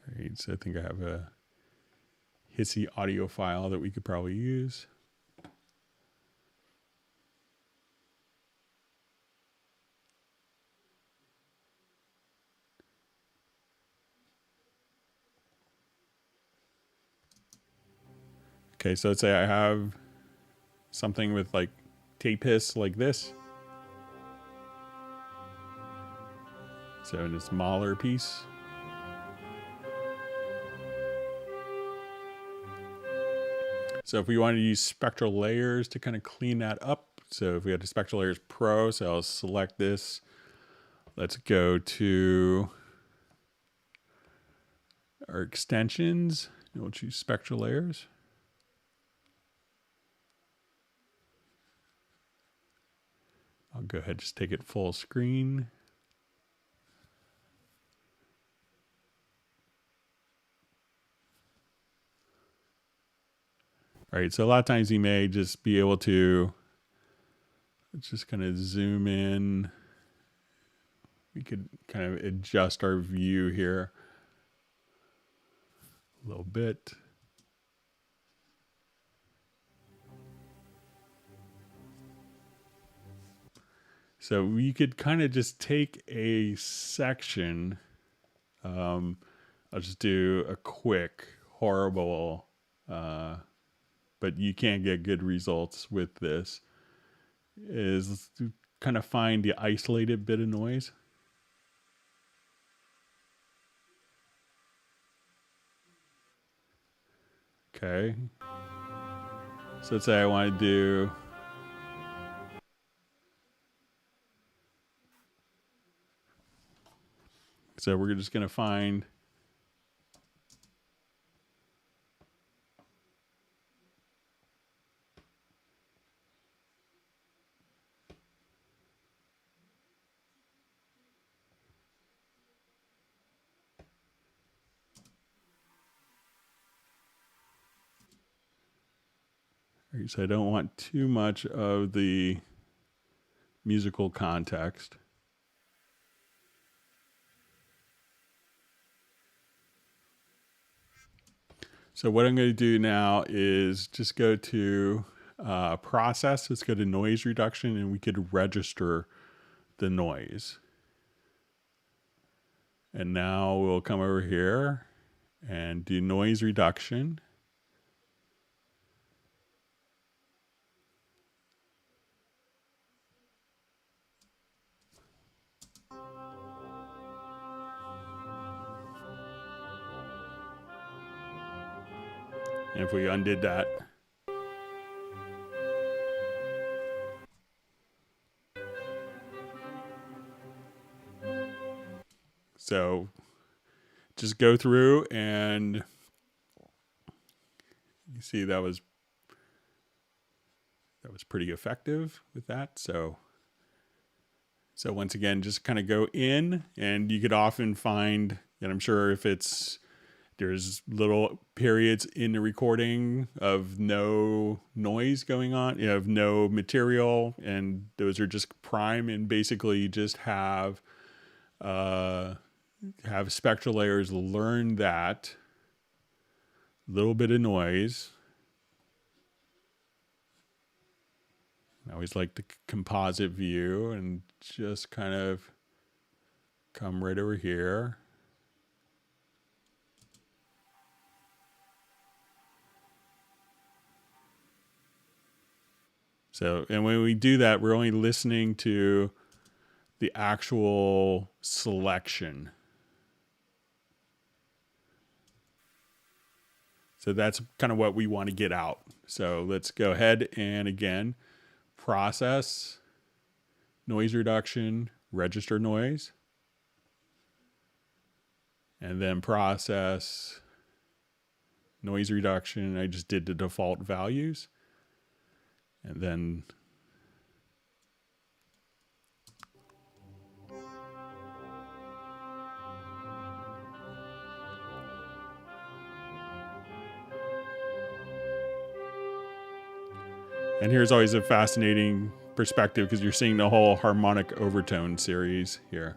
All right, so I think I have a hissy audio file that we could probably use. Okay, so let's say I have something with like tape hiss like this. So in a smaller piece. So if we wanted to use Spectral Layers to kind of clean that up. So if we had a Spectral Layers Pro, so I'll select this. Let's go to our extensions. We'll choose Spectral Layers. I'll go ahead and just take it full screen. All right, so a lot of times you may just be able to, let's just kind of zoom in. We could kind of adjust our view here a little bit. So we could kind of just take a section. I'll just do a quick, horrible, but you can't get good results with this, is to kind of find the isolated bit of noise. Okay. So let's say I want to do, so we're just going to find, so I don't want too much of the musical context. So what I'm going to do now is just go to process. Let's go to noise reduction, and we could register the noise. And now we'll come over here and do noise reduction. And if we undid that, so just go through and you see that was pretty effective with that. So once again, just kind of go in, and you could often find, and I'm sure if there's little periods in the recording of no noise going on, of no material, and those are just prime, and basically just have Spectral Layers learn that little bit of noise. I always like the composite view, and just kind of come right over here. So, and when we do that, we're only listening to the actual selection. So that's kind of what we want to get out. So let's go ahead and again, process, noise reduction, register noise, and then process, noise reduction. I just did the default values. And then and here's always a fascinating perspective because you're seeing the whole harmonic overtone series here.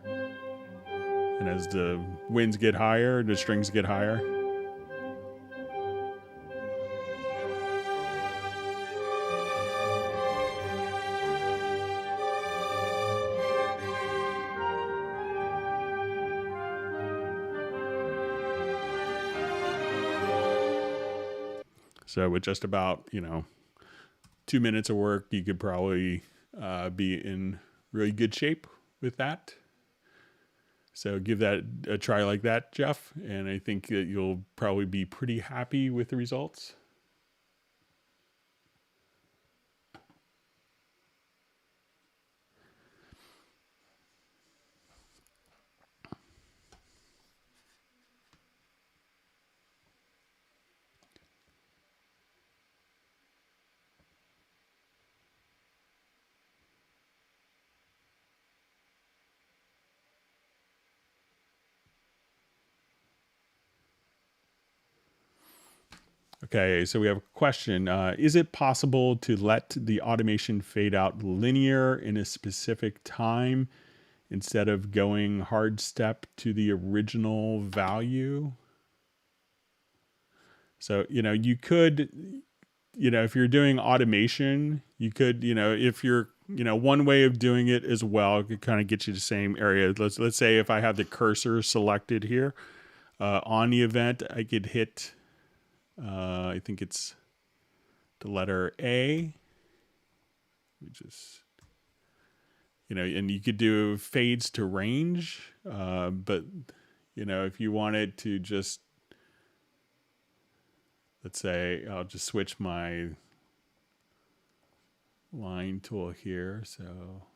And as the winds get higher, the strings get higher. So with just about, 2 minutes of work, you could probably be in really good shape with that. So give that a try like that, Jeff, and I think that you'll probably be pretty happy with the results. Okay, so we have a question. Is it possible to let the automation fade out linear in a specific time instead of going hard step to the original value? So, you could, if you're doing automation, you could, if you're, one way of doing it as well, it could kind of get you the same area. Let's say if I have the cursor selected here on the event, I could hit, I think it's the letter A, which is, and you could do fades to range, but, if you wanted to just, let's say I'll just switch my line tool here. So I'll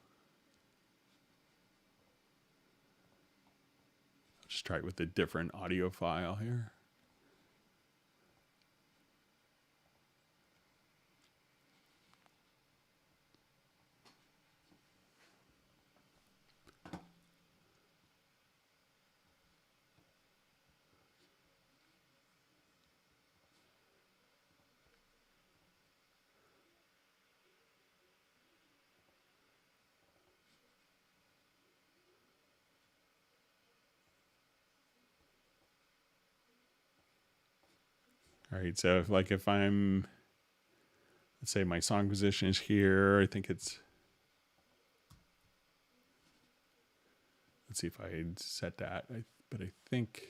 just try it with a different audio file here. All right, so if I'm, let's say my song position is here, I think it's, let's see if I set that, but I think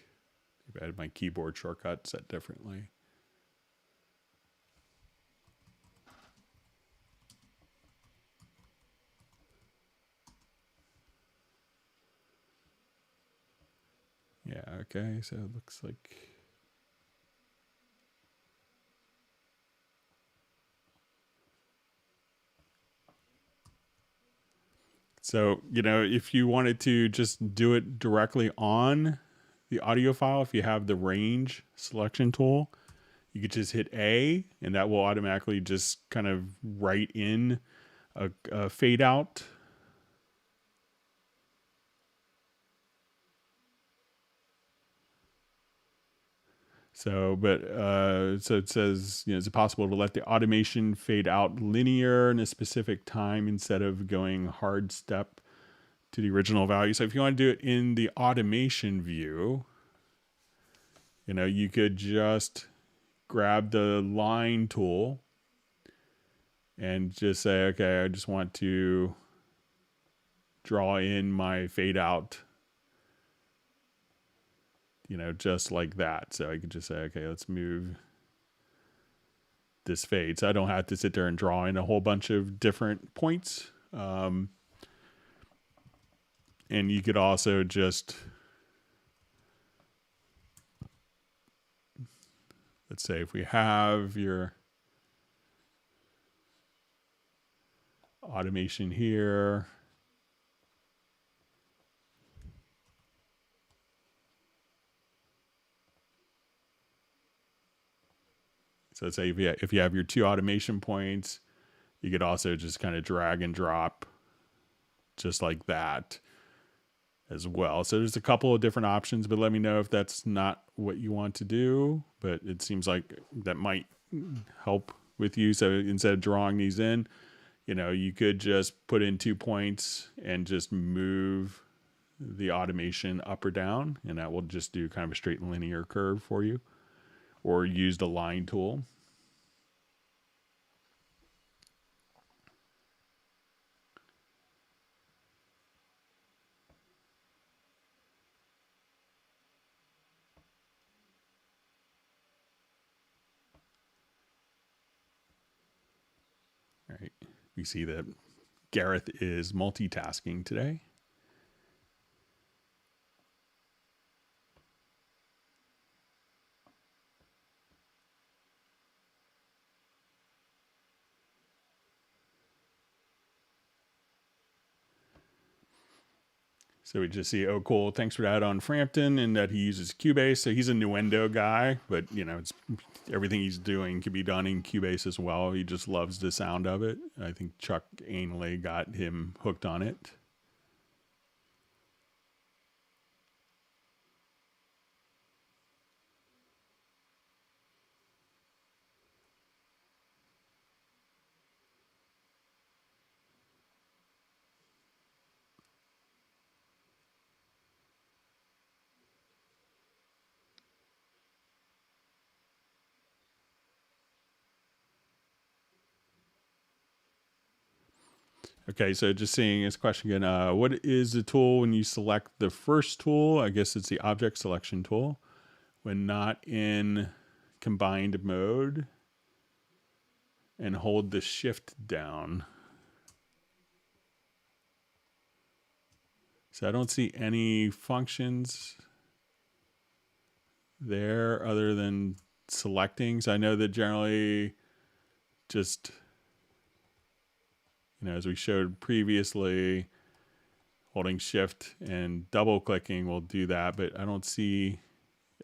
maybe I had my keyboard shortcut set differently. Yeah, okay, so it looks like, so, if you wanted to just do it directly on the audio file, if you have the range selection tool, you could just hit A and that will automatically just kind of write in a fade out. So, so it says, is it possible to let the automation fade out linear in a specific time instead of going hard step to the original value? So if you want to do it in the automation view, you could just grab the line tool and just say, okay, I just want to draw in my fade out, just like that. So I could just say, okay, let's move this fade. So I don't have to sit there and draw in a whole bunch of different points. And you could also just, let's say if we have your automation here, so let's say if you have your 2 automation points, you could also just kind of drag and drop just like that as well. So there's a couple of different options, but let me know if that's not what you want to do. But it seems like that might help with you. So instead of drawing these in, you could just put in 2 points and just move the automation up or down, and that will just do kind of a straight linear curve for you, or use the line tool. All right. We see that Gareth is multitasking today. So we just see, oh, cool, thanks for that on Frampton, and that he uses Cubase. So he's a Nuendo guy, but it's everything he's doing can be done in Cubase as well. He just loves the sound of it. I think Chuck Ainley got him hooked on it. Okay, so just seeing this question again, what is the tool when you select the first tool? I guess it's the object selection tool. When not in combined mode, and hold the shift down. So I don't see any functions there other than selecting. So I know that generally just, as we showed previously, holding shift and double clicking will do that, but I don't see,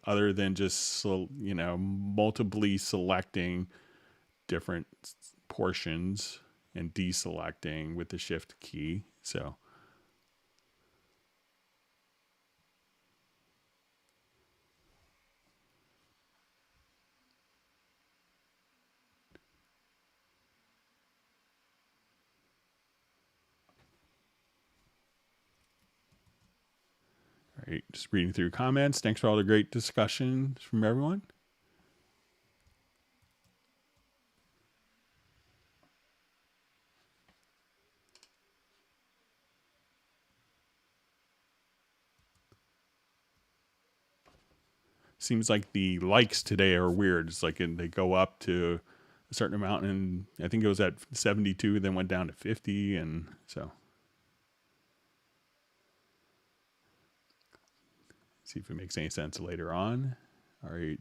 other than just, multiply selecting different portions and deselecting with the shift key. So all right, just reading through comments. Thanks for all the great discussions from everyone. Seems like the likes today are weird. It's like they go up to a certain amount, and I think it was at 72, then went down to 50, and so see if it makes any sense later on. All right.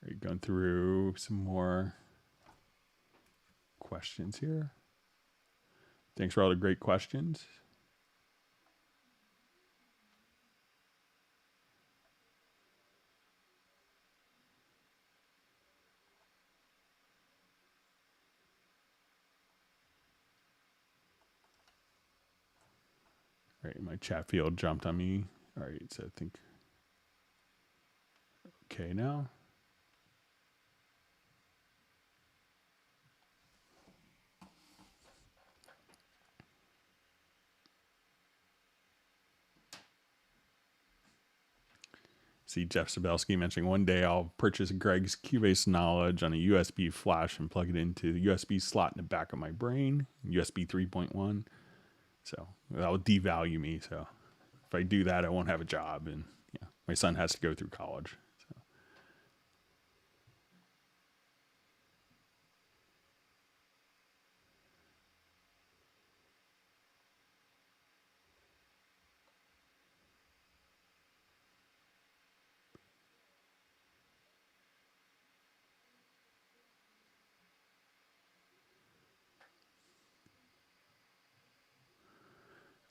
All right, going through some more questions here. Thanks for all the great questions. All right, my chat field jumped on me. All right, so I think okay now. See Jeff Sabelsky mentioning one day I'll purchase Greg's Cubase knowledge on a USB flash and plug it into the USB slot in the back of my brain, USB 3.1. So that will devalue me. So if I do that, I won't have a job, and my son has to go through college. So.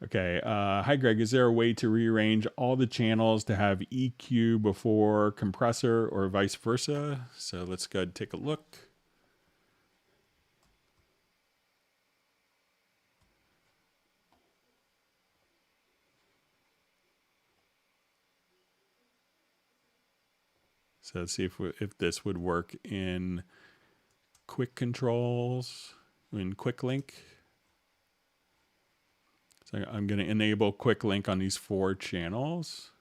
Okay. Hi, Greg. Is there a way to rearrange all the channels to have EQ before compressor or vice versa? So let's go ahead and take a look. So let's see if this would work in quick controls, in quick link. So I'm going to enable quick link on these 4 channels.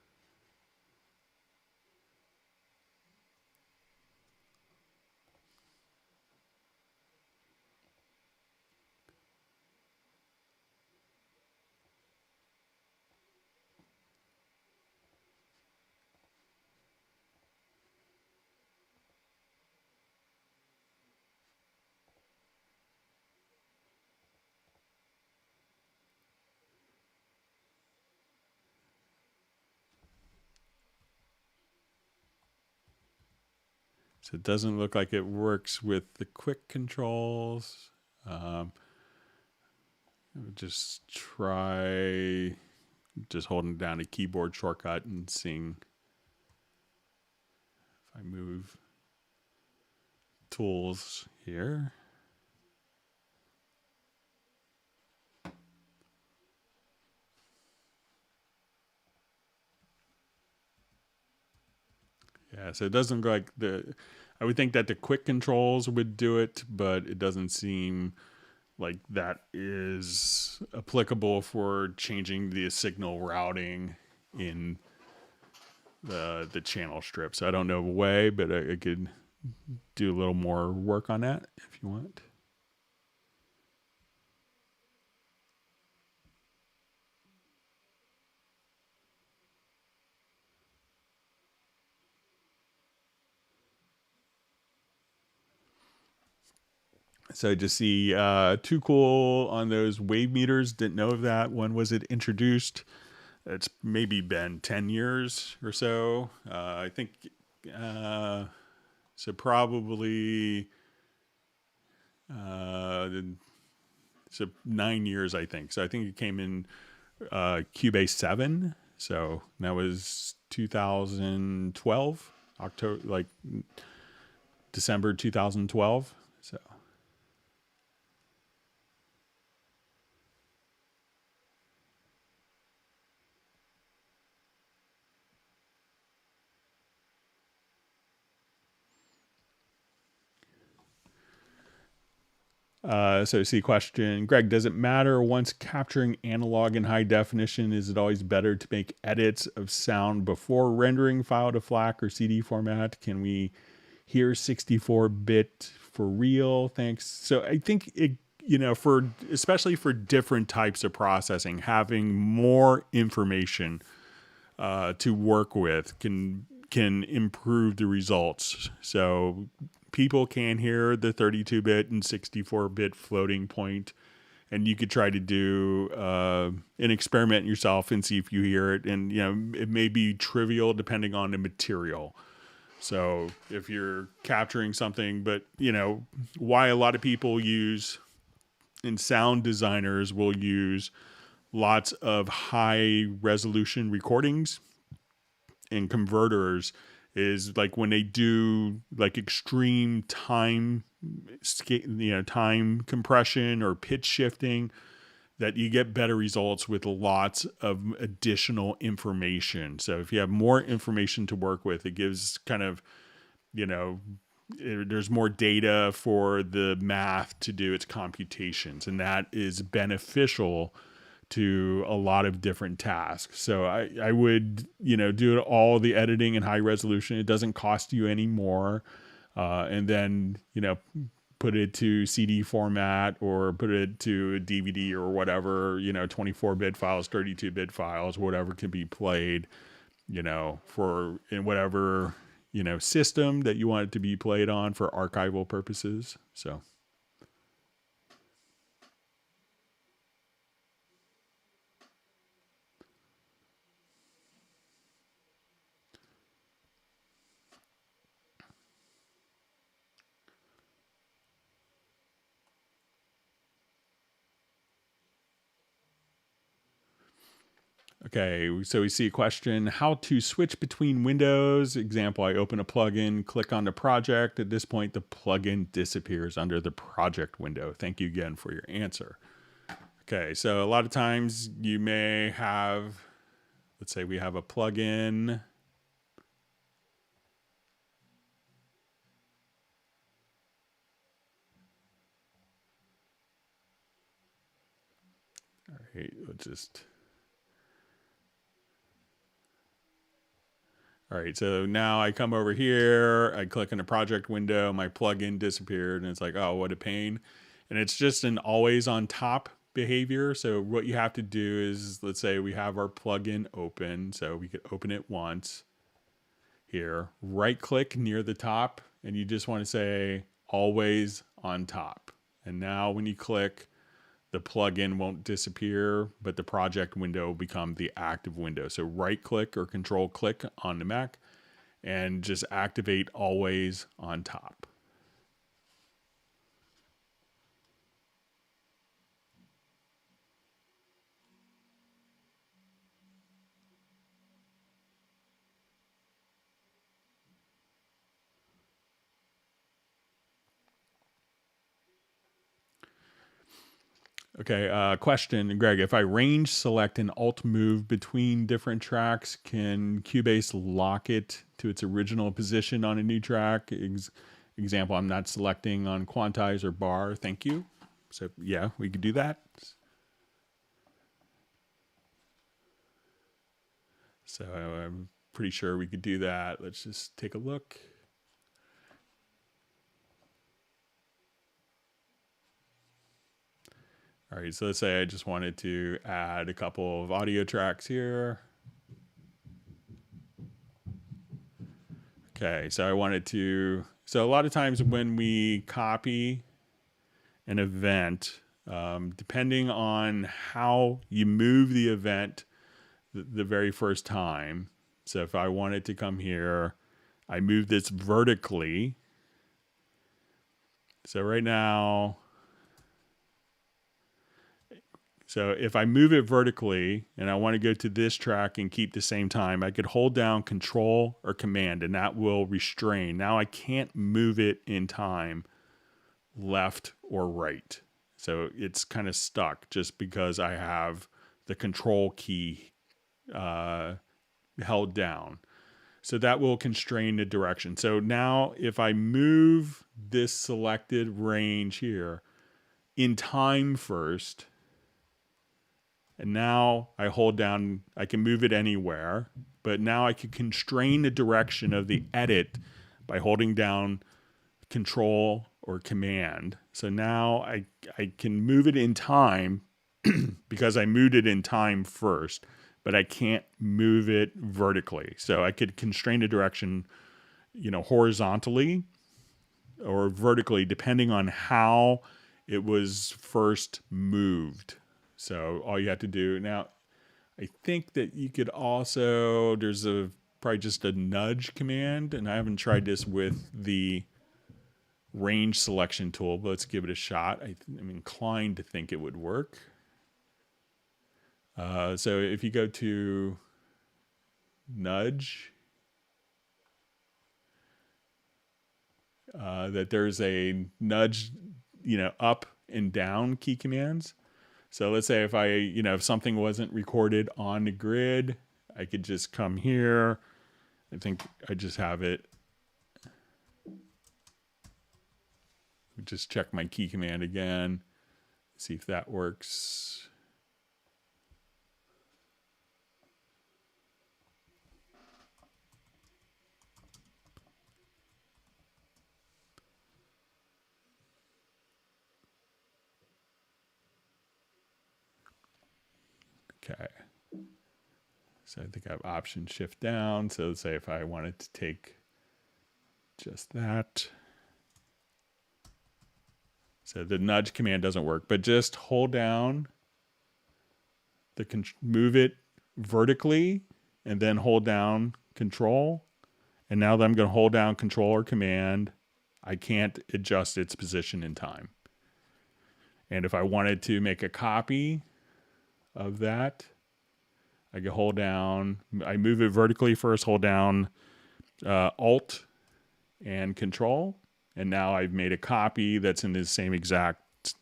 So it doesn't look like it works with the quick controls. Just try just holding down a keyboard shortcut and seeing if I move tools here. Yeah, so it doesn't look like I would think that the quick controls would do it, but it doesn't seem like that is applicable for changing the signal routing in the channel strip. So I don't know a way, but I could do a little more work on that if you want. So I just see too cool on those wave meters. Didn't know of that. When was it introduced? It's maybe been 10 years or so. I think so. Probably so 9 years. I think so. I think it came in Cubase 7. So that was 2012, October, like December 2012. So. So see question, Greg, does it matter once capturing analog in high definition? Is it always better to make edits of sound before rendering file to FLAC or CD format? Can we hear 64-bit for real? Thanks. So I think it, for especially for different types of processing, having more information to work with can improve the results. So people can hear the 32-bit and 64-bit floating point, and you could try to do an experiment yourself and see if you hear it. And it may be trivial depending on the material. So if you're capturing something, but why a lot of people use, and sound designers will use lots of high resolution recordings and converters is like when they do like extreme time time compression or pitch shifting, that you get better results with lots of additional information. So if you have more information to work with, it gives kind of there's more data for the math to do its computations, and that is beneficial to a lot of different tasks. So I would, do all the editing in high resolution. It doesn't cost you any more. And then, put it to CD format or put it to a DVD or whatever, 24-bit files, 32-bit files, whatever can be played, for in whatever, system that you want it to be played on for archival purposes. So. Okay, so we see a question, how to switch between windows. Example, I open a plugin, click on the project. At this point, the plugin disappears under the project window. Thank you again for your answer. Okay, so a lot of times you may have, let's say we have a plugin. All right, let's just... All right, so now I come over here, I click in the project window, my plugin disappeared, and it's like, oh, what a pain. And it's just an always on top behavior. So what you have to do is, let's say we have our plugin open, so we could open it once here, right click near the top, and you just want to say always on top. And now when you click, the plugin won't disappear, but the project window will become the active window. So right click or control click on the Mac and just activate always on top. Okay, question, Greg. If I range select and alt move between different tracks, can Cubase lock it to its original position on a new track? Example, I'm not selecting on quantize or bar. Thank you. So yeah, we could do that. So I'm pretty sure we could do that. Let's just take a look. All right, so let's say I just wanted to add a couple of audio tracks here. Okay, so I wanted to, so a lot of times when we copy an event, depending on how you move the event the very first time. So if I wanted to come here, I move this vertically. So right now, so if I move it vertically and I want to go to this track and keep the same time, I could hold down Control or Command and that will restrain. Now I can't move it in time left or right. So it's kind of stuck just because I have the Control key held down. So that will constrain the direction. So now if I move this selected range here in time first, and now I hold down, I can move it anywhere, but now I can constrain the direction of the edit by holding down Control or Command. So now I can move it in time because I moved it in time first, but I can't move it vertically. So I could constrain the direction, horizontally or vertically, depending on how it was first moved. So all you have to do now, I think that you could also, there's probably just a nudge command, and I haven't tried this with the range selection tool, but let's give it a shot. I'm inclined to think it would work. So if you go to nudge, that there's a nudge, up and down key commands. So let's say if if something wasn't recorded on the grid, I could just come here. I think I just have it. Just check my key command again, see if that works. Okay. So I think I have Option Shift down. So let's say if I wanted to take just that. So the nudge command doesn't work, but just hold down move it vertically and then hold down Control. And now that I'm going to hold down Control or Command, I can't adjust its position in time. And if I wanted to make a copy of that, I can hold down, I move it vertically first, hold down Alt and Control. And now I've made a copy that's in the same exact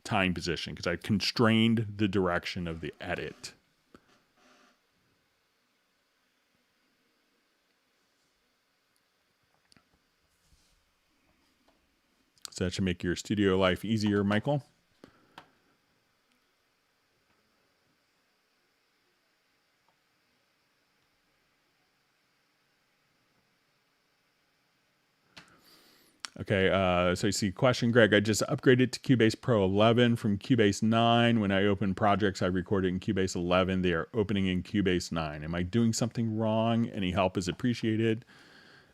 time position because I constrained the direction of the edit. So that should make your studio life easier, Michael. Okay, so you see question, Greg, I just upgraded to Cubase Pro 11 from Cubase 9. When I open projects I recorded in Cubase 11, they are opening in Cubase 9. Am I doing something wrong? Any help is appreciated.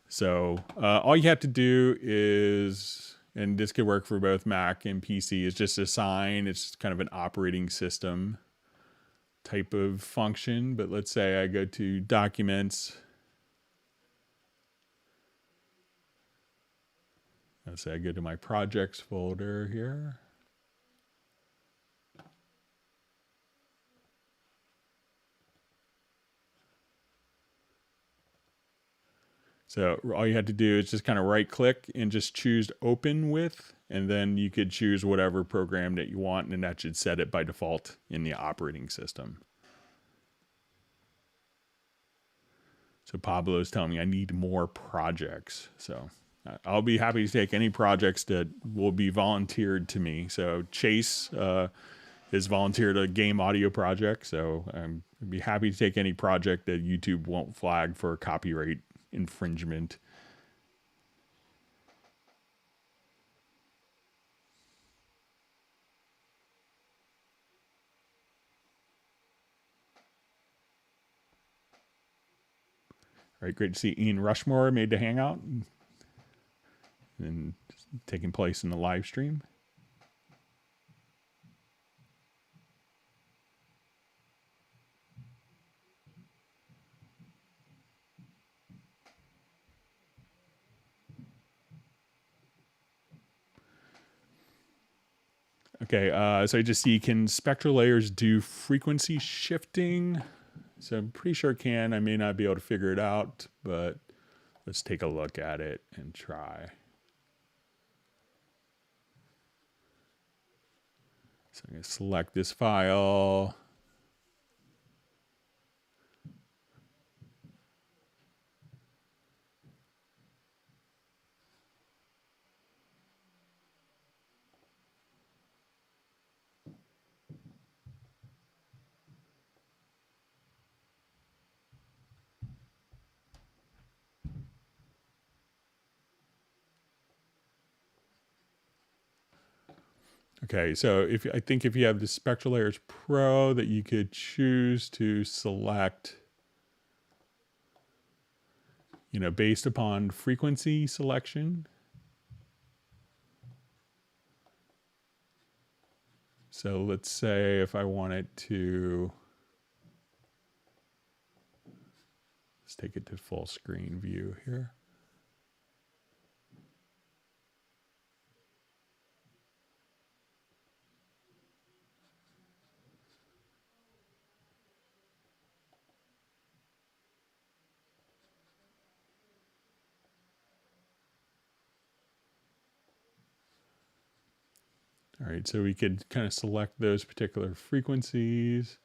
So all you have to do is, and this could work for both Mac and PC, is just assign, it's kind of an operating system type of function. But let's say I go to Documents. Let's say I go to my projects folder here. So all you had to do is just kind of right click and just choose open with, and then you could choose whatever program that you want, and that should set it by default in the operating system. So Pablo is telling me I need more projects. So I'll be happy to take any projects that will be volunteered to me. So Chase has volunteered a game audio project. So I'd be happy to take any project that YouTube won't flag for copyright infringement. All right, great to see Ian Rushmore made the hangout and taking place in the live stream. Okay, so I just see, can spectral layers do frequency shifting? So I'm pretty sure it can. I may not be able to figure it out, but let's take a look at it and try. So I'm going to select this file. Okay, so I think if you have the Spectral Layers Pro, that you could choose to select, based upon frequency selection. So let's say if I wanted to, let's take it to full screen view here. All right, so we could kind of select those particular frequencies.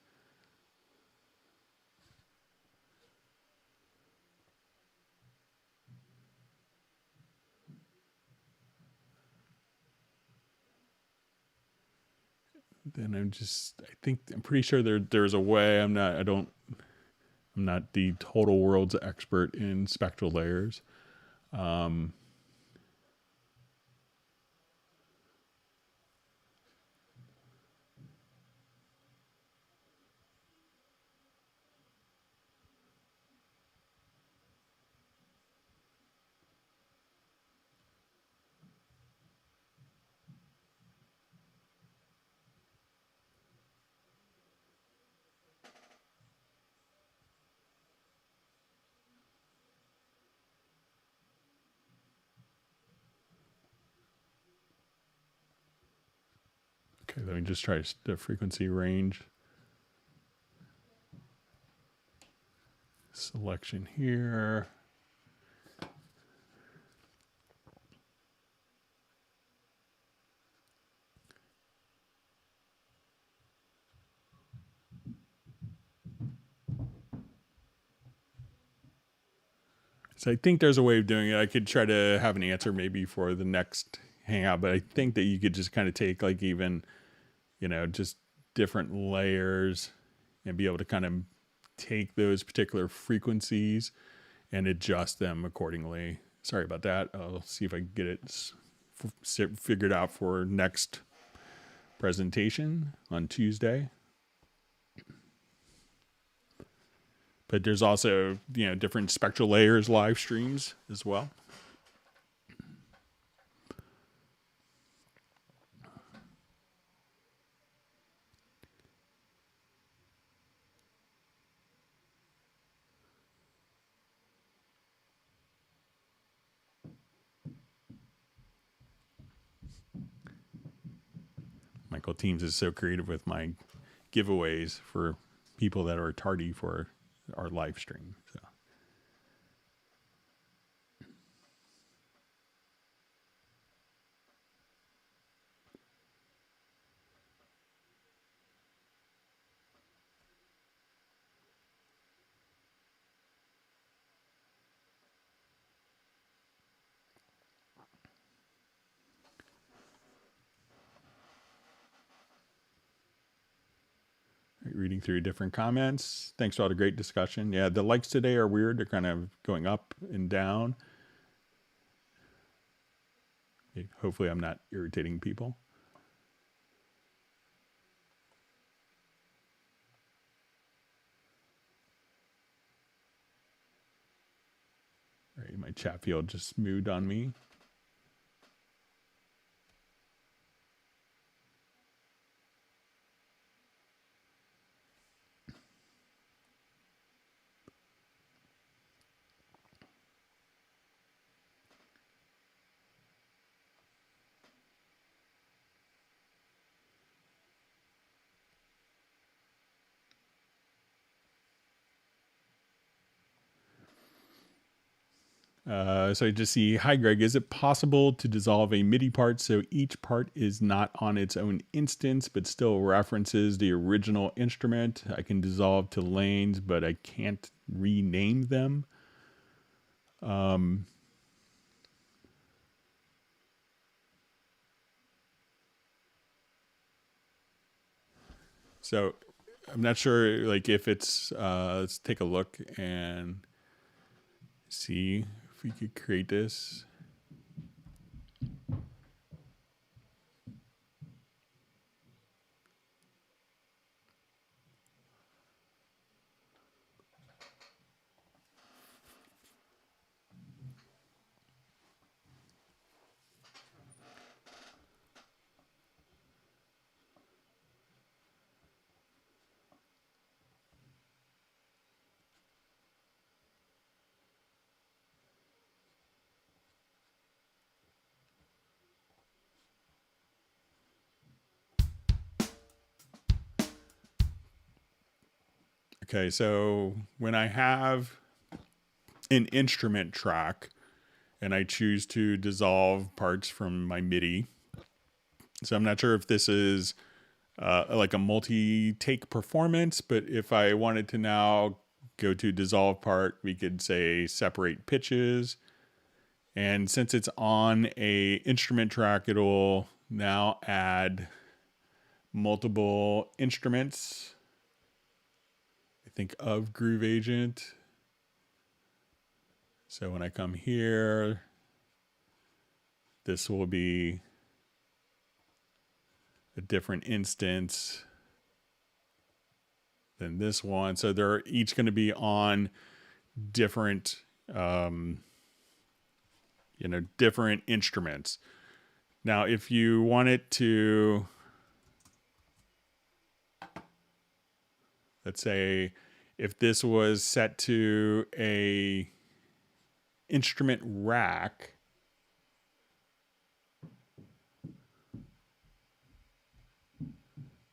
Then I'm pretty sure there's a way. I'm not the total world's expert in spectral layers. Okay, let me just try the frequency range. selection here. So I think there's a way of doing it. I could try to have an answer maybe for the next hangout, but I think that you could just kind of take like even, just different layers and be able to kind of take those particular frequencies and adjust them accordingly. Sorry about that. I'll see if I can get it figured out for next presentation on Tuesday. But there's also, different spectral layers live streams as well. Michael Teams is so creative with my giveaways for people that are tardy for our live stream. So. Reading through different comments. Thanks for all the great discussion. Yeah, the likes today are weird. They're kind of going up and down. Hopefully I'm not irritating people. All right, my chat field just moved on me. So I just see, hi Greg, is it possible to dissolve a MIDI part so each part is not on its own instance, but still references the original instrument? I can dissolve to lanes, but I can't rename them. So I'm not sure, like if it's, let's take a look and see if we could create this. Okay, so when I have an instrument track and I choose to dissolve parts from my MIDI, so I'm not sure if this is like a multi-take performance, but if I wanted to now go to dissolve part, we could say separate pitches. And since it's on a instrument track, it'll now add multiple instruments. I think of Groove Agent. So when I come here, this will be a different instance than this one. So they're each going to be on different, different instruments. Now, if you want it to, let's say, if this was set to a instrument rack,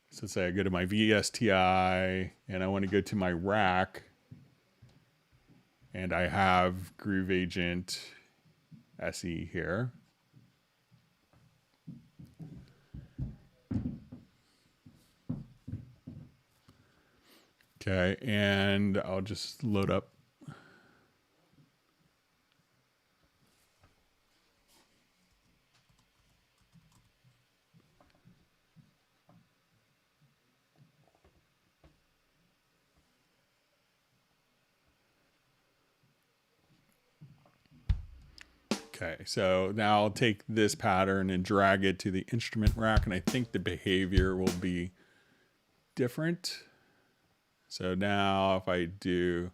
so say I go to my VSTI and I want to go to my rack. And I have Groove Agent SE here. Okay, and I'll just load up. Okay, so now I'll take this pattern and drag it to the instrument rack, and I think the behavior will be different. So now if I do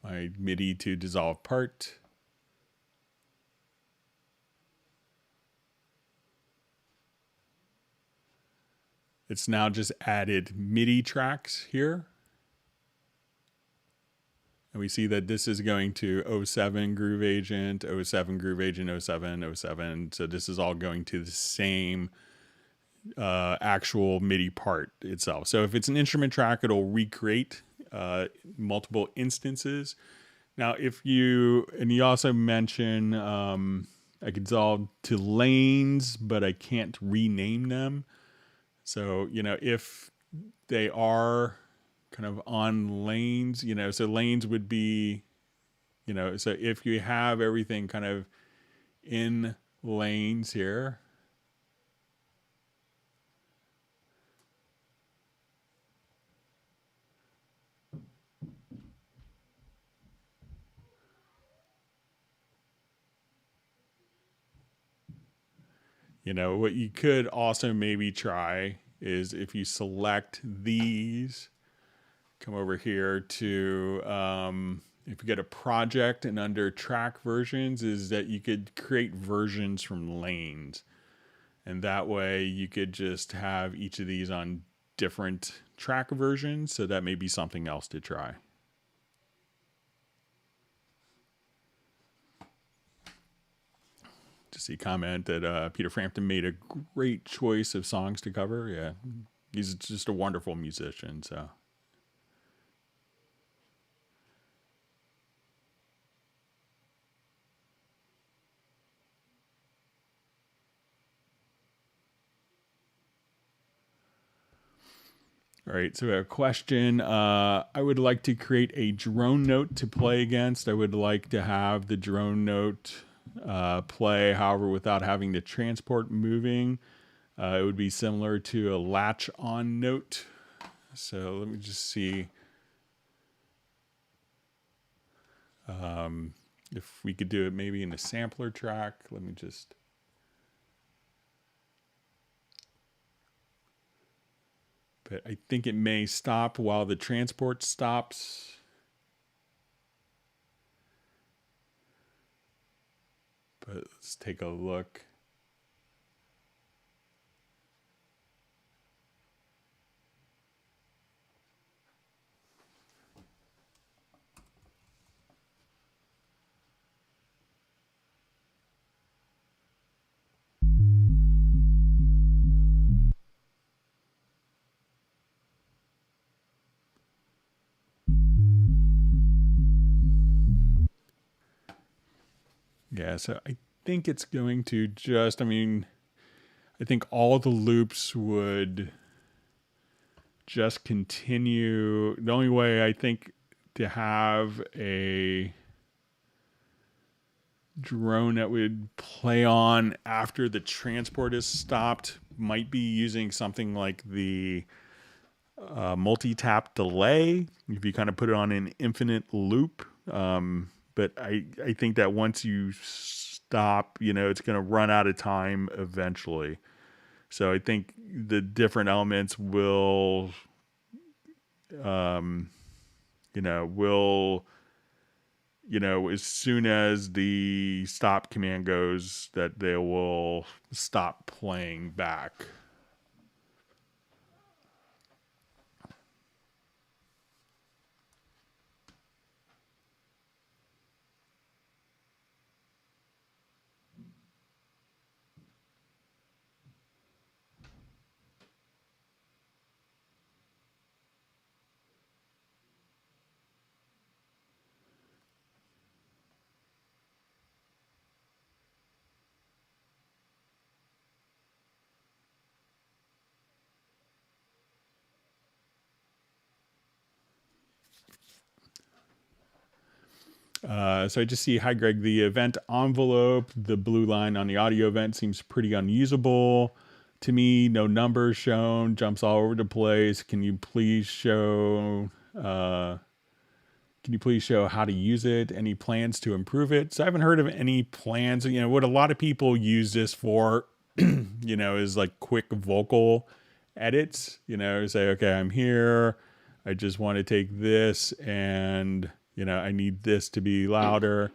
my MIDI to dissolve part, it's now just added MIDI tracks here. And we see that this is going to 07 Groove Agent, 07 Groove Agent, 07, 07. So this is all going to the same actual MIDI part itself. So if it's an instrument track, it'll recreate multiple instances. Now, if you, and you also mention I could dissolve to lanes, but I can't rename them. So, you know, if they are kind of on lanes, you know, so lanes would be, you know, so if you have everything kind of in lanes here, you know, what you could also maybe try is if you select these, come over here to, if you get a project and under track versions, is that you could create versions from lanes. And that way you could just have each of these on different track versions. So that may be something else to try. To see comment that Peter Frampton made a great choice of songs to cover. Yeah, he's just a wonderful musician. So. All right, so a question. I would like to create a drone note to play against. I would like to have the drone note play, however, without having the transport moving. It would be similar to a latch on note. So let me just see if we could do it maybe in the sampler track. Let me just... But I think it may stop while the transport stops. But let's take a look. Yeah, so I think it's going to just, I mean, I think all the loops would just continue. The only way I think to have a drone that would play on after the transport is stopped might be using something like the multi-tap delay, if you kind of put it on an infinite loop. But I think that once you stop, you know, it's going to run out of time eventually. So I think the different elements will, you know, as soon as the stop command goes, that they will stop playing back. So I just see, hi Greg, the event envelope, the blue line on the audio event seems pretty unusable to me. No numbers shown, jumps all over the place. Can you please show how to use it? Any plans to improve it? So I haven't heard of any plans. What a lot of people use this for, is like quick vocal edits. Say, okay, I'm here. I just want to take this and, I need this to be louder.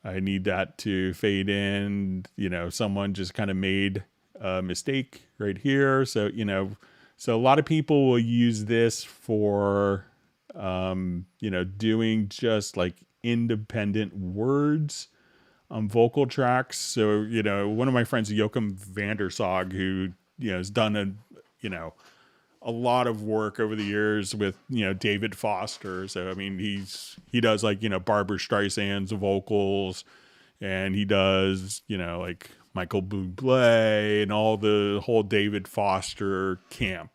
I need that to fade in. Someone just kind of made a mistake right here. So, so a lot of people will use this for, doing just like independent words on vocal tracks. So, one of my friends, Joachim Vandersog, who, has done a lot of work over the years with, David Foster. So, I mean, he does like, Barbra Streisand's vocals, and he does, like Michael Bublé and all the whole David Foster camp,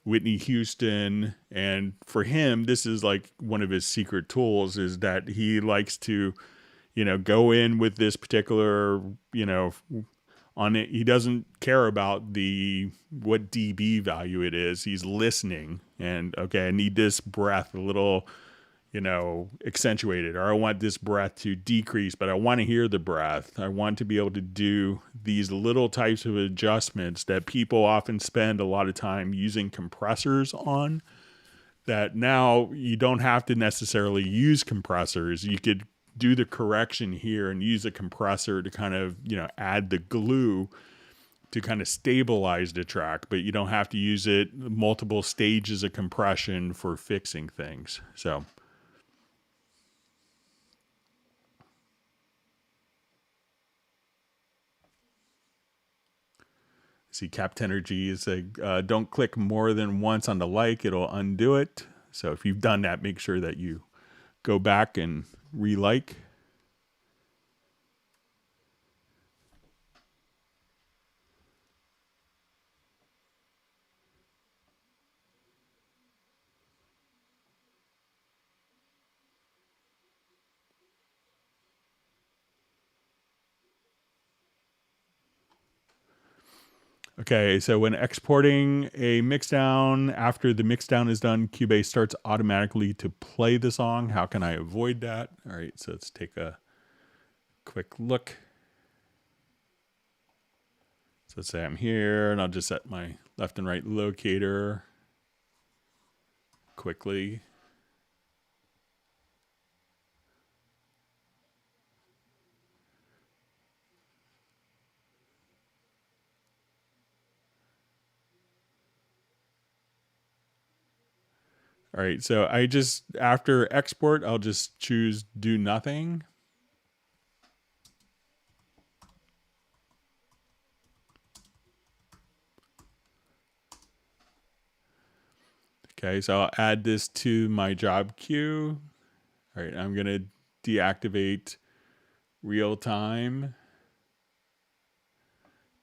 Whitney Houston. And for him, this is like one of his secret tools, is that he likes to, go in with this particular, on it. He doesn't care about what dB value it is. He's listening, and okay, I need this breath a little, accentuated, or I want this breath to decrease, but I want to hear the breath. I want to be able to do these little types of adjustments that people often spend a lot of time using compressors on, that now you don't have to necessarily use compressors. You could do the correction here and use a compressor to kind of, add the glue to kind of stabilize the track, but you don't have to use it multiple stages of compression for fixing things. So see, Captenergy is don't click more than once on the like, it'll undo it. So if you've done that, make sure that you go back and re-like. Okay, so when exporting a mixdown, after the mixdown is done, Cubase starts automatically to play the song. How can I avoid that? All right, so let's take a quick look. So let's say I'm here, and I'll just set my left and right locator quickly. All right, so after export, I'll just choose do nothing. Okay, so I'll add this to my job queue. All right, I'm gonna deactivate real time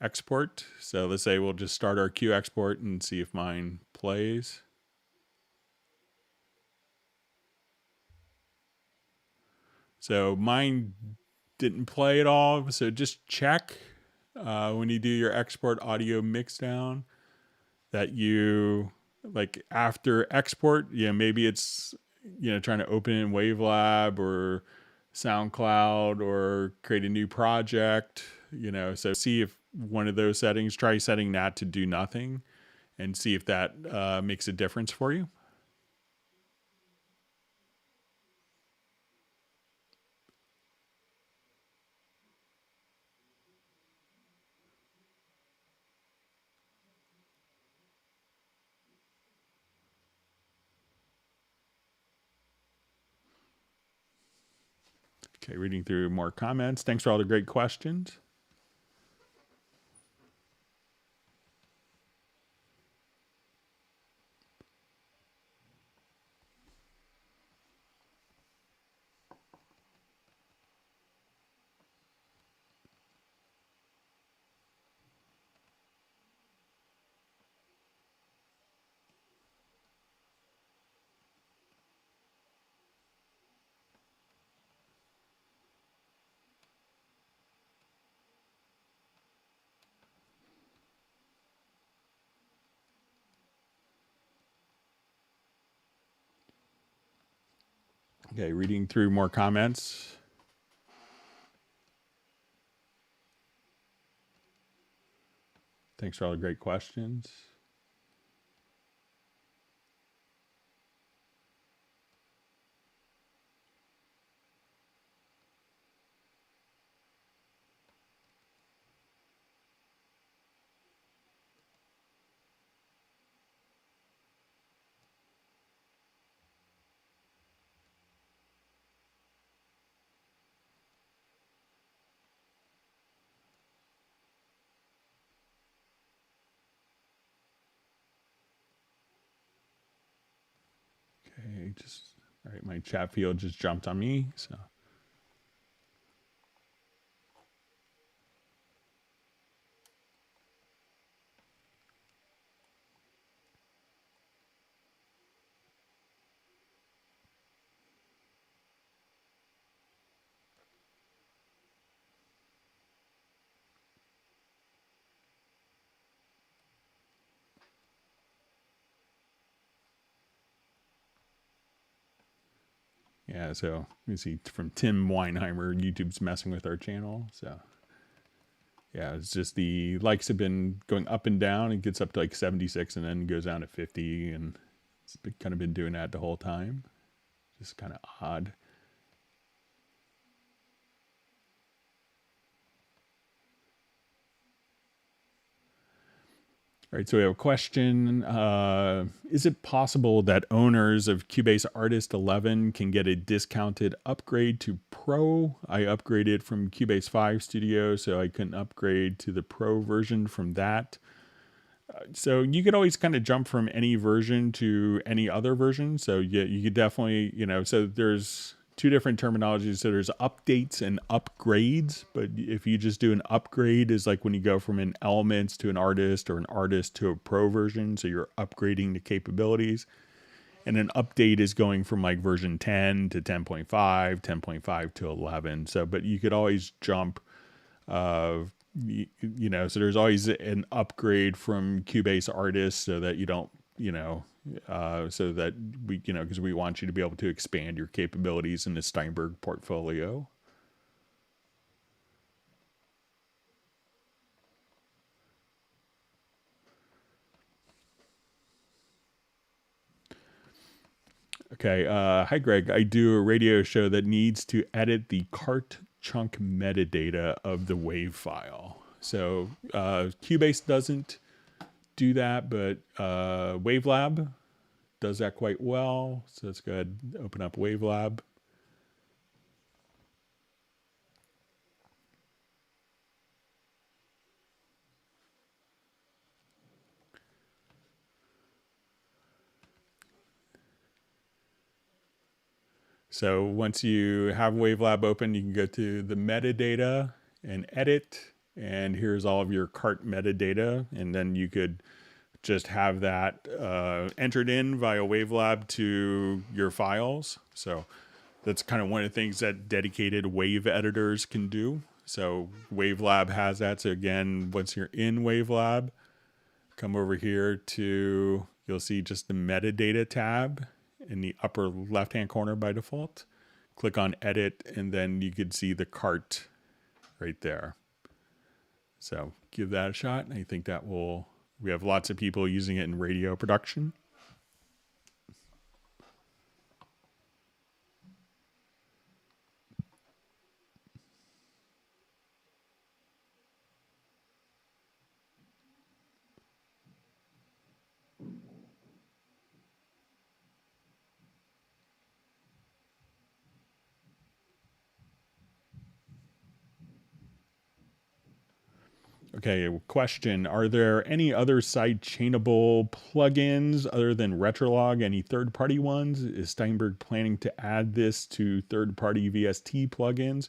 export. So let's say we'll just start our queue export and see if mine plays. So mine didn't play at all. So just check when you do your export audio mixdown that you, like after export, maybe it's, trying to open in Wavelab or SoundCloud or create a new project, so see if one of those settings, try setting that to do nothing and see if that makes a difference for you. Okay, reading through more comments. Thanks for all the great questions. Okay, reading through more comments. Thanks for all the great questions. Okay, all right, my chat field just jumped on me, so. Yeah, so you see from Tim Weinheimer, YouTube's messing with our channel. So yeah, it's just the likes have been going up and down. It gets up to like 76 and then goes down to 50. And kind of been doing that the whole time. Just kind of odd. All right, so we have a question. Is it possible that owners of Cubase Artist 11 can get a discounted upgrade to Pro? I upgraded from Cubase 5 Studio, so I couldn't upgrade to the Pro version from that. So you could always kind of jump from any version to any other version. So yeah, you could definitely, so there's two different terminologies. So there's updates and upgrades, but if you just do an upgrade is like when you go from an Elements to an Artist or an Artist to a Pro version. So you're upgrading the capabilities. And an update is going from like version 10 to 10.5, 10.5 to 11. So, but you could always jump, so there's always an upgrade from Cubase Artist so that you don't, so that we, because we want you to be able to expand your capabilities in the Steinberg portfolio. Okay. Hi, Greg. I do a radio show that needs to edit the cart chunk metadata of the WAV file. So Cubase doesn't do that, but Wavelab does that quite well. So let's go ahead and open up Wavelab. So once you have Wavelab open, you can go to the metadata and edit. And here's all of your cart metadata. And then you could just have that entered in via Wavelab to your files. So that's kind of one of the things that dedicated wave editors can do. So Wavelab has that. So again, once you're in Wavelab, come over here to, you'll see just the metadata tab in the upper left-hand corner by default. Click on edit, and then you could see the cart right there. So give that a shot. I think that we have lots of people using it in radio production. Okay, question. Are there any other side chainable plugins other than Retrolog? Any third-party ones? Is Steinberg planning to add this to third-party VST plugins?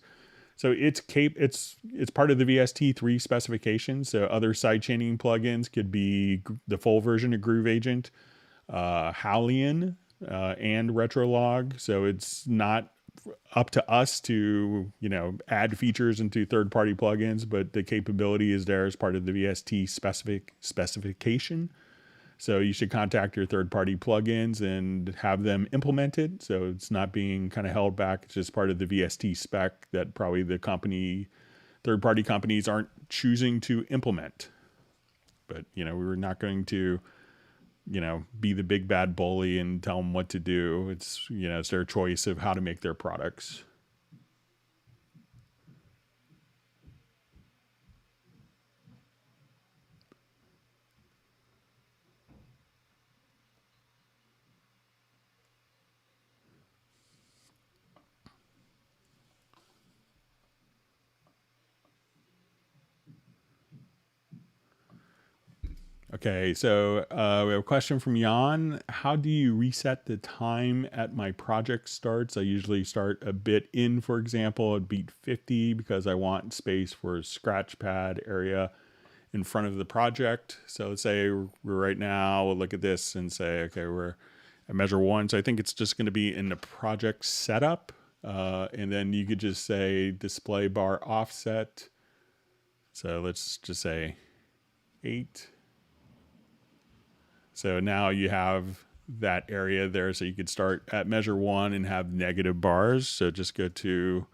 So it's part of the VST3 specification. So other sidechaining plugins could be the full version of Groove Agent, Hallian, and Retrolog. So it's not up to us to, add features into third-party plugins, but the capability is there as part of the VST specification. So you should contact your third-party plugins and have them implemented. So it's not being kind of held back. It's just part of the VST spec that probably the third-party companies aren't choosing to implement. But, we're not going to, be the big bad bully and tell them what to do. It's, it's their choice of how to make their products. Okay, so we have a question from Jan. How do you reset the time at my project starts? I usually start a bit in, for example, at beat 50 because I want space for a scratch pad area in front of the project. So let's say we're right now, we'll look at this and say, okay, we're at measure 1. So I think it's just going to be in the project setup. And then you could just say display bar offset. So let's just say 8. So now you have that area there. So you could start at measure 1 and have negative bars. So just go to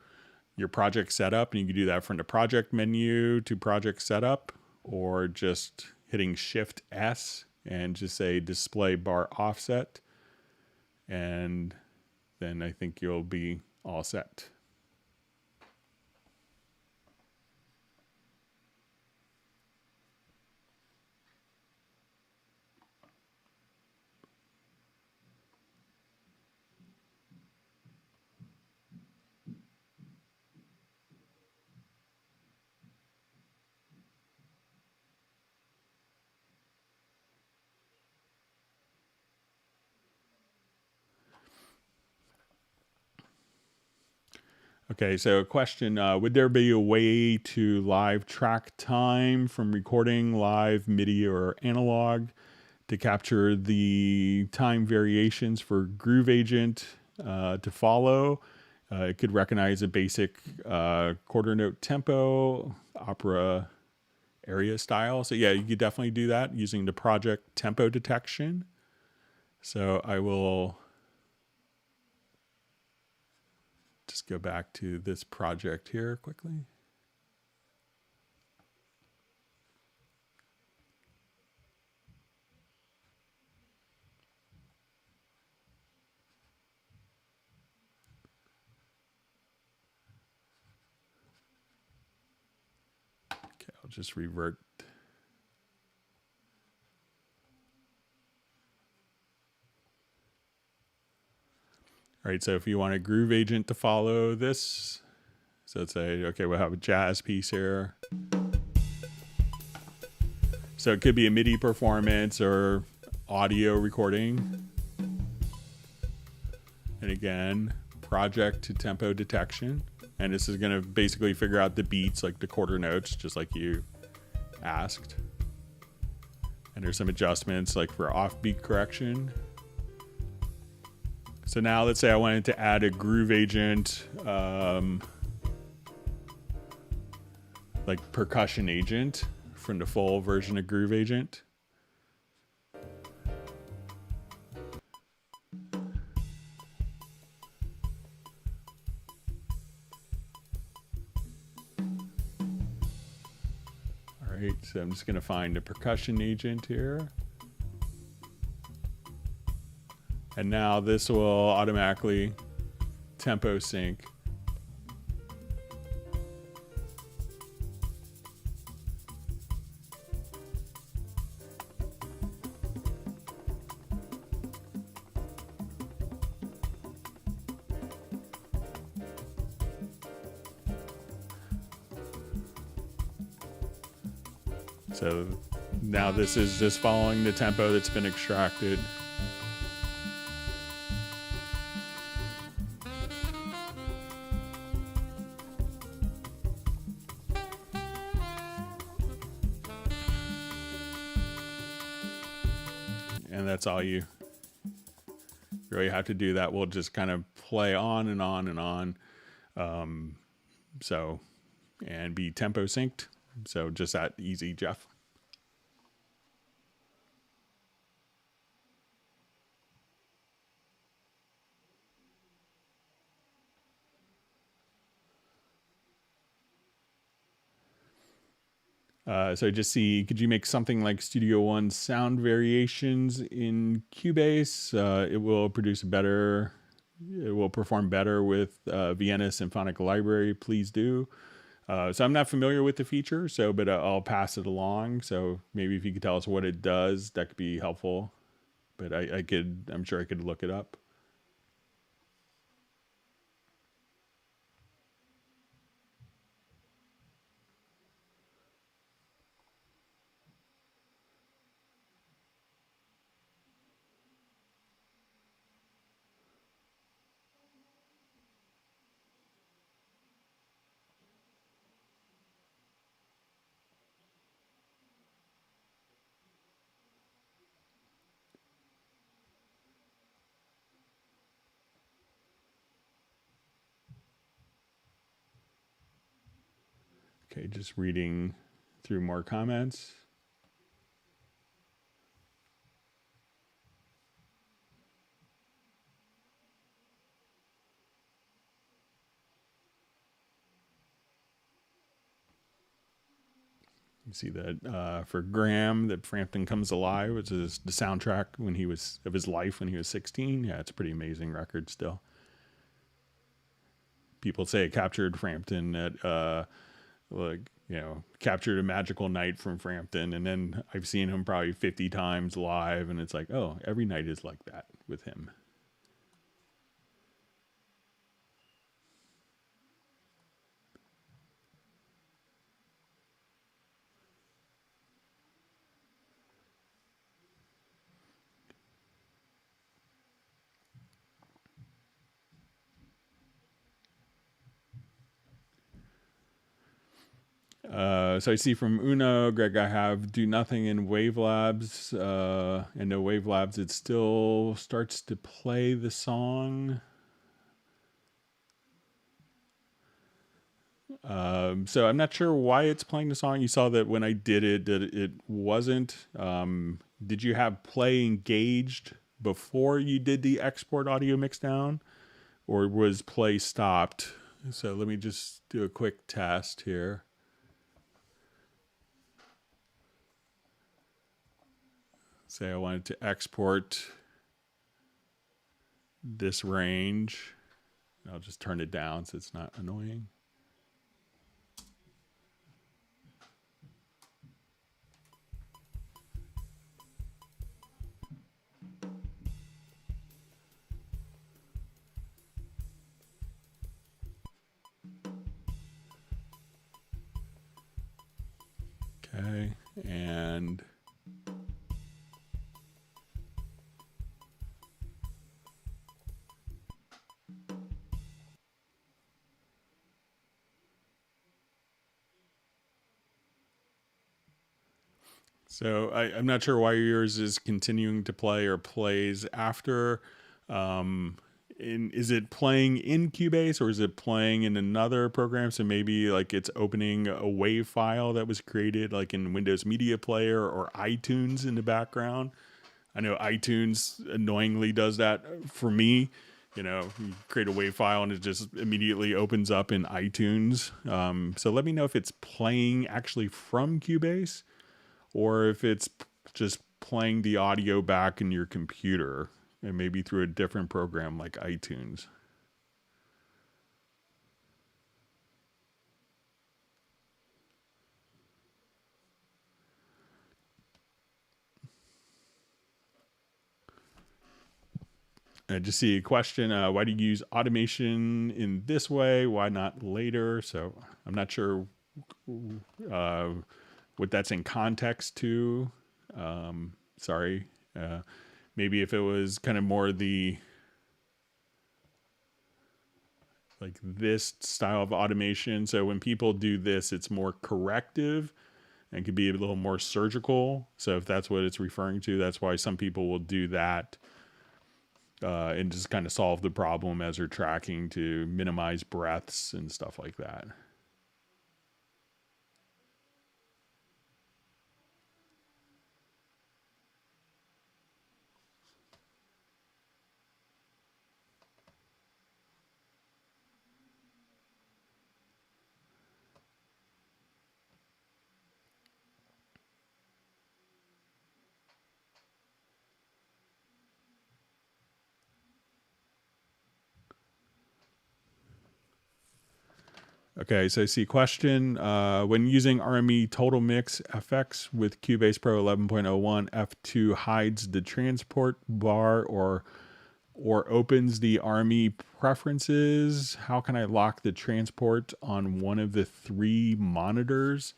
your project setup, and you can do that from the project menu to project setup, or just hitting Shift S and just say display bar offset. And then I think you'll be all set. Okay, so a question, would there be a way to live track time from recording live MIDI or analog to capture the time variations for Groove Agent to follow? It could recognize a basic quarter note tempo, opera area style. So yeah, you could definitely do that using the project tempo detection. So I will just go back to this project here quickly. Okay, I'll just revert. All right, so if you want a Groove Agent to follow this, so let's say, okay, we'll have a jazz piece here. So it could be a MIDI performance or audio recording. And again, project to tempo detection. And this is gonna basically figure out the beats, like the quarter notes, just like you asked. And there's some adjustments like for offbeat correction. So now let's say I wanted to add a Groove Agent, like percussion agent from the full version of Groove Agent. All right, so I'm just gonna find a percussion agent here. And now this will automatically tempo sync. So now this is just following the tempo that's been extracted. And that's all you really have to do. That will just kind of play on and on and on. And be tempo synced. So just that easy, Jeff. So I just see, could you make something like Studio One sound variations in Cubase? It will produce better, it will perform better with Vienna Symphonic Library. Please do. So I'm not familiar with the feature, but I'll pass it along. So maybe if you could tell us what it does, that could be helpful. But I'm sure I could look it up. Okay, just reading through more comments. You see that for Graham, that Frampton Comes Alive, which is the soundtrack of his life when he was 16. Yeah, it's a pretty amazing record still. People say it captured Frampton captured a magical night from Frampton. And then I've seen him probably 50 times live, and it's like, oh, every night is like that with him. So I see from Uno, Greg, I have do nothing in Wavelabs, and no Wavelabs. It still starts to play the song. So I'm not sure why it's playing the song. You saw that when I did it, that it wasn't. Did you have play engaged before you did the export audio mix down, or was play stopped? So let me just do a quick test here. Say I wanted to export this range. I'll just turn it down so it's not annoying. Okay, and so I'm not sure why yours is continuing to play or plays after. Is it playing in Cubase or is it playing in another program? So maybe like it's opening a WAV file that was created like in Windows Media Player or iTunes in the background. I know iTunes annoyingly does that for me. You create a WAV file and it just immediately opens up in iTunes. So let me know if it's playing actually from Cubase or if it's just playing the audio back in your computer and maybe through a different program like iTunes. I just see a question. Why do you use automation in this way? Why not later? So I'm not sure what that's in context to. Sorry. Maybe if it was kind of more like this style of automation. So when people do this, it's more corrective and could be a little more surgical. So if that's what it's referring to, that's why some people will do that and just kind of solve the problem as they're tracking to minimize breaths and stuff like that. Okay, so I see a question. When using RME Total Mix FX with Cubase Pro 11.01, F2 hides the transport bar or opens the RME preferences. How can I lock the transport on one of the 3 monitors?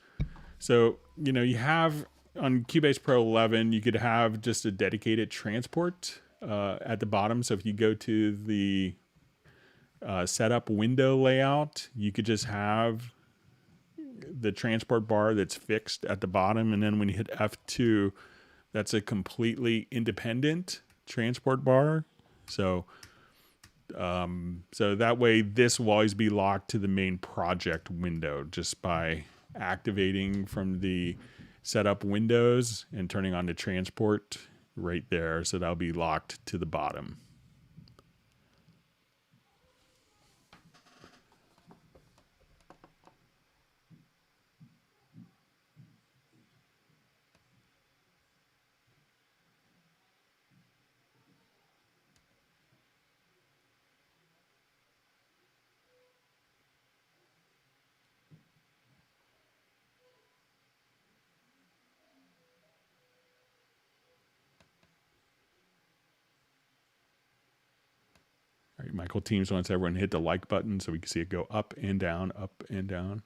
So, you have on Cubase Pro 11, you could have just a dedicated transport at the bottom. So if you go to the setup window layout, you could just have the transport bar that's fixed at the bottom. And then when you hit F2, that's a completely independent transport bar. So that way this will always be locked to the main project window just by activating from the setup windows and turning on the transport right there. So that'll be locked to the bottom. All right, Michael Teams wants everyone to hit the like button so we can see it go up and down, up and down.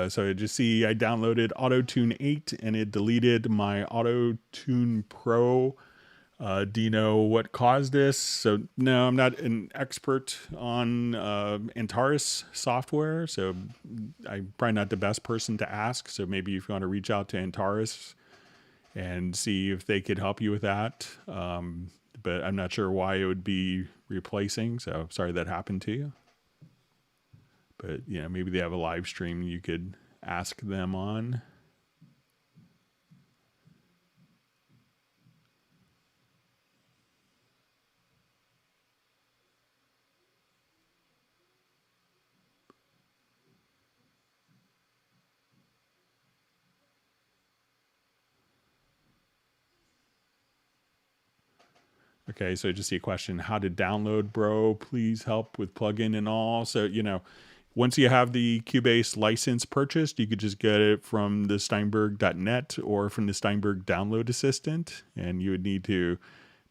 So I just see I downloaded AutoTune 8 and it deleted my AutoTune Pro. Do you know what caused this? So no, I'm not an expert on Antares software, so I'm probably not the best person to ask. So maybe if you want to reach out to Antares and see if they could help you with that. But I'm not sure why it would be replacing. So sorry that happened to you. But maybe they have a live stream you could ask them on. Okay, so just see a question, how to download, bro? Please help with plugin and all. So, once you have the Cubase license purchased, you could just get it from the Steinberg.net or from the Steinberg download assistant. And you would need to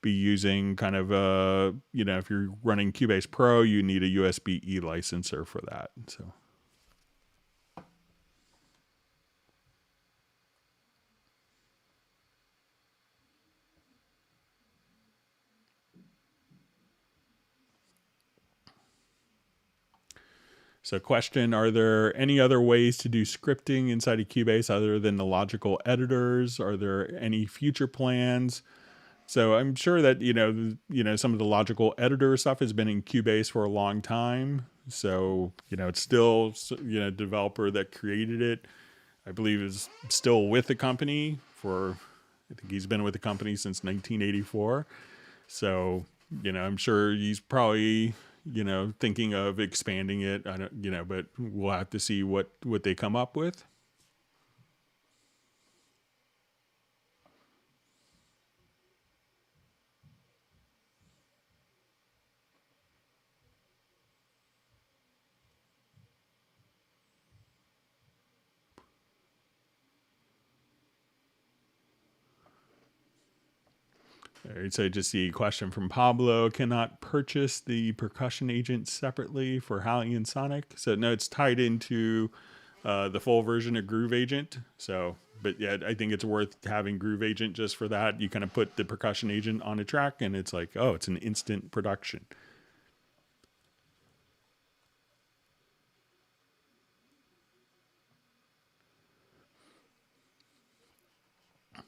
be using kind of a, if you're running Cubase Pro, you need a USB-E licenser for that. So. So question, are there any other ways to do scripting inside of Cubase other than the logical editors? Are there any future plans? So I'm sure that, some of the logical editor stuff has been in Cubase for a long time. So, it's still, developer that created it, I believe is still with the company I think he's been with the company since 1984. So, I'm sure he's probably, thinking of expanding it. I don't, but we'll have to see what they come up with. All right, so just the question from Pablo, cannot purchase the percussion agent separately for Halley and Sonic. So no, it's tied into the full version of Groove Agent. So, but yeah, I think it's worth having Groove Agent just for that. You kind of put the percussion agent on a track and it's like, oh, it's an instant production.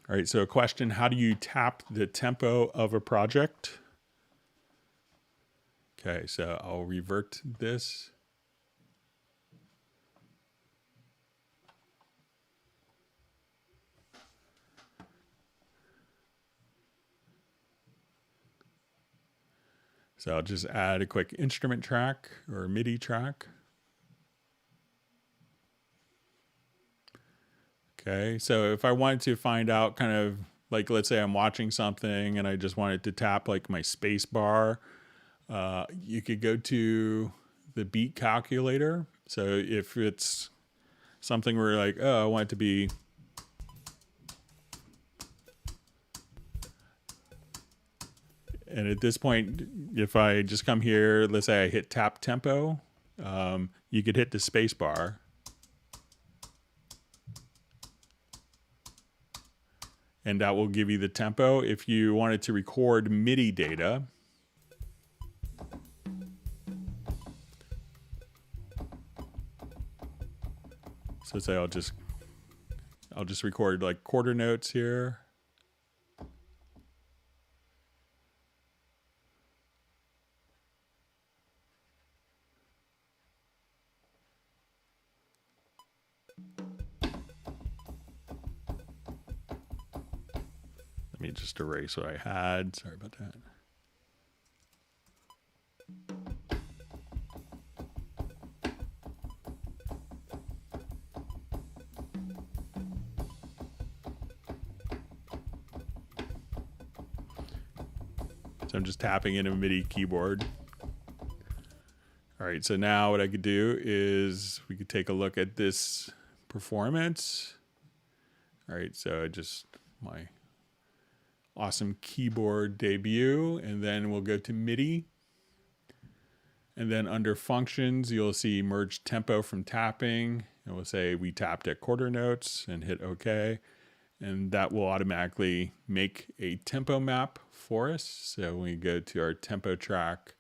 All right, so a question, how do you tap the tempo of a project? Okay, so I'll revert this. So I'll just add a quick instrument track or MIDI track. Okay, so if I wanted to find out kind of like, let's say I'm watching something and I just wanted to tap like my space bar, you could go to the beat calculator. So if it's something where like, oh, I want it to be, and at this point, if I just come here, let's say I hit tap tempo, you could hit the space bar. And that will give you the tempo. If you wanted to record MIDI data, so say I'll just record like quarter notes here. Let me just erase what I had. Sorry about that. So I'm just tapping in a MIDI keyboard. All right, so now what I could do is we could take a look at this performance. All right, so my awesome keyboard debut, and then we'll go to MIDI. And then under functions, you'll see merge tempo from tapping. And we'll say we tapped at quarter notes and hit OK. And that will automatically make a tempo map for us. So when we go to our tempo track,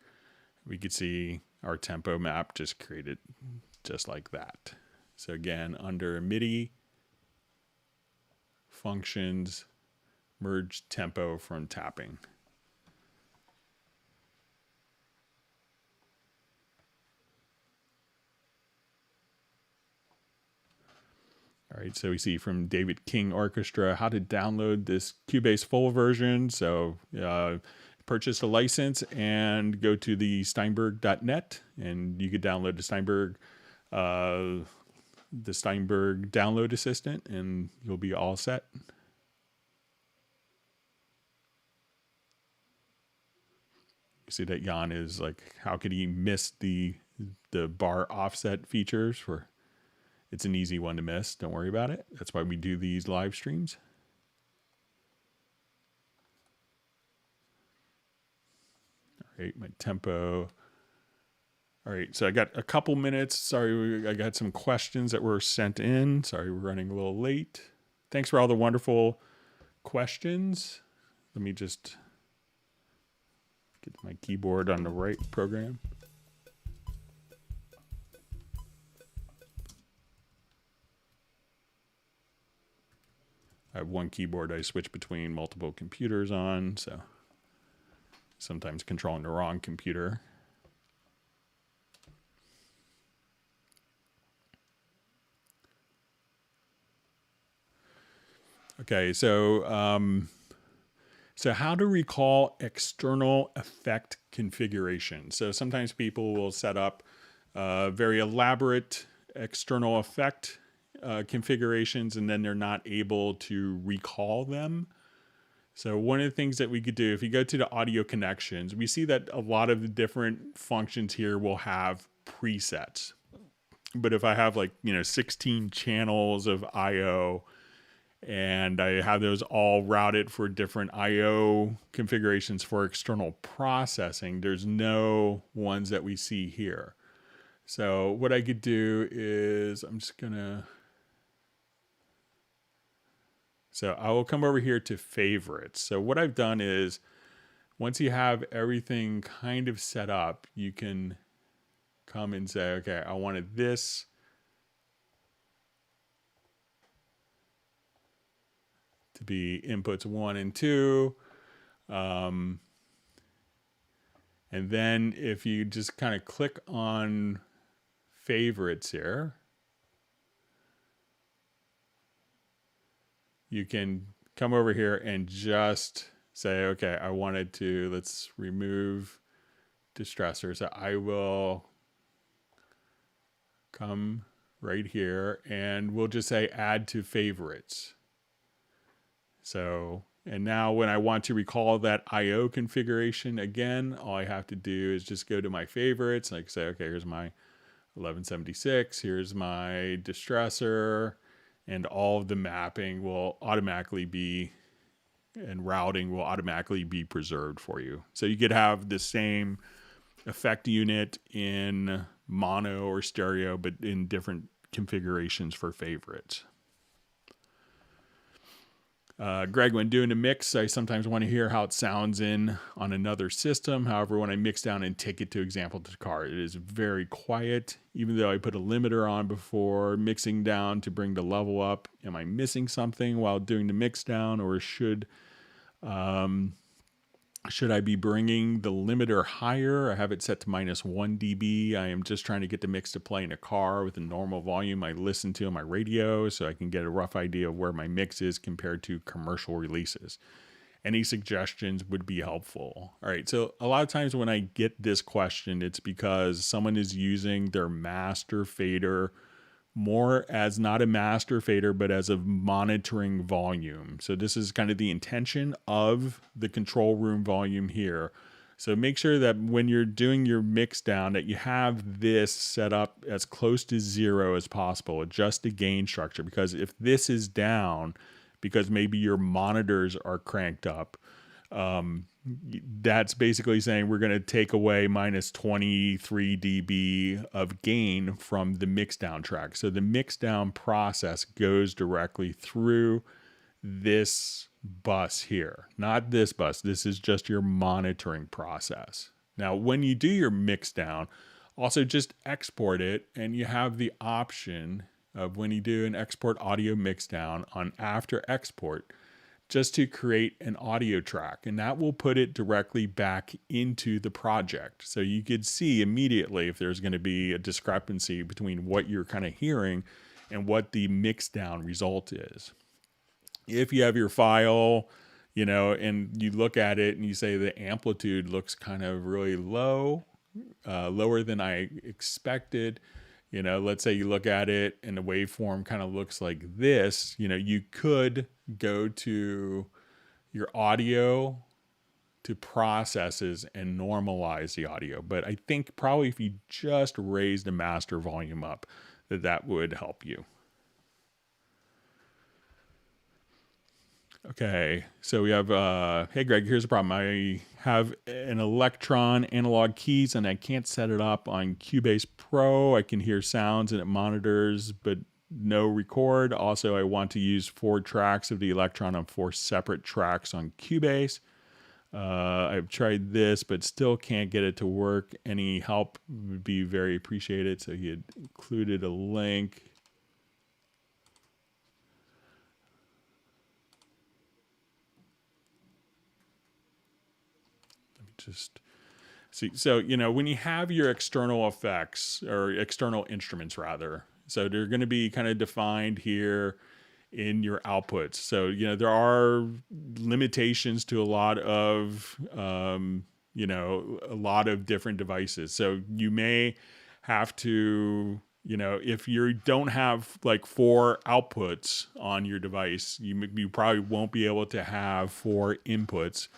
we could see our tempo map just created just like that. So again, under MIDI, functions, merge tempo from tapping. All right, so we see from David King Orchestra how to download this Cubase full version. So purchase a license and go to the Steinberg.net, and you could download the Steinberg download assistant, and you'll be all set. You see that Jan is like, how could he miss the bar offset features? It's an easy one to miss. Don't worry about it. That's why we do these live streams. All right, my tempo. All right, so I got a couple minutes. Sorry, I got some questions that were sent in. Sorry, we're running a little late. Thanks for all the wonderful questions. Let me just get my keyboard on the right program. I have one keyboard I switch between multiple computers on, so sometimes controlling the wrong computer. Okay, so how to recall external effect configuration. So sometimes people will set up very elaborate external effect configurations, and then they're not able to recall them. So one of the things that we could do, if you go to the audio connections, we see that a lot of the different functions here will have presets. But if I have 16 channels of IO, and I have those all routed for different IO configurations for external processing, there's no ones that we see here. So what I could do is so I will come over here to favorites. So what I've done is, once you have everything kind of set up, you can come and say, okay, I wanted this to be inputs 1 and 2. And then if you just kind of click on favorites here, you can come over here and just say, okay, I wanted to, let's remove distressor. So I will come right here and we'll just say add to favorites. So, and now when I want to recall that IO configuration again, all I have to do is just go to my favorites. Like say, okay, here's my 1176, here's my distressor, and all of the mapping will automatically be, and routing will automatically be preserved for you. So you could have the same effect unit in mono or stereo, but in different configurations for favorites. Greg, when doing a mix, I sometimes want to hear how it sounds on another system. However, when I mix down and take it to example to the car, it is very quiet. Even though I put a limiter on before mixing down to bring the level up, am I missing something while doing the mix down, or should I be bringing the limiter higher? I have it set to -1 dB. I am just trying to get the mix to play in a car with a normal volume I listen to on my radio so I can get a rough idea of where my mix is compared to commercial releases. Any suggestions would be helpful. All right, so a lot of times when I get this question, it's because someone is using their master fader more as not a master fader, but as a monitoring volume. So this is kind of the intention of the control room volume here. So make sure that when you're doing your mix down that you have this set up as close to 0 as possible. Adjust the gain structure, because if this is down because maybe your monitors are cranked up, that's basically saying we're going to take away -23 dB of gain from the mixdown track. So the mixdown process goes directly through this bus here, not this bus. This is just your monitoring process. Now, when you do your mixdown, also just export it, and you have the option of, when you do an export audio mixdown, on after export, just to create an audio track, and that will put it directly back into the project. So you could see immediately if there's going to be a discrepancy between what you're kind of hearing and what the mixdown result is. If you have your file, and you look at it and you say the amplitude looks kind of really low, lower than I expected, let's say you look at it and the waveform kind of looks like this, you could go to your audio to processes and normalize the audio. But I think probably if you just raise the master volume up, that would help you. Okay, so we have, hey Greg, here's the problem. I have an Electron analog keys and I can't set it up on Cubase Pro. I can hear sounds and it monitors, but no record. Also, I want to use 4 tracks of the Electron on 4 separate tracks on Cubase. I've tried this, but still can't get it to work. Any help would be very appreciated. So he had included a link. Just see, so when you have your external effects, or external instruments rather, so they're going to be kind of defined here in your outputs. So there are limitations to a lot of a lot of different devices. So you may have to, if you don't have like 4 outputs on your device, you probably won't be able to have 4 inputs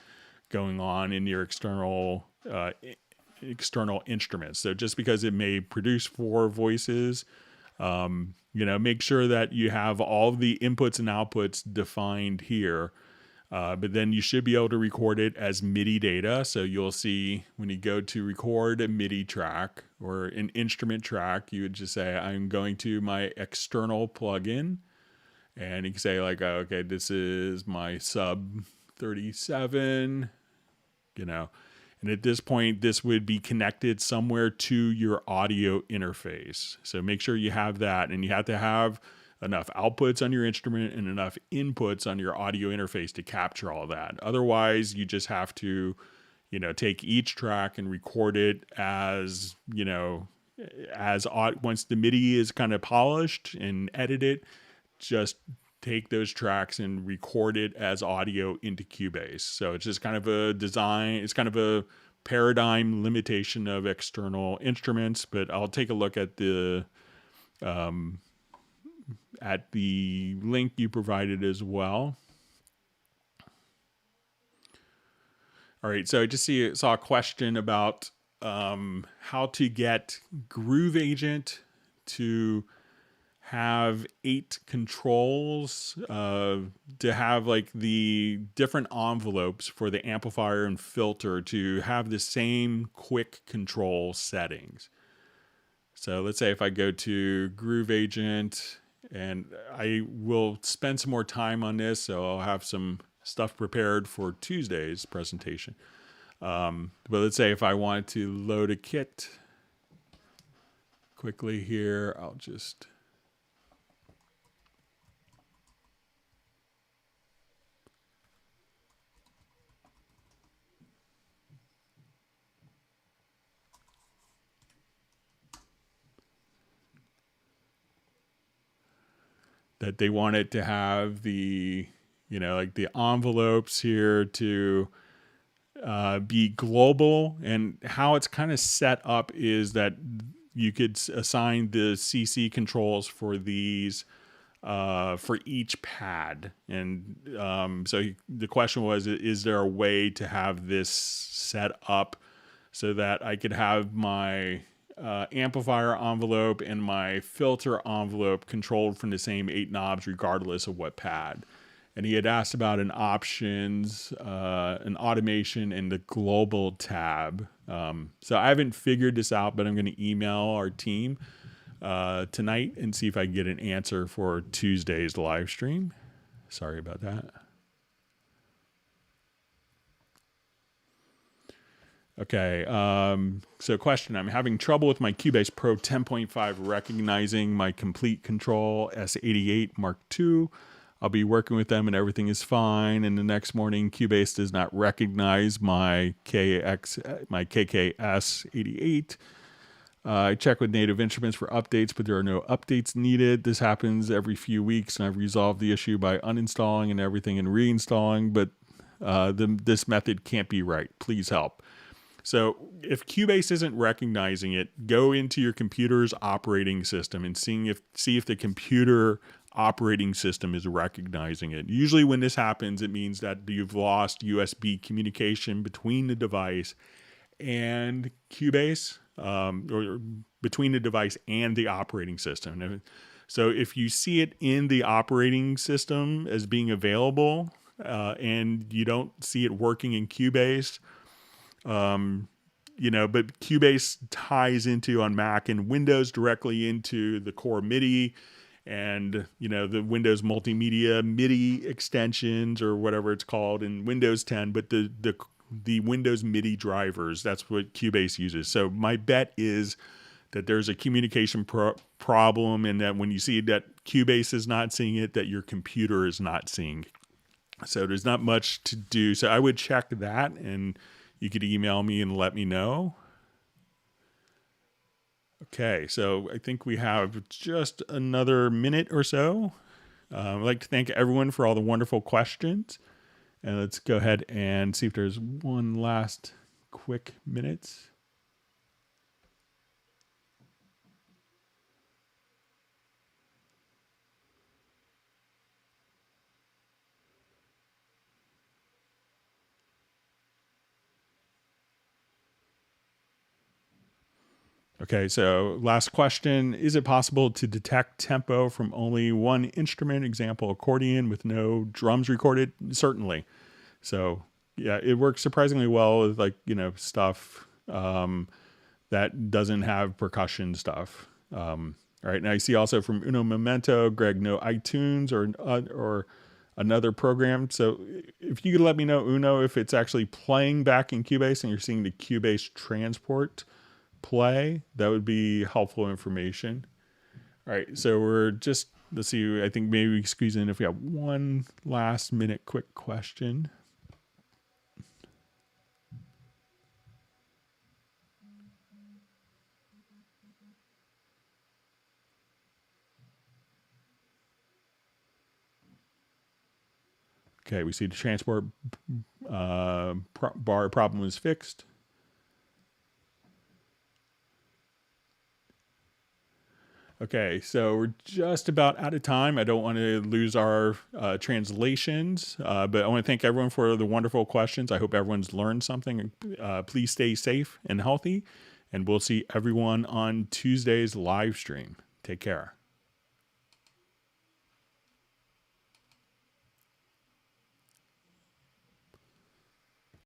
going on in your external instruments. So just because it may produce 4 voices, make sure that you have all the inputs and outputs defined here. But then you should be able to record it as MIDI data. So you'll see when you go to record a MIDI track or an instrument track, you would just say, I'm going to my external plugin, and you can say like, oh, okay, this is my sub 37, and at this point, this would be connected somewhere to your audio interface. So make sure you have that, and you have to have enough outputs on your instrument and enough inputs on your audio interface to capture all that. Otherwise, you just have to, take each track and record it as, once the MIDI is kind of polished and edited, just take those tracks and record it as audio into Cubase. So it's just kind of a design. It's kind of a paradigm limitation of external instruments, but I'll take a look at the link you provided as well. All right, so I just saw a question about how to get Groove Agent to have 8 controls, to have like the different envelopes for the amplifier and filter to have the same quick control settings. So let's say if I go to Groove Agent, and I will spend some more time on this, so I'll have some stuff prepared for Tuesday's presentation. But let's say if I wanted to load a kit quickly here, I'll just... that they want it to have the, like the envelopes here to be global. And how it's kind of set up is that you could assign the CC controls for these for each pad. And so the question was, is there a way to have this set up so that I could have my amplifier envelope and my filter envelope controlled from the same 8 knobs regardless of what pad? And he had asked about an options, an automation, and the global tab. So I haven't figured this out, but I'm going to email our team tonight and see if I can get an answer for Tuesday's live stream. Sorry about that. Okay, so question. I'm having trouble with my Cubase Pro 10.5 recognizing my complete control S88 Mark II. I'll be working with them and everything is fine. And the next morning, Cubase does not recognize my KKS88. I check with Native Instruments for updates, but there are no updates needed. This happens every few weeks, and I've resolved the issue by uninstalling and everything and reinstalling, but this method can't be right. Please help. So if Cubase isn't recognizing it, go into your computer's operating system and see if the computer operating system is recognizing it. Usually when this happens, it means that you've lost USB communication between the device and Cubase, or between the device and the operating system. So if you see it in the operating system as being available, and you don't see it working in Cubase, but Cubase ties into on Mac and Windows directly into the core MIDI and, the Windows multimedia MIDI extensions or whatever it's called in Windows 10, but the Windows MIDI drivers, that's what Cubase uses. So my bet is that there's a communication problem, and that when you see that Cubase is not seeing it, that your computer is not seeing it. So there's not much to do. So I would check that, and you could email me and let me know. Okay, so I think we have just another minute or so. I'd like to thank everyone for all the wonderful questions. And let's go ahead and see if there's one last quick minute. Okay, so last question. Is it possible to detect tempo from only one instrument, example accordion, with no drums recorded? Certainly. So yeah, it works surprisingly well with stuff that doesn't have percussion stuff. All right, now you see also from Uno Memento, Greg, no iTunes or another program. So if you could let me know, Uno, if it's actually playing back in Cubase and you're seeing the Cubase transport play, that would be helpful information. All right, so let's see, I think maybe we can squeeze in if we have one last minute quick question. Okay, we see the transport bar problem is fixed. Okay, so we're just about out of time. I don't want to lose our translations, but I want to thank everyone for the wonderful questions. I hope everyone's learned something. Please stay safe and healthy, and we'll see everyone on Tuesday's live stream. Take care.